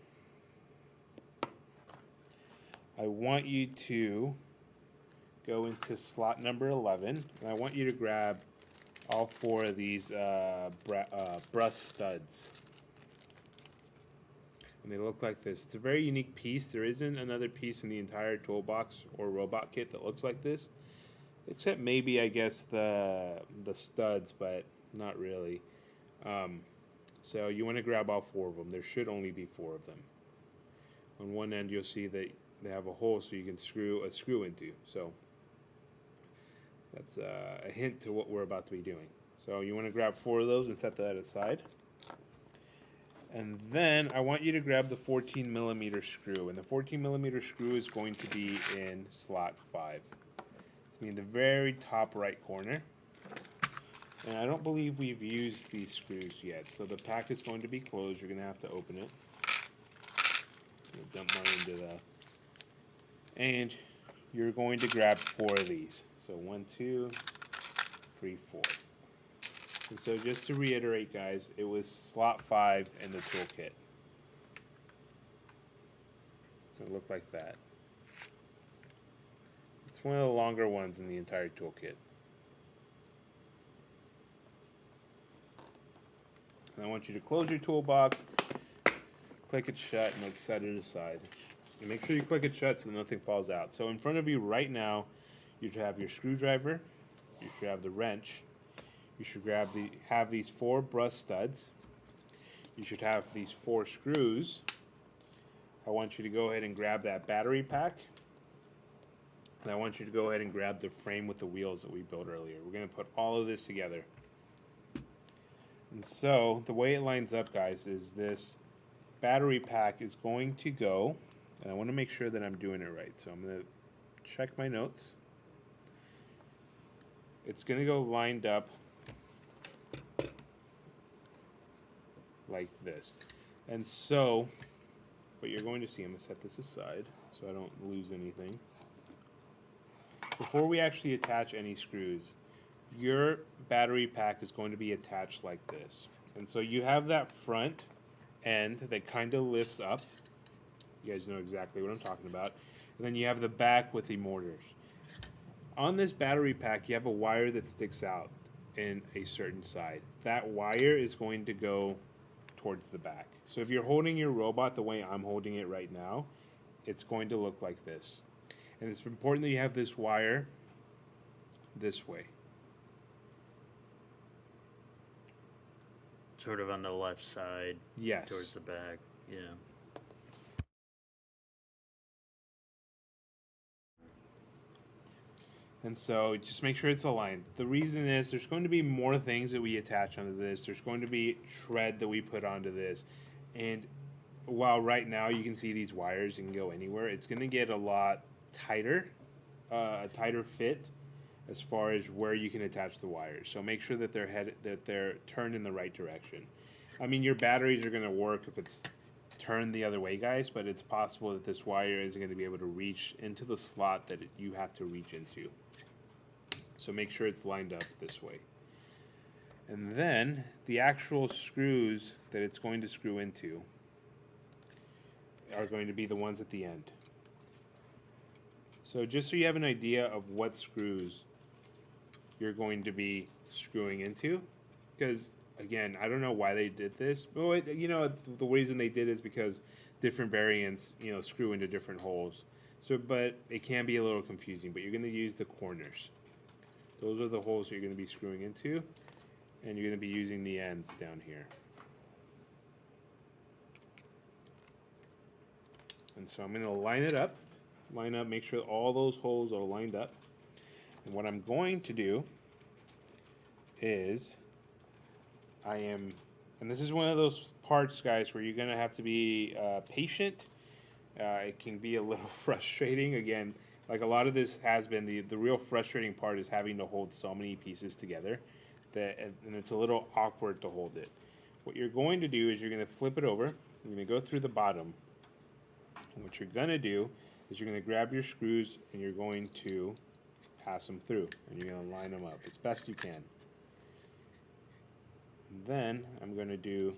I want you to go into slot number 11 and I want you to grab all 4 of these brush studs. And they look like this. It's a very unique piece. There isn't another piece in the entire toolbox or robot kit that looks like this, except maybe, I guess, the studs, but not really. So you want to grab all 4 of them. There should only be 4 of them. On one end, you'll see that they have a hole so you can screw a screw into. So that's a hint to what we're about to be doing. So you want to grab 4 of those and set that aside. And then I want you to grab the 14 millimeter screw. And the 14 millimeter screw is going to be in slot 5. It's in the very top right corner. And I don't believe we've used these screws yet. So the pack is going to be closed. You're going to have to open it. Dump one into the... And you're going to grab 4 of these. So 1, 2, 3, 4. And so just to reiterate, guys, it was slot 5 in the toolkit. So it looked like that. It's one of the longer ones in the entire toolkit. And I want you to close your toolbox, click it shut, and let's set it aside. And make sure you click it shut so nothing falls out. So in front of you right now, you should have your screwdriver, you should have the wrench, you should have these 4 brush studs, you should have these 4 screws. I want you to go ahead and grab that battery pack, and I want you to go ahead and grab the frame with the wheels that we built earlier. We're going to put all of this together. And so the way it lines up, guys, is this battery pack is going to go, and I want to make sure that I'm doing it right. So I'm going to check my notes. It's going to go lined up like this. And so what you're going to see, I'm going to set this aside so I don't lose anything. Before we actually attach any screws, your battery pack is going to be attached like this. And so you have that front end that kind of lifts up. You guys know exactly what I'm talking about. And then you have the back with the mortars. On this battery pack, you have a wire that sticks out in a certain side. That wire is going to go towards the back. So if you're holding your robot the way I'm holding it right now, it's going to look like this. And it's important that you have this wire this way. Sort of on the left side. Yes. Towards the back. Yeah. And so just make sure it's aligned. The reason is there's going to be more things that we attach onto this. There's going to be shred that we put onto this. And while right now you can see these wires, you can go anywhere, it's going to get a lot tighter, a tighter fit as far as where you can attach the wires. So make sure that they're turned in the right direction. I mean, your batteries are going to work if it's turned the other way, guys, but it's possible that this wire isn't going to be able to reach into the slot that you have to reach into. So make sure it's lined up this way. And then the actual screws that it's going to screw into are going to be the ones at the end. So just so you have an idea of what screws you're going to be screwing into, because again, I don't know why they did this. Well, you know, the reason they did is because different variants, you know, screw into different holes. So, but it can be a little confusing, but you're going to use the corners. Those are the holes you're going to be screwing into, and you're going to be using the ends down here. And so I'm going to line it up, make sure all those holes are lined up. And what I'm going to do is and this is one of those parts, guys, where you're going to have to be patient. It can be a little frustrating. Again, like a lot of this has been, the real frustrating part is having to hold so many pieces together, and it's a little awkward to hold it. What you're going to do is you're going to flip it over. You're going to go through the bottom. And what you're going to do is you're going to grab your screws and you're going to pass them through, and you're going to line them up as best you can. And then I'm going to do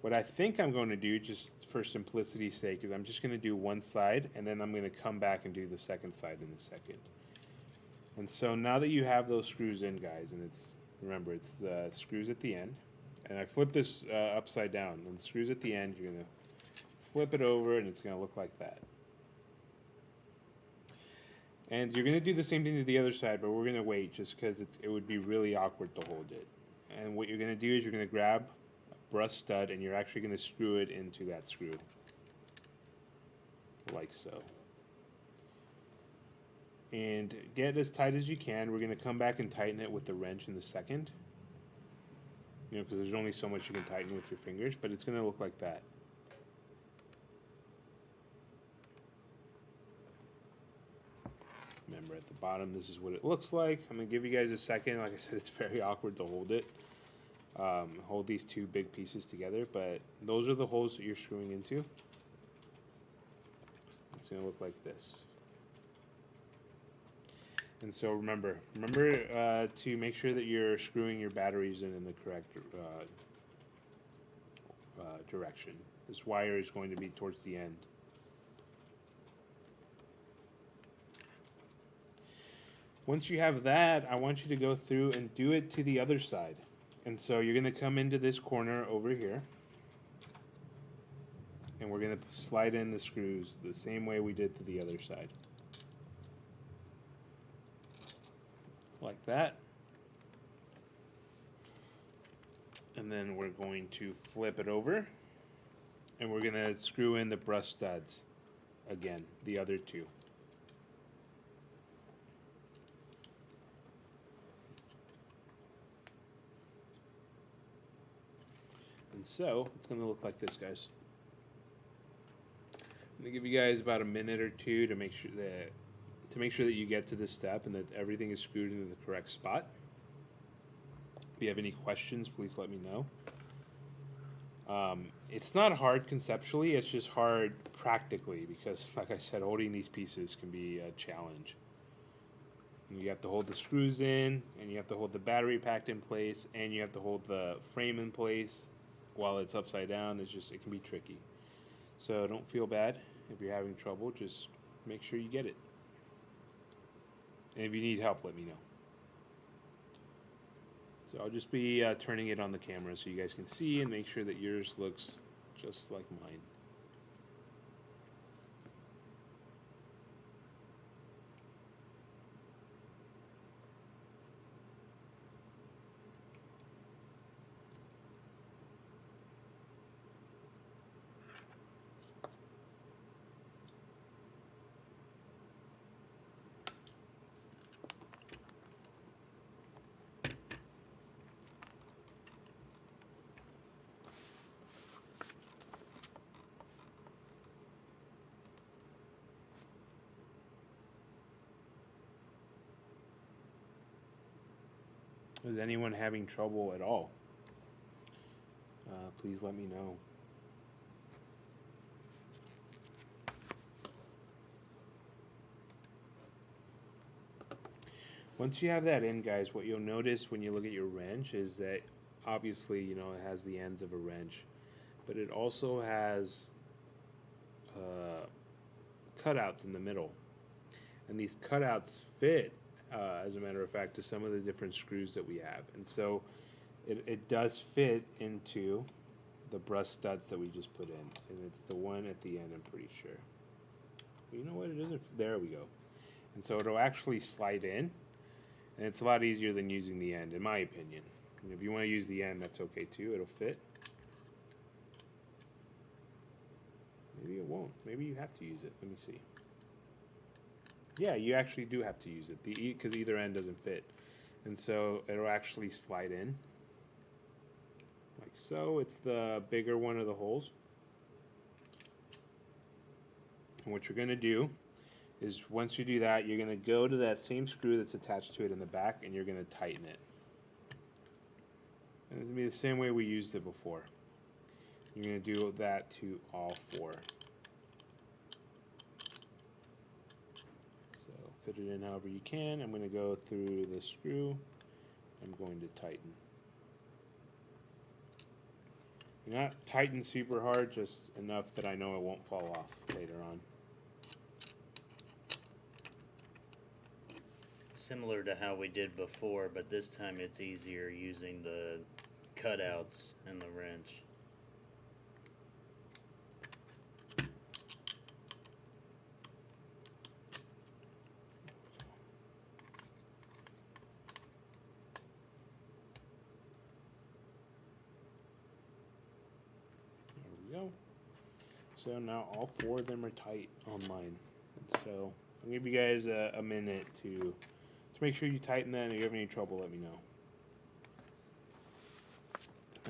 what I think I'm going to do, just for simplicity's sake, is I'm just going to do one side, and then I'm going to come back and do the second side in a second. And so now that you have those screws in, guys, and remember, it's the screws at the end, and I flip this upside down, and the screws at the end, you're going to flip it over, and it's going to look like that. And you're going to do the same thing to the other side, but we're going to wait just because it would be really awkward to hold it. And what you're going to do is you're going to grab a brush stud, and you're actually going to screw it into that screw, like so. And get as tight as you can. We're going to come back and tighten it with the wrench in the second. You know, because there's only so much you can tighten with your fingers, but it's going to look like that. Remember, at the bottom, this is what it looks like. I'm going to give you guys a second. Like I said, it's very awkward to hold it. Hold these two big pieces together, but those are the holes that you're screwing into. It's going to look like this. And so remember to make sure that you're screwing your batteries in the correct direction. This wire is going to be towards the end. Once you have that, I want you to go through and do it to the other side. And so you're going to come into this corner over here. And we're going to slide in the screws the same way we did to the other side. Like that. And then we're going to flip it over. And we're going to screw in the brush studs again, the other two. And so it's going to look like this, guys. I'm going to give you guys about a minute or two to make sure that you get to this step and that everything is screwed into the correct spot. If you have any questions, please let me know. It's not hard conceptually, it's just hard practically because, like I said, holding these pieces can be a challenge. You have to hold the screws in, and you have to hold the battery pack in place, and you have to hold the frame in place while it's upside down. It can be tricky. So don't feel bad if you're having trouble. Just make sure you get it. And if you need help, let me know. So I'll just be turning it on the camera so you guys can see and make sure that yours looks just like mine. Is anyone having trouble at all? Please let me know. Once you have that in, guys, what you'll notice when you look at your wrench is that obviously, it has the ends of a wrench, but it also has cutouts in the middle. And these cutouts fit, as a matter of fact, to some of the different screws that we have. And so it does fit into the brush studs that we just put in. And it's the one at the end, I'm pretty sure. You know what, it isn't. There we go. And so it'll actually slide in. And it's a lot easier than using the end, in my opinion. And if you want to use the end, that's okay too. It'll fit. Maybe it won't. Maybe you have to use it. Let me see. Yeah, you actually do have to use it because either end doesn't fit. And so it'll actually slide in. Like so. It's the bigger one of the holes. And what you're going to do is once you do that, you're going to go to that same screw that's attached to it in the back and you're going to tighten it. And it's going to be the same way we used it before. You're going to do that to all four. So fit it in however you can. I'm going to go through the screw. I'm going to tighten. Not tighten super hard, just enough that I know it won't fall off later on. Similar to how we did before, but this time it's easier using the cutouts and the wrench. Go. So now all four of them are tight on mine. So I'll give you guys a minute to make sure you tighten that. And if you have any trouble, let me know.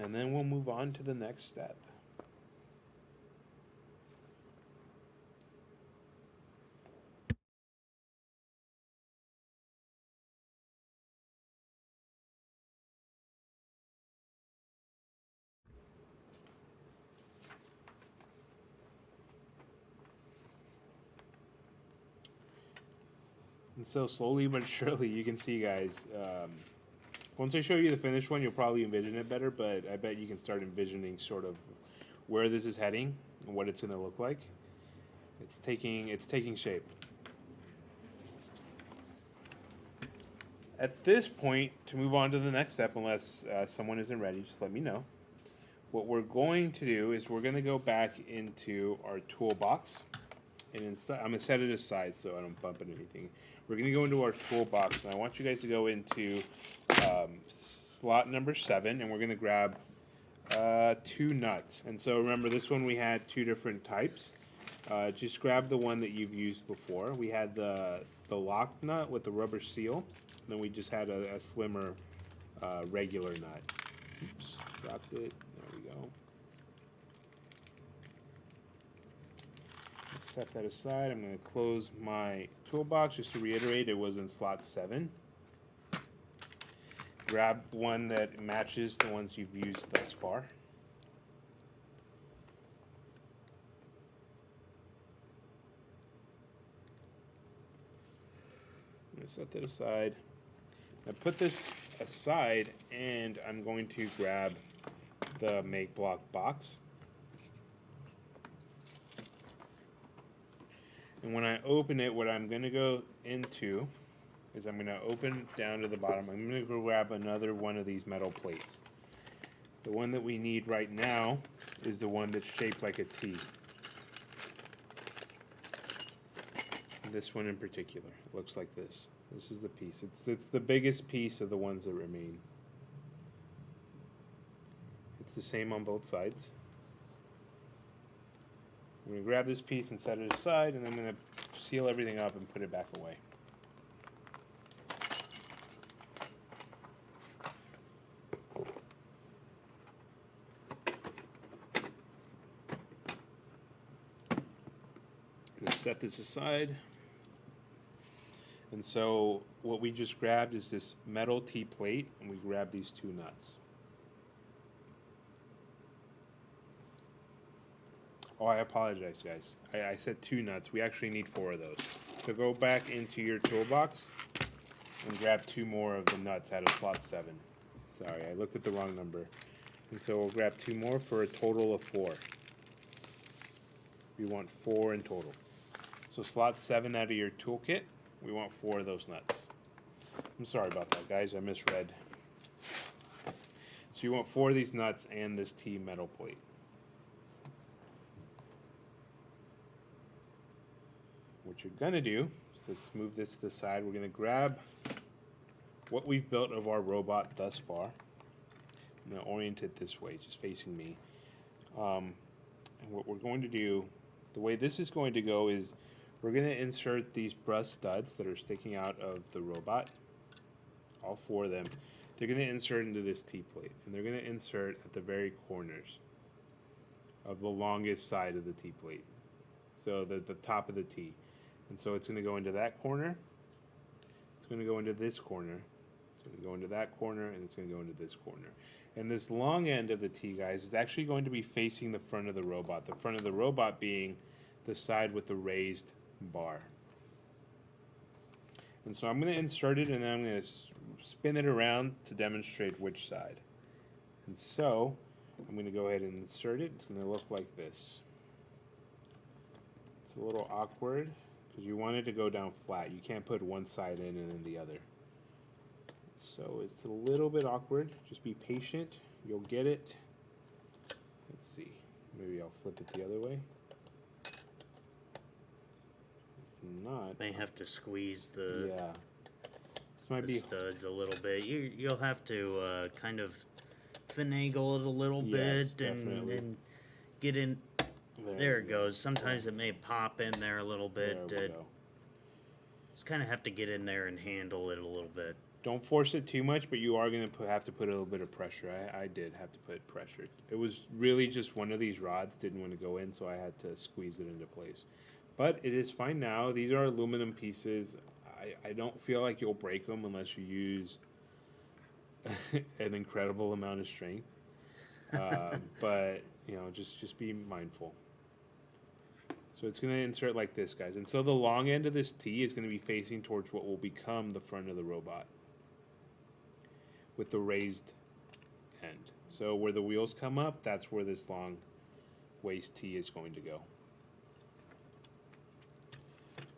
And then we'll move on to the next step. And so slowly but surely, you can see, guys, once I show you the finished one, you'll probably envision it better, but I bet you can start envisioning sort of where this is heading and what it's going to look like. It's taking shape. at this point, to move on to the next step, unless someone isn't ready, just let me know. What we're going to do is we're going to go back into our toolbox. And inside, I'm going to set it aside so I don't bump into anything. We're going to go into our toolbox, and I want you guys to go into slot number 7, and we're going to grab 2 nuts. And so remember, this one we had 2 different types. Just grab the one that you've used before. We had the lock nut with the rubber seal. And then we just had a slimmer regular nut. Oops, dropped it. There we go. Set that aside. I'm going to close my toolbox. Just to reiterate, it was in slot 7. Grab one that matches the ones you've used thus far. I'm going to set that aside. I put this aside, and I'm going to grab the make block box. And when I open it, what I'm going to go into is I'm going to open down to the bottom. I'm going to go grab another one of these metal plates. The one that we need right now is the one that's shaped like a T. This one in particular looks like this. This is the piece. It's the biggest piece of the ones that remain. It's the same on both sides. I'm going to grab this piece and set it aside, and I'm going to seal everything up and put it back away. I'm going to set this aside. And so what we just grabbed is this metal T-plate, and we grab these 2 nuts. Oh, I apologize, guys. I said 2 nuts. We actually need 4 of those. So go back into your toolbox and grab 2 more of the nuts out of slot 7. Sorry, I looked at the wrong number. And so we'll grab 2 more for a total of 4. We want 4 in total. So slot 7 out of your toolkit, we want 4 of those nuts. I'm sorry about that, guys. I misread. So you want 4 of these nuts and this T metal plate. What you're going to do is, let's move this to the side. We're going to grab what we've built of our robot thus far. I'm going to orient it this way, just facing me. And what we're going to do, the way this is going to go is we're going to insert these brush studs that are sticking out of the robot, all 4 of them. They're going to insert into this T-plate, and they're going to insert at the very corners of the longest side of the T-plate, so the top of the T. And so it's going to go into that corner, it's going to go into this corner, it's going to go into that corner, and it's going to go into this corner. And this long end of the T, guys, is actually going to be facing the front of the robot. The front of the robot being the side with the raised bar. And so I'm going to insert it, and then I'm going to spin it around to demonstrate which side. And so I'm going to go ahead and insert it. It's going to look like this. It's a little awkward because you want it to go down flat. You can't put one side in and then the other. So it's a little bit awkward. Just be patient. You'll get it. Let's see. Maybe I'll flip it the other way. If not, May have to squeeze the, this might the be studs a little bit. You'll have to kind of finagle it a little Yes, bit definitely. and get in. There it goes. Sometimes it may pop in there a little bit. There we go. Just kind of have to get in there and handle it a little bit. Don't force it too much, but you are going to have to put a little bit of pressure. I did have to put pressure. It was really just one of these rods didn't want to go in, so I had to squeeze it into place. But it is fine now. These are aluminum pieces. I don't feel like you'll break them unless you use an incredible amount of strength. But, you know, just be mindful. So it's going to insert like this, guys. And so the long end of this T is going to be facing towards what will become the front of the robot with the raised end. So where the wheels come up, that's where this long waist T is going to go.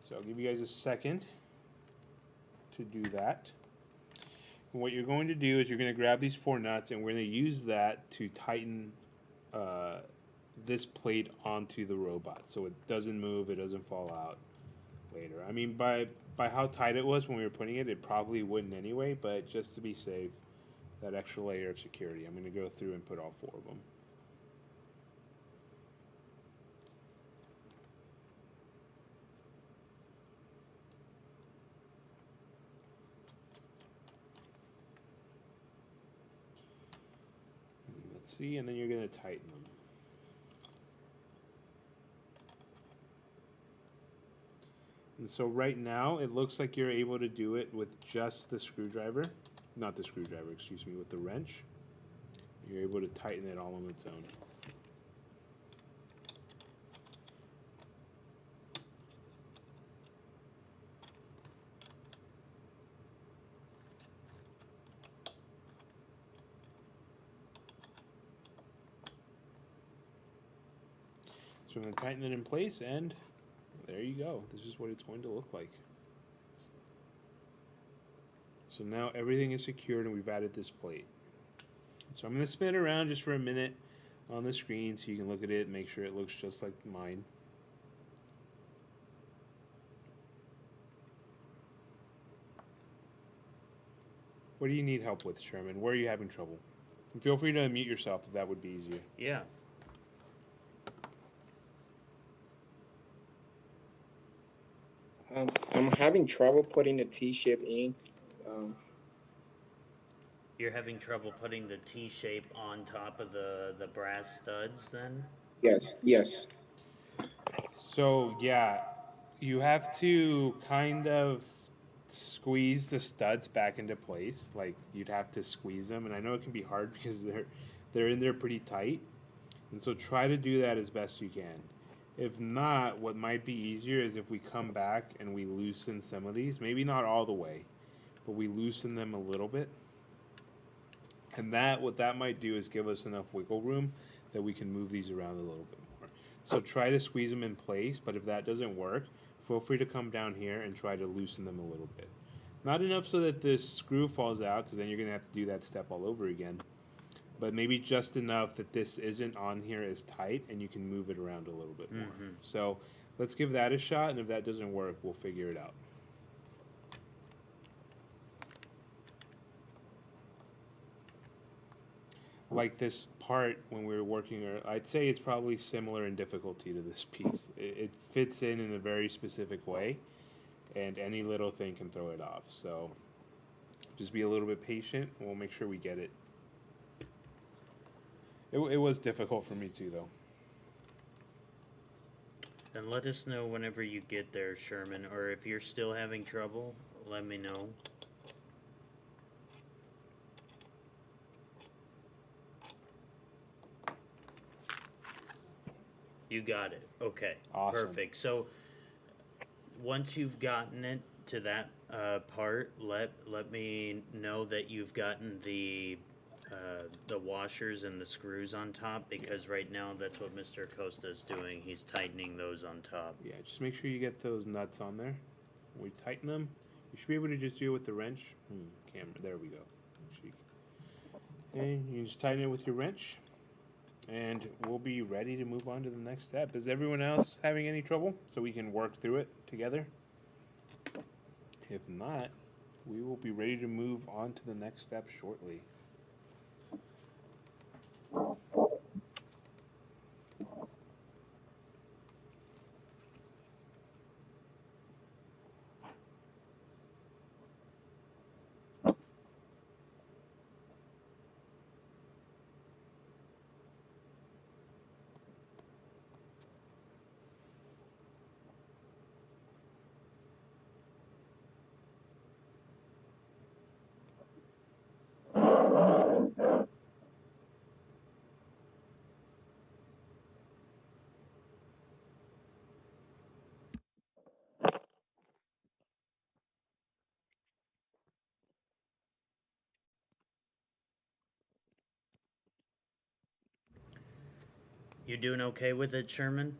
So I'll give you guys a second to do that. And what you're going to do is you're going to grab these 4 nuts, and we're going to use that to tighten uh, this plate onto the robot, so it doesn't move, it doesn't fall out later. I mean, by how tight it was when we were putting it, it probably wouldn't anyway. But just to be safe, that extra layer of security, I'm going to go through and put all 4 of them. Let's see, and then you're going to tighten them. And so right now, it looks like you're able to do it with just the screwdriver. Not the screwdriver, excuse me, with the wrench. You're able to tighten it all on its own. So I'm going to tighten it in place, and there you go. This is what it's going to look like. So now everything is secured, and we've added this plate. So I'm going to spin it around just for a minute on the screen so you can look at it and make sure it looks just like mine. What do you need help with, Sherman? Where are you having trouble? And feel free to unmute yourself if that would be easier. Yeah. I'm having trouble putting the T-shape in. Um, You're having trouble putting the T shape on top of the brass studs then? yes, yes. So yeah, you have to kind of squeeze the studs back into place. Like you'd have to squeeze them, and I know it can be hard because they're in there pretty tight. And so try to do that as best you can. If not, what might be easier is if we come back and we loosen some of these, maybe not all the way, but we loosen them a little bit. And what that might do is give us enough wiggle room that we can move these around a little bit more. So try to squeeze them in place, but if that doesn't work, feel free to come down here and try to loosen them a little bit. Not enough so that this screw falls out, because then you're going to have to do that step all over again. But maybe just enough that this isn't on here as tight and you can move it around a little bit more. So let's give that a shot, and if that doesn't work, we'll figure it out. Like this part when we were working, I'd say it's probably similar in difficulty to this piece. It fits in a very specific way, and any little thing can throw it off. So just be a little bit patient, and we'll make sure we get it. It was difficult for me too, though. Then let us know whenever you get there, Sherman, or if you're still having trouble, let me know. You got it. Okay. Awesome. Perfect. So once you've gotten it to that part, let me know that you've gotten the washers and the screws on top, because right now that's what Mr. Acosta is doing. He's tightening those on top. Yeah, just make sure you get those nuts on there. When we tighten them, you should be able to just do it with the wrench. Camera, there we go. And you can just tighten it with your wrench, and we'll be ready to move on to the next step. Is everyone else having any trouble so we can work through it together? If not, we will be ready to move on to the next step shortly. You doing okay with it, Sherman?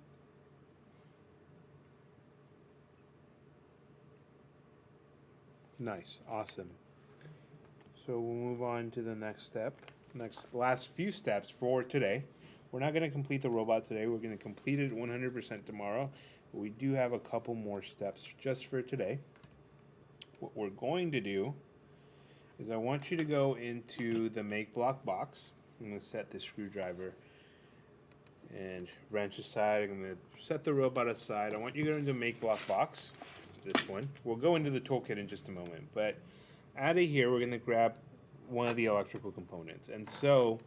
Nice, awesome. So we'll move on to the next step. Last few steps for today. We're not going to complete the robot today. We're going to complete it 100% tomorrow. But we do have a couple more steps just for today. What we're going to do is I want you to go into the make block box. I'm going to set the screwdriver and wrench aside. I'm going to set the robot aside. I want you to go into make block box, this one. We'll go into the toolkit in just a moment, but out of here we're going to grab one of the electrical components. And so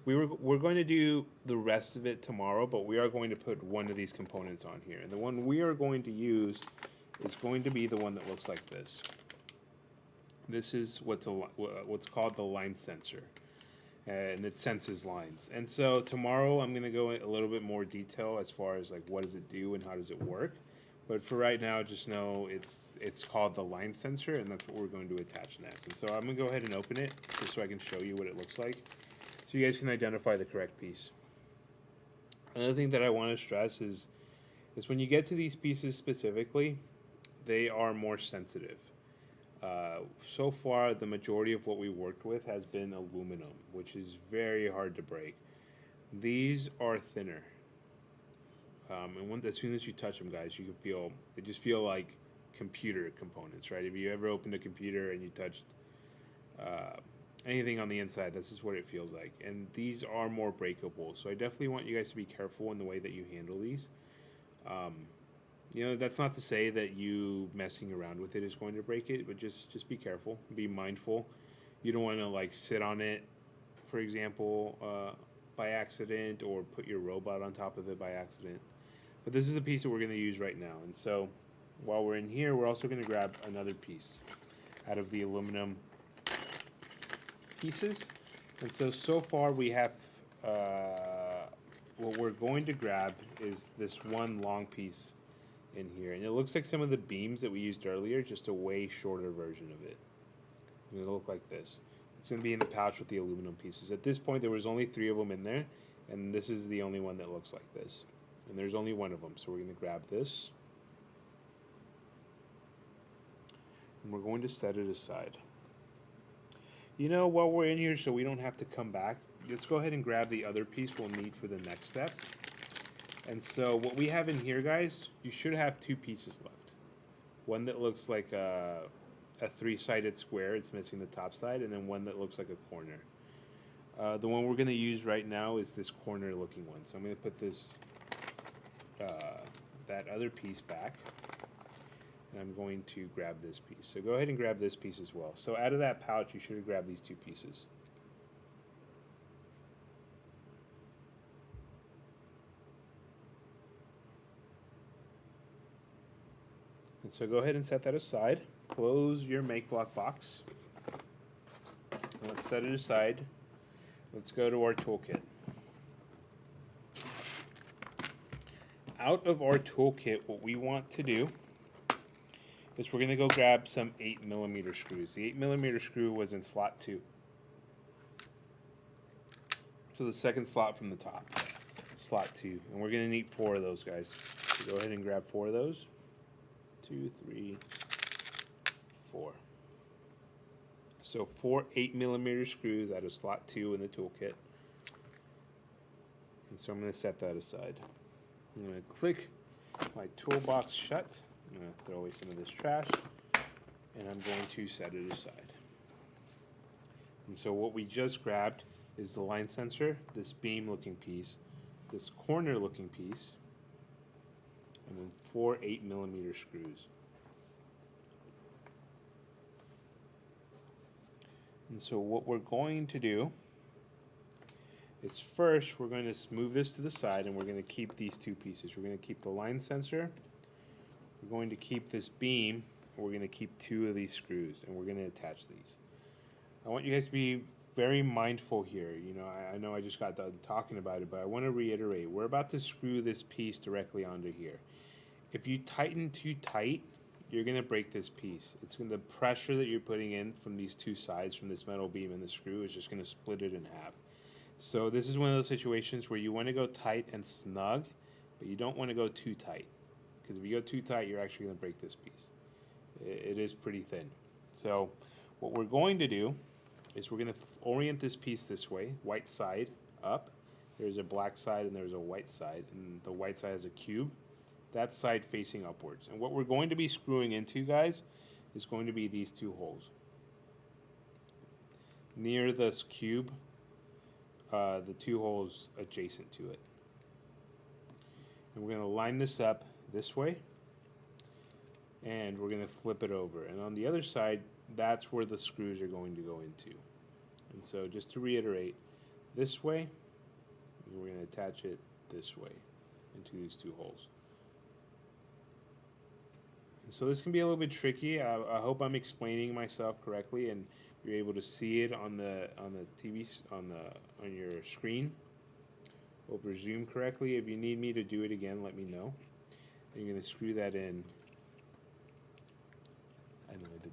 we're going to do the rest of it tomorrow, but we are going to put one of these components on here. And the one we are going to use is going to be the one that looks like this. This is what's called the line sensor, and it senses lines. And so tomorrow I'm going to go in a little bit more detail as far as like what does it do and how does it work. But for right now, just know it's called the line sensor, and that's what we're going to attach next. And so I'm going to go ahead and open it just so I can show you what it looks like, so you guys can identify the correct piece. Another thing that I want to stress is when you get to these pieces specifically, they are more sensitive. So far, the majority of what we worked with has been aluminum, which is very hard to break. These are thinner. And as soon as you touch them, guys, you can feel, they just feel like computer components, right? If you ever opened a computer and you touched anything on the inside, this is what it feels like. And these are more breakable, so I definitely want you guys to be careful in the way that you handle these. You know, that's not to say that you messing around with it is going to break it, but just be careful, be mindful. You don't want to like sit on it, for example, by accident, or put your robot on top of it by accident. But this is a piece that we're going to use right now. And so while we're in here, we're also going to grab another piece out of the aluminum pieces. And so far we have, what we're going to grab is this one long piece in here. And it looks like some of the beams that we used earlier, just a way shorter version of it. It'll look like this. It's going to be in the pouch with the aluminum pieces. At this point, there was only 3 of them in there, and this is the only one that looks like this. And there's only one of them, so we're going to grab this. And we're going to set it aside. You know, while we're in here, so we don't have to come back, let's go ahead and grab the other piece we'll need for the next step. And so what we have in here, guys, you should have 2 pieces left. One that looks like a 3-sided square, it's missing the top side, and then one that looks like a corner. The one we're going to use right now is this corner looking one. So I'm going to put this, that other piece back, and I'm going to grab this piece. So go ahead and grab this piece as well. So out of that pouch, you should have grabbed these 2 pieces. And so go ahead and set that aside. Close your make block box. Let's set it aside. Let's go to our toolkit. Out of our toolkit, what we want to do is we're going to go grab some 8mm screws. The 8mm screw was in slot 2. So the second slot from the top, slot 2. And we're going to need 4 of those, guys. So go ahead and grab 4 of those. 2, 3, 4. So 4 8mm screws out of slot 2 in the toolkit. And so I'm going to set that aside. I'm going to click my toolbox shut. I'm going to throw away some of this trash, and I'm going to set it aside. And so what we just grabbed is the line sensor, this beam looking piece, this corner looking piece, and then 4 8mm screws. And so what we're going to do is first we're going to move this to the side, and we're going to keep these 2 pieces. We're going to keep the line sensor, we're going to keep this beam, and we're going to keep 2 of these screws, and we're going to attach these. I want you guys to be very mindful here. You know, I know I just got done talking about it, but I want to reiterate, we're about to screw this piece directly onto here. If you tighten too tight, you're going to break this piece. The pressure that you're putting in from these 2 sides, from this metal beam and the screw, is just going to split it in half. So this is one of those situations where you want to go tight and snug, but you don't want to go too tight. Because if you go too tight, you're actually going to break this piece. It is pretty thin. So what we're going to do is we're going to orient this piece this way, white side up. There's a black side and there's a white side, and the white side has a cube. That side facing upwards. And what we're going to be screwing into, guys, is going to be these two holes. Near this cube, the two holes adjacent to it. And we're going to line this up this way, and we're going to flip it over. And on the other side, that's where the screws are going to go into. And so just to reiterate, this way, we're going to attach it this way into these two holes. And so this can be a little bit tricky. I hope I'm explaining myself correctly and you're able to see it on the TV on your screen over Zoom correctly. If you need me to do it again, let me know. And you're going to screw that in. I know I did.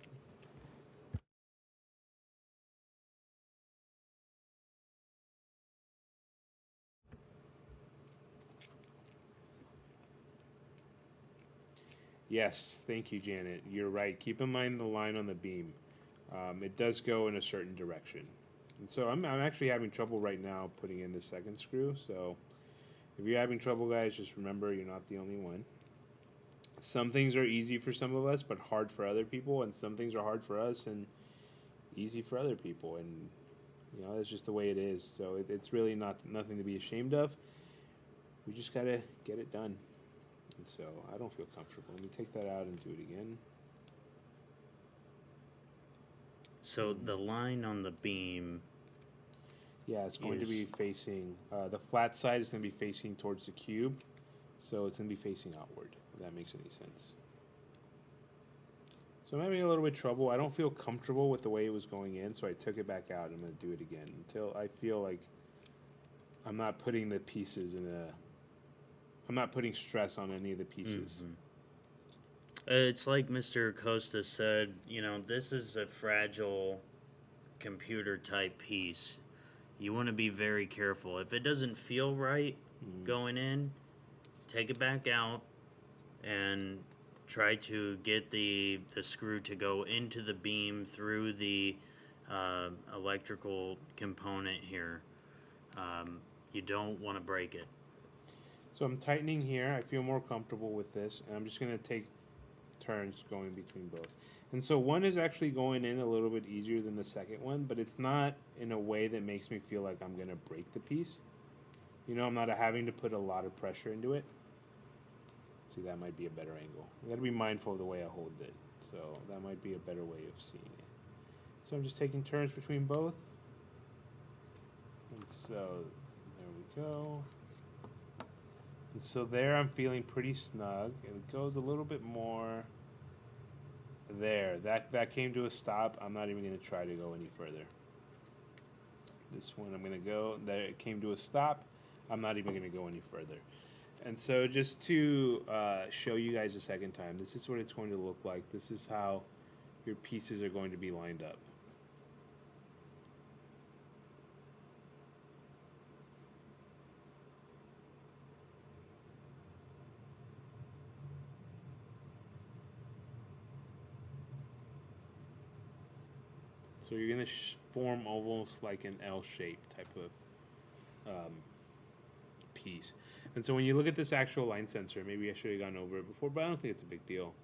Yes, thank you, Janet. You're right. Keep in mind the line on the beam. It does go in a certain direction. And so I'm actually having trouble right now putting in the second screw. So if you're having trouble, guys, just remember you're not the only one. Some things are easy for some of us, but hard for other people. And some things are hard for us and easy for other people. And, you know, that's just the way it is. So it's really nothing to be ashamed of. We just got to get it done. And so I don't feel comfortable. Let me take that out and do it again. So the line on the beam. Yeah, it's going to be facing, the flat side is going to be facing towards the cube. So it's going to be facing outward, if that makes any sense. So I'm having a little bit of trouble. I don't feel comfortable with the way it was going in, so I took it back out. I'm going to do it again until I feel like I'm not putting the pieces I'm not putting stress on any of the pieces. It's like Mr. Costa said, you know, this is a fragile computer type piece. You want to be very careful. If it doesn't feel right going in, take it back out and try to get the screw to go into the beam through the electrical component here. You don't want to break it. So I'm tightening here. I feel more comfortable with this, and I'm just going to take turns going between both. And so one is actually going in a little bit easier than the second one, but it's not in a way that makes me feel like I'm going to break the piece. You know, I'm not having to put a lot of pressure into it. See, that might be a better angle. I got to be mindful of the way I hold it. So that might be a better way of seeing it. So I'm just taking turns between both. And so there we go. And so there I'm feeling pretty snug. And it goes a little bit more there. That came to a stop. I'm not even going to try to go any further. This one I'm going to go. There it came to a stop. I'm not even going to go any further. And so just to show you guys a second time, this is what it's going to look like. This is how your pieces are going to be lined up. So you're going to form almost like an L shape type of piece. And so when you look at this actual line sensor, maybe I should have gone over it before, but I don't think it's a big deal.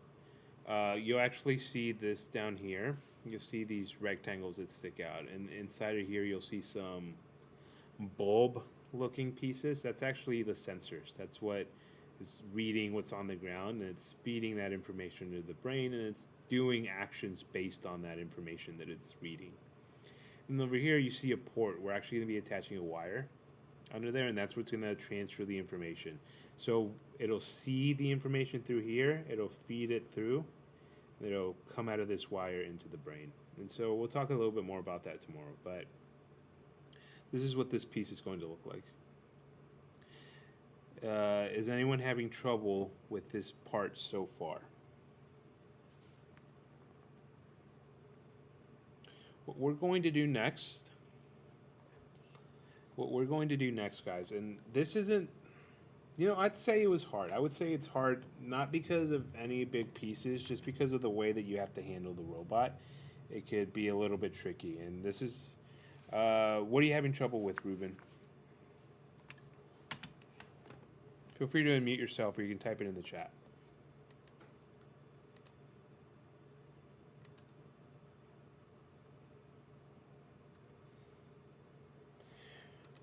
You'll actually see this down here. You'll see these rectangles that stick out. And inside of here, you'll see some bulb-looking pieces. That's actually the sensors. That's what is reading what's on the ground, and it's feeding that information to the brain, and it's doing actions based on that information that it's reading. And over here, you see a port. We're actually going to be attaching a wire under there, and that's what's going to transfer the information. So it'll see the information through here, it'll feed it through, and it'll come out of this wire into the brain. And so we'll talk a little bit more about that tomorrow, but this is what this piece is going to look like. Is anyone having trouble with this part so far? What we're going to do next, guys, and this isn't, you know, I'd say it was hard. I would say it's hard not because of any big pieces, just because of the way that you have to handle the robot. it could be a little bit tricky. And this is, what are you having trouble with, Ruben? Feel free to unmute yourself, or you can type it in the chat.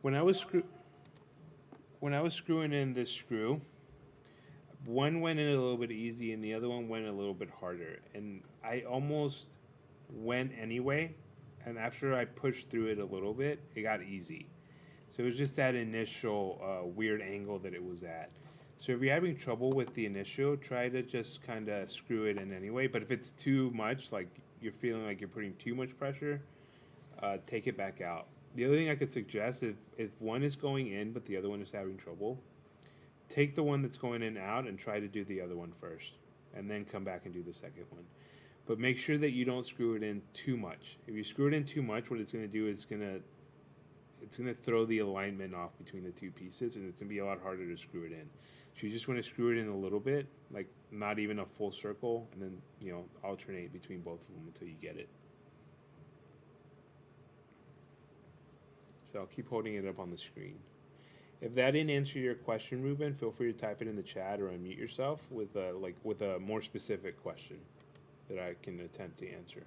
When I was screwing in this screw, one went in a little bit easy and the other one went a little bit harder. And I almost went anyway. And after I pushed through it a little bit, it got easy. So it was just that initial weird angle that it was at. So if you're having trouble with the initial, try to just kind of screw it in anyway. But if it's too much, like you're feeling like you're putting too much pressure, take it back out. The other thing I could suggest, if one is going in but the other one is having trouble, take the one that's going in out and try to do the other one first, and then come back and do the second one. But make sure that you don't screw it in too much. If you screw it in too much, what it's going to do is it's going to throw the alignment off between the two pieces, and it's going to be a lot harder to screw it in. So you just want to screw it in a little bit, like not even a full circle, and then alternate between both of them until you get it. So I'll keep holding it up on the screen. If that didn't answer your question, Ruben, feel free to type it in the chat or unmute yourself with a more specific question that I can attempt to answer.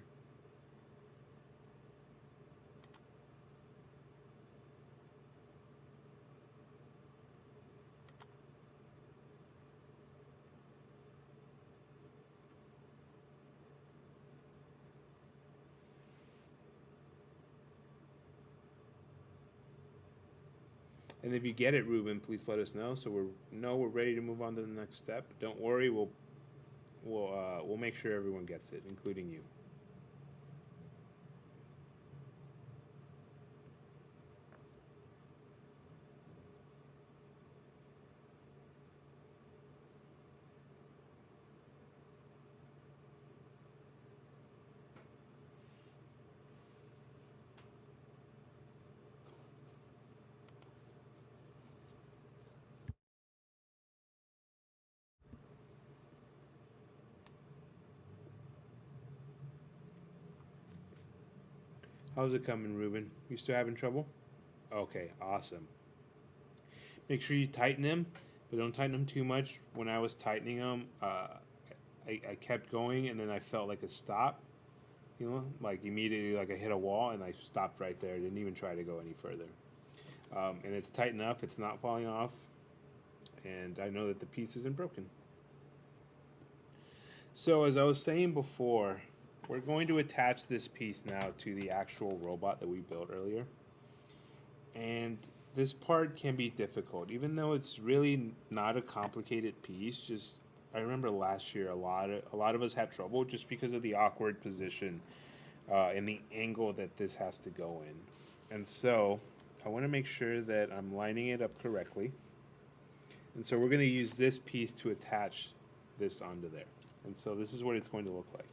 And if you get it, Ruben, please let us know so we're ready to move on to the next step. Don't worry, we'll make sure everyone gets it, including you. How's it coming, Ruben? You still having trouble? Okay, awesome. Make sure you tighten them, but don't tighten them too much. When I was tightening them, I kept going, and then I felt like a stop. Like immediately, like I hit a wall, and I stopped right there. I didn't even try to go any further. And it's tight enough; it's not falling off, and I know that the piece isn't broken. So as I was saying before, we're going to attach this piece now to the actual robot that we built earlier. And this part can be difficult, even though it's really not a complicated piece. Just I remember last year a lot of us had trouble just because of the awkward position and the angle that this has to go in. And so I want to make sure that I'm lining it up correctly. And so we're going to use this piece to attach this onto there. And so this is what it's going to look like.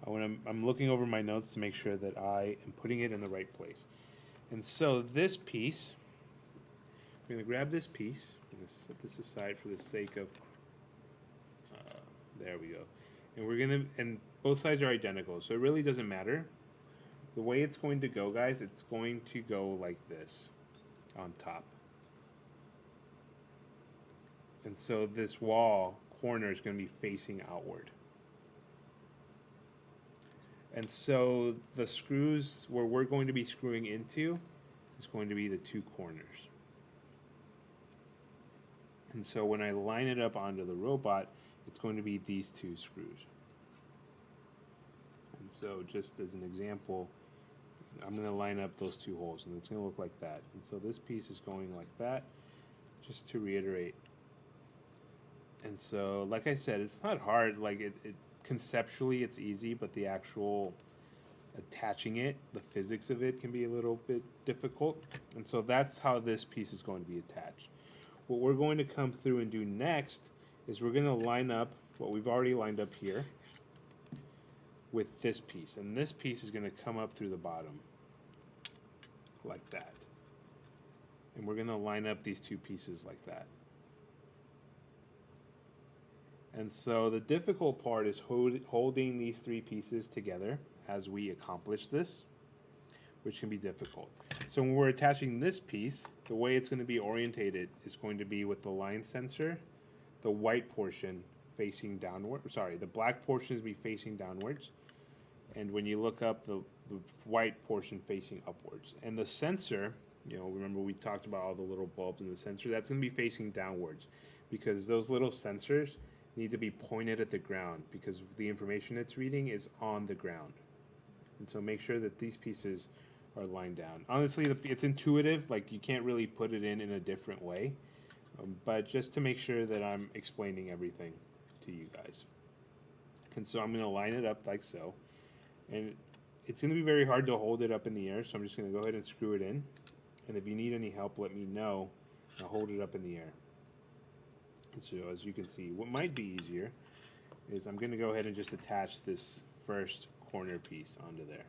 I'm looking over my notes to make sure that I am putting it in the right place. And so this piece, we're going to grab this piece. I'm going to set this aside for the sake of, there we go. And we're going to, and both sides are identical, so it really doesn't matter. The way it's going to go, guys, it's going to go like this on top. And so this wall corner is going to be facing outward. And so the screws where we're going to be screwing into is going to be the two corners. And so when I line it up onto the robot, it's going to be these two screws. And so just as an example, I'm going to line up those two holes, and it's going to look like that. And so this piece is going like that, just to reiterate. And so, like I said, it's not hard. Like conceptually, it's easy, but the actual attaching it, the physics of it can be a little bit difficult. And so that's how this piece is going to be attached. What we're going to come through and do next is we're going to line up what we've already lined up here with this piece. And this piece is going to come up through the bottom like that. And we're going to line up these two pieces like that. And so the difficult part is holding these three pieces together as we accomplish this, which can be difficult. So when we're attaching this piece, the way it's going to be orientated is going to be with the line sensor, the white portion facing downward. Sorry, the black portion is be facing downwards, and when you look up, the white portion facing upwards. And the sensor, remember we talked about all the little bulbs in the sensor, that's going to be facing downwards because those little sensors need to be pointed at the ground because the information it's reading is on the ground. And so make sure that these pieces are lined down. Honestly, it's intuitive, like you can't really put it in a different way, but just to make sure that I'm explaining everything to you guys. And so I'm going to line it up like so. And it's going to be very hard to hold it up in the air, so I'm just going to go ahead and screw it in. And if you need any help, let me know. I'll hold it up in the air. And so as you can see, what might be easier is I'm going to go ahead and just attach this first corner piece onto there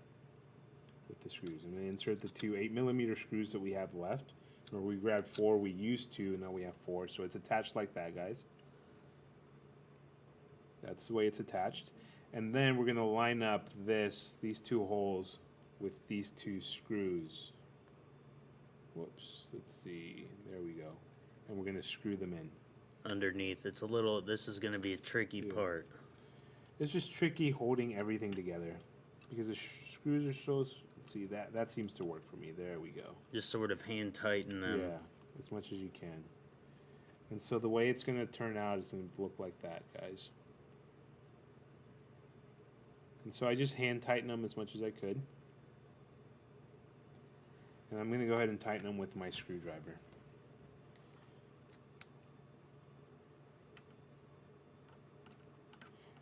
with the screws. I'm going to insert the two 8mm screws that we have left. Remember, we grabbed 4, we used 2, and now we have 4. So it's attached like that, guys. That's the way it's attached. And then we're going to line up these 2 holes with these 2 screws. Whoops, let's see, there we go. And we're going to screw them in. Underneath, this is going to be a tricky part. It's just tricky holding everything together because the screws are so, see, that seems to work for me. There we go. Just sort of hand tighten them. Yeah, as much as you can. And so the way it's going to turn out is going to look like that, guys. And so I just hand tighten them as much as I could. And I'm going to go ahead and tighten them with my screwdriver.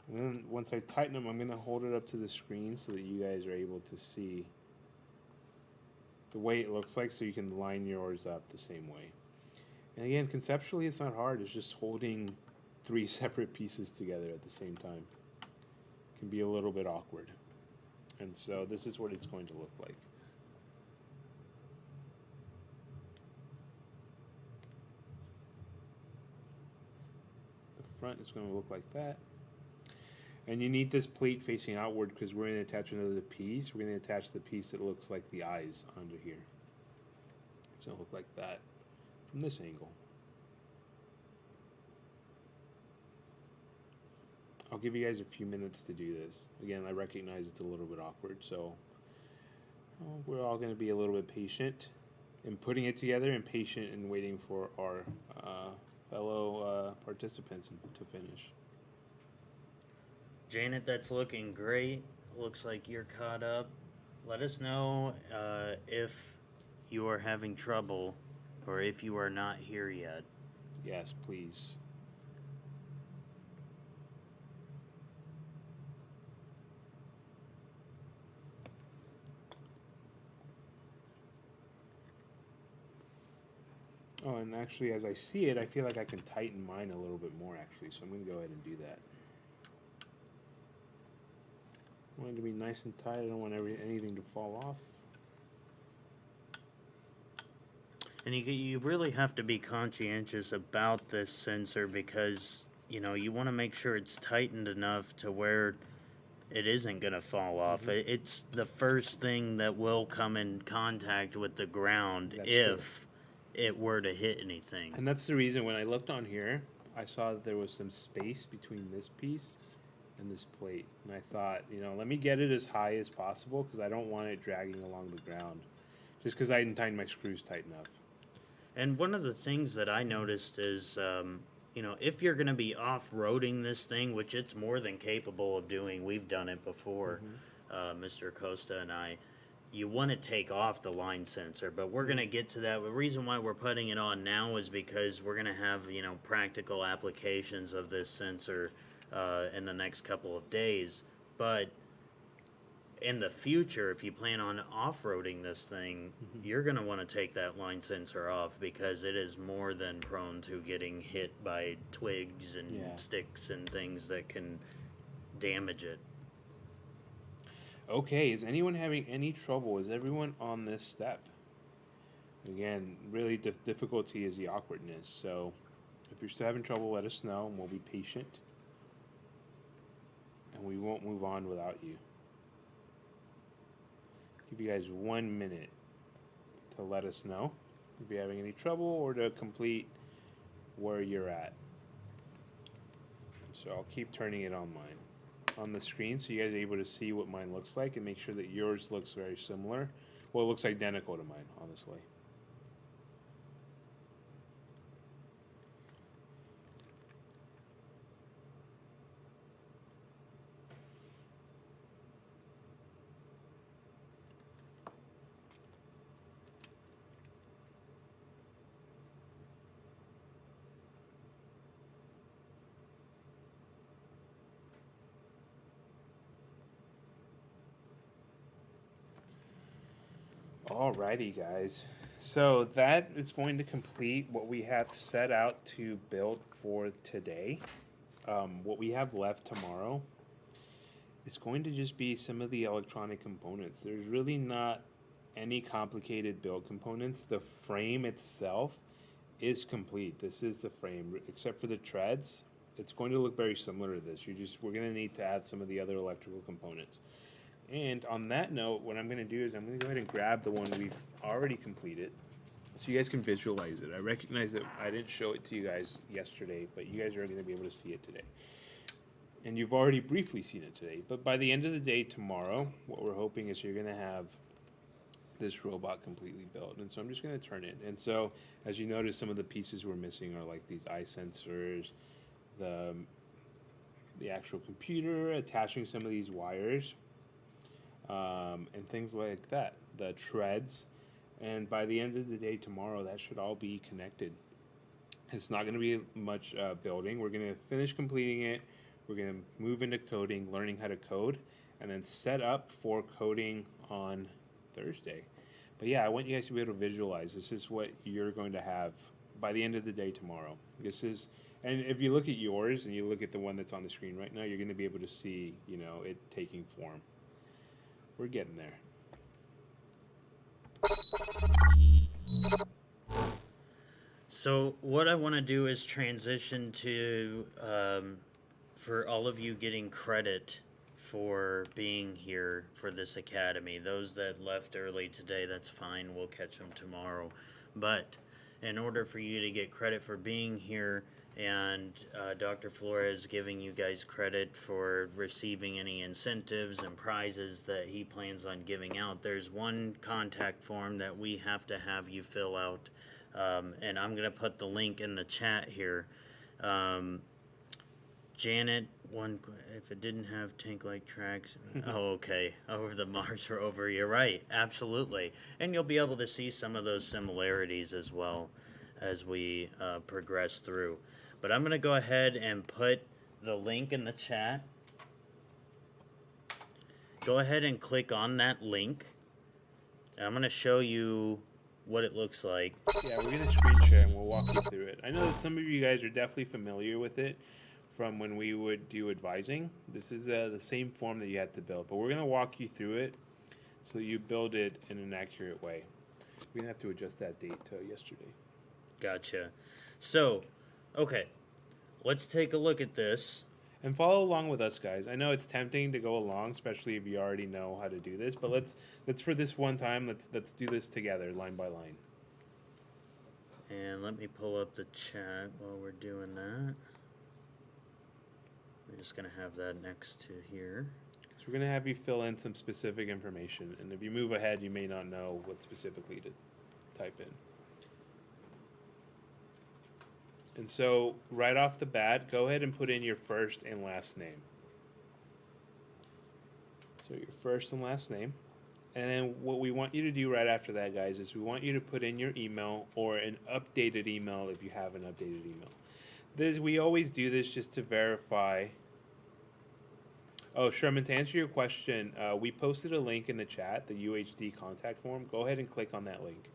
And then once I tighten them, I'm going to hold it up to the screen so that you guys are able to see the way it looks like so you can line yours up the same way. And again, conceptually it's not hard. It's just holding 3 separate pieces together at the same time. Can be a little bit awkward. And so this is what it's going to look like. The front is going to look like that. And you need this plate facing outward because we're going to attach another piece. We're going to attach the piece that looks like the eyes onto here. It's going to look like that from this angle. I'll give you guys a few minutes to do this. Again, I recognize it's a little bit awkward, so we're all going to be a little bit patient in putting it together and patient in waiting for our fellow participants to finish. Janet, that's looking great. Looks like you're caught up. Let us know if you are having trouble or if you are not here yet. Yes, please. Oh, and actually, as I see it, I feel like I can tighten mine a little bit more, actually, so I'm going to go ahead and do that. I want it to be nice and tight. I don't want anything to fall off. And you really have to be conscientious about this sensor because, you want to make sure it's tightened enough to where it isn't going to fall off. Mm-hmm. It's the first thing that will come in contact with the ground. That's if true. It were to hit anything. And that's the reason when I looked on here, I saw that there was some space between this piece and this plate. And I thought, let me get it as high as possible because I don't want it dragging along the ground. Just because I didn't tighten my screws tight enough. And one of the things that I noticed is, if you're going to be off-roading this thing, which it's more than capable of doing, we've done it before, Mr. Costa and I, you want to take off the line sensor, but we're going to get to that. The reason why we're putting it on now is because we're going to have, practical applications of this sensor in the next couple of days. But in the future, if you plan on off-roading this thing, you're going to want to take that line sensor off because it is more than prone to getting hit by twigs and sticks and things that can damage it. Okay, is anyone having any trouble? Is everyone on this step? Again, really difficulty is the awkwardness. So if you're still having trouble, let us know and we'll be patient. and we won't move on without you. Give you guys 1 minute to let us know if you're having any trouble or to complete where you're at. So I'll keep turning it on the screen so you guys are able to see what mine looks like and make sure that yours looks very similar. Well, it looks identical to mine, honestly. Alrighty, guys. So that is going to complete what we have set out to build for today. What we have left tomorrow is going to just be some of the electronic components. There's really not any complicated build components. The frame itself is complete. This is the frame, except for the treads. It's going to look very similar to this. We're going to need to add some of the other electrical components. And on that note, what I'm going to do is I'm going to go ahead and grab the one we've already completed so you guys can visualize it. I recognize that I didn't show it to you guys yesterday, but you guys are going to be able to see it today. And you've already briefly seen it today. But by the end of the day tomorrow, what we're hoping is you're going to have this robot completely built. And so I'm just going to turn it. And so as you notice, some of the pieces we're missing are like these eye sensors, the actual computer, attaching some of these wires, and things like that, the treads. And by the end of the day tomorrow, that should all be connected. It's not going to be much building. We're going to finish completing it. We're going to move into coding, learning how to code, and then set up for coding on Thursday. But yeah, I want you guys to be able to visualize. This is what you're going to have by the end of the day tomorrow. And if you look at yours and you look at the one that's on the screen right now, you're going to be able to see, it taking form. We're getting there. So what I want to do is transition to, for all of you getting credit for being here for this academy. Those that left early today, that's fine. We'll catch them tomorrow. But in order for you to get credit for being here, and Dr. Flores giving you guys credit for receiving any incentives and prizes that he plans on giving out, there's one contact form that we have to have you fill out, and I'm going to put the link in the chat here. Janet, if it didn't have tank-like tracks, oh, okay, over the Mars rover, you're right, absolutely. And you'll be able to see some of those similarities as well as we progress through. But I'm going to go ahead and put the link in the chat. Go ahead and click on that link. And I'm going to show you what it looks like. Yeah, we're going to screen share and we'll walk you through it. I know that some of you guys are definitely familiar with it from when we would do advising. This is the same form that you had to build, but we're going to walk you through it so you build it in an accurate way. We're going to have to adjust that date to yesterday. Gotcha. So, okay, let's take a look at this. And follow along with us, guys. I know it's tempting to go along, especially if you already know how to do this, but let's for this one time, let's do this together, line by line. And let me pull up the chat while we're doing that. We're just going to have that next to here. So we're going to have you fill in some specific information, and if you move ahead, you may not know what specifically to type in. And so, right off the bat, go ahead and put in your first and last name. So your first and last name. And then what we want you to do right after that, guys, is we want you to put in your email or an updated email if you have an updated email. We always do this just to verify. Oh, Sherman, to answer your question, we posted a link in the chat, the UHD contact form. Go ahead and click on that link.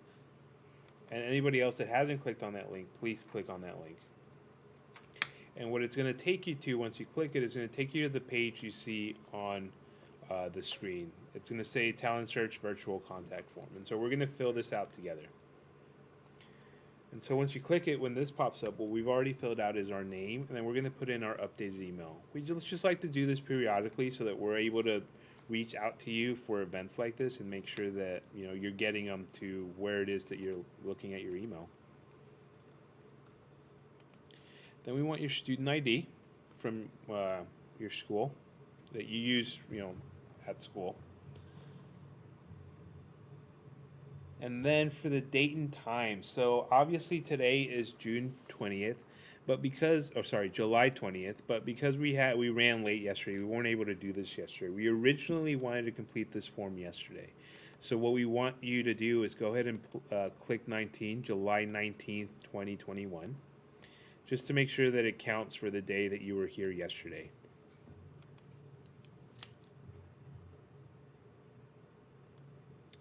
And anybody else that hasn't clicked on that link, please click on that link. And what it's going to take you to once you click it is going to take you to the page you see on the screen. It's going to say Talent Search Virtual Contact Form. And so we're going to fill this out together. And so once you click it, when this pops up, what we've already filled out is our name, and then we're going to put in our updated email. We just like to do this periodically so that we're able to reach out to you for events like this and make sure that you're getting them to where it is that you're looking at your email. Then we want your student ID from your school that you use, at school. And then for the date and time. So obviously today is June 20th, but July 20th, but because we ran late yesterday, we weren't able to do this yesterday. We originally wanted to complete this form yesterday. So what we want you to do is go ahead and click July 19th, 2021, just to make sure that it counts for the day that you were here yesterday.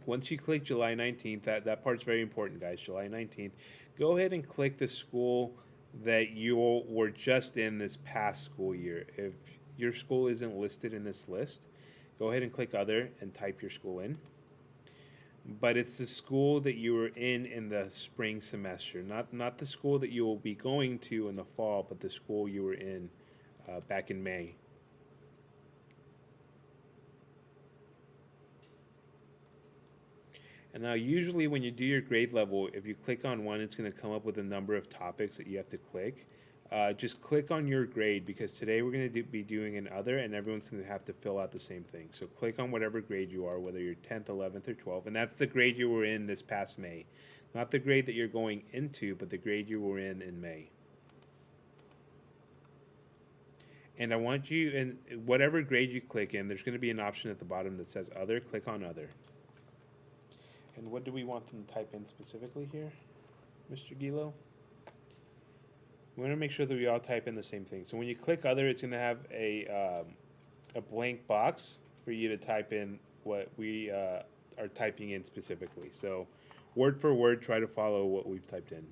Once you click July 19th, that part's very important, guys. July 19th, go ahead and click the school that you were just in this past school year. If your school isn't listed in this list, go ahead and click Other and type your school in. But it's the school that you were in the spring semester, not the school that you will be going to in the fall, but the school you were in back in May. And now usually when you do your grade level, if you click on one, it's going to come up with a number of topics that you have to click. Just click on your grade, because today we're going to be doing an other, and everyone's going to have to fill out the same thing. So click on whatever grade you are, whether you're 10th, 11th, or 12th, and that's the grade you were in this past May. Not the grade that you're going into, but the grade you were in May. And I want you, in whatever grade you click in, there's going to be an option at the bottom that says Other. Click on Other. And what do we want them to type in specifically here, Mr. Gilo? We want to make sure that we all type in the same thing. So when you click Other, it's going to have a blank box for you to type in what we are typing in specifically. So word for word, try to follow what we've typed in.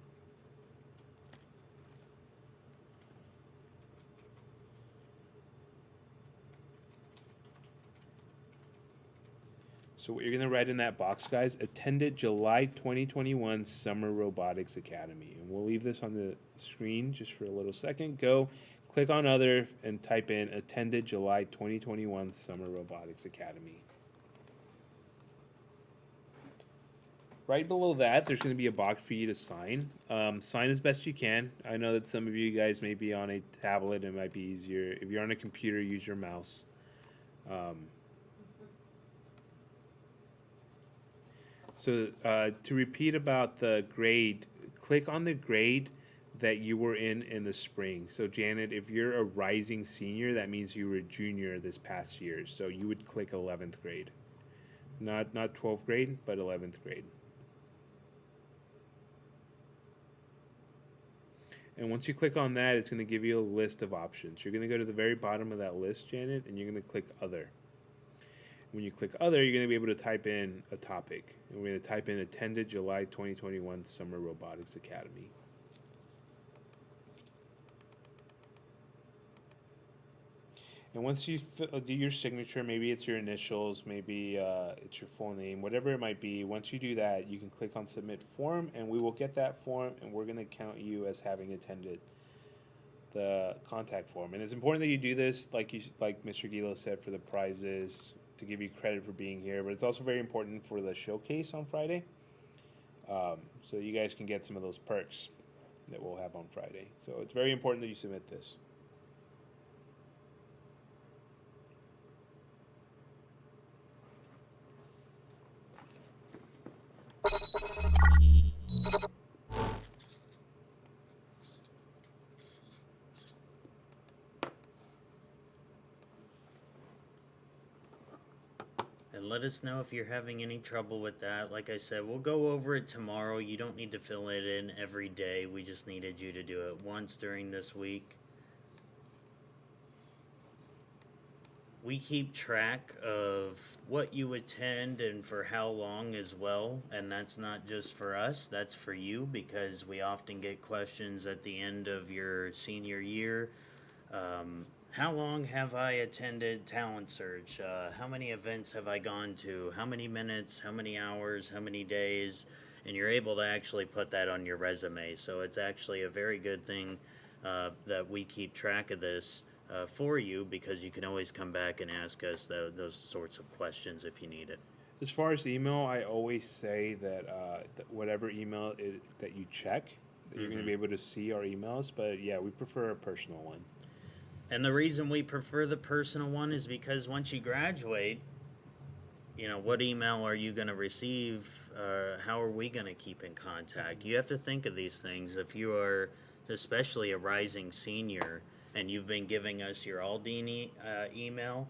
So what you're going to write in that box, guys, attended July 2021 Summer Robotics Academy. And we'll leave this on the screen just for a little second. Go click on Other and type in attended July 2021 Summer Robotics Academy. Right below that, there's going to be a box for you to sign. Sign as best you can. I know that some of you guys may be on a tablet. It might be easier. If you're on a computer, use your mouse. So to repeat about the grade, click on the grade that you were in the spring. So Janet, if you're a rising senior, that means you were a junior this past year. So you would click 11th grade. Not 12th grade, but 11th grade. And once you click on that, it's going to give you a list of options. You're going to go to the very bottom of that list, Janet, and you're going to click Other. When you click Other, you're going to be able to type in a topic. And we're going to type in attended July 2021 Summer Robotics Academy. And once you do your signature, maybe it's your initials, maybe it's your full name, whatever it might be, once you do that, you can click on Submit Form, and we will get that form, and we're going to count you as having attended the contact form. And it's important that you do this, like Mr. Gilo said, for the prizes, to give you credit for being here, but it's also very important for the showcase on Friday, so you guys can get some of those perks that we'll have on Friday. So it's very important that you submit this. And let us know if you're having any trouble with that. Like I said, we'll go over it tomorrow. You don't need to fill it in every day. We just needed you to do it once during this week. We keep track of what you attend and for how long as well. And that's not just for us, that's for you, because we often get questions at the end of your senior year. How long have I attended Talent Search? How many events have I gone to? How many minutes? How many hours? How many days? and you're able to actually put that on your resume. So it's actually a very good thing that we keep track of this for you, because you can always come back and ask us those sorts of questions if you need it. As far as email, I always say that, whatever email that you check, that you're going to be able to see our emails. But yeah, we prefer a personal one. And the reason we prefer the personal one is because once you graduate, you know, what email are you going to receive? How are we going to keep in contact? You have to think of these things. If you are especially a rising senior and you've been giving us your Aldini email,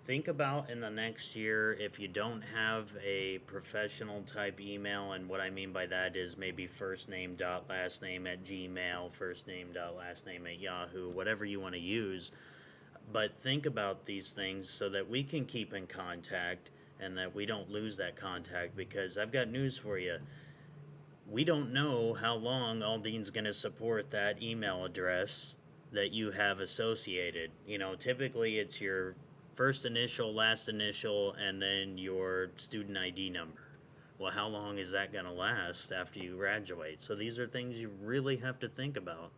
think about in the next year, if you don't have a professional type email, and what I mean by that is maybe first name dot last name at Gmail, first name dot last name at Yahoo, whatever you want to use. But think about these things so that we can keep in contact and that we don't lose that contact, because I've got news for you. We don't know how long Aldine's going to support that email address that you have associated. You know, typically it's your first initial, last initial, and then your student ID number. Well, how long is that going to last after you graduate? So these are things you really have to think about.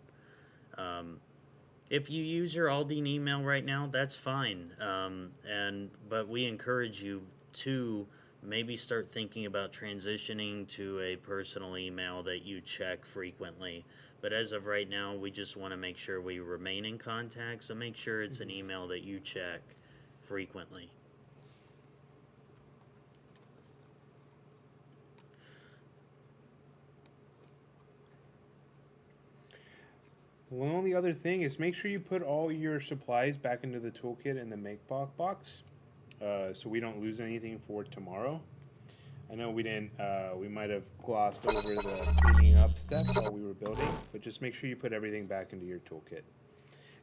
If you use your Aldine email right now, that's fine. But we encourage you to maybe start thinking about transitioning to a personal email that you check frequently. But as of right now, we just want to make sure we remain in contact. So make sure it's an email that you check frequently. One only other thing is make sure you put all your supplies back into the toolkit in the make box, so we don't lose anything for tomorrow. I know we didn't. We might have glossed over the cleaning up step while we were building, but just make sure you put everything back into your toolkit.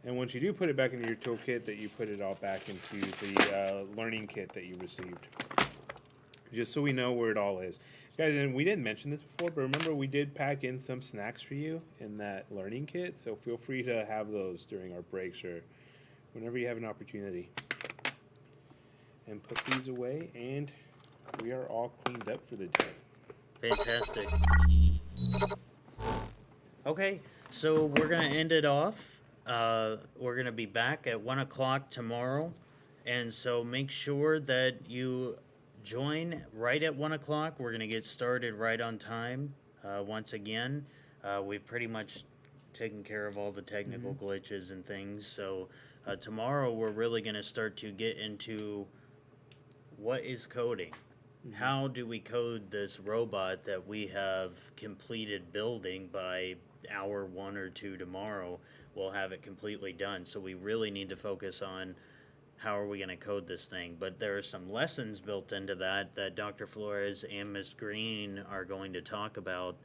And once you do put it back into your toolkit, that you put it all back into the learning kit that you received, just so we know where it all is. Guys, and we didn't mention this before, but remember we did pack in some snacks for you in that learning kit, so feel free to have those during our breaks or whenever you have an opportunity. And put these away, and we are all cleaned up for the day. Fantastic. Okay, so we're going to end it off. We're going to be back at 1 o'clock tomorrow, and so make sure that you join right at 1 o'clock. We're going to get started right on time. Once again, we've pretty much taken care of all the technical glitches and things. So tomorrow we're really going to start to get into what is coding. How do we code this robot that we have completed building by hour 1 or 2 tomorrow? We'll have it completely done. So we really need to focus on how are we going to code this thing. But there are some lessons built into that Dr. Flores and Ms. Green are going to talk about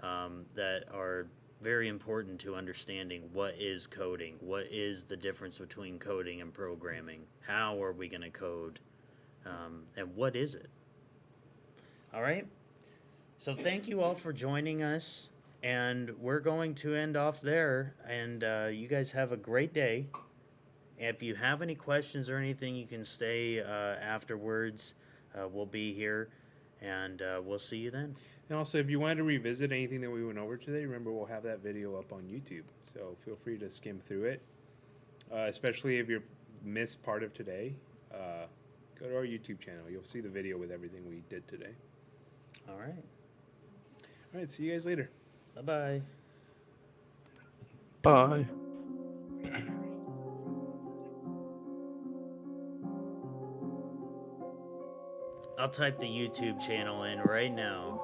that are very important to understanding what is coding, what is the difference between coding and programming, how are we going to code, and what is it? All right? So thank you all for joining us, and we're going to end off there, and you guys have a great day. If you have any questions or anything, you can stay afterwards. We'll be here, and we'll see you then. And also, if you wanted to revisit anything that we went over today, remember we'll have that video up on YouTube. So feel free to skim through it, especially if you missed part of today. Go to our YouTube channel. You'll see the video with everything we did today. All right. All right, see you guys later. Bye-bye. Bye. I'll type the YouTube channel in right now.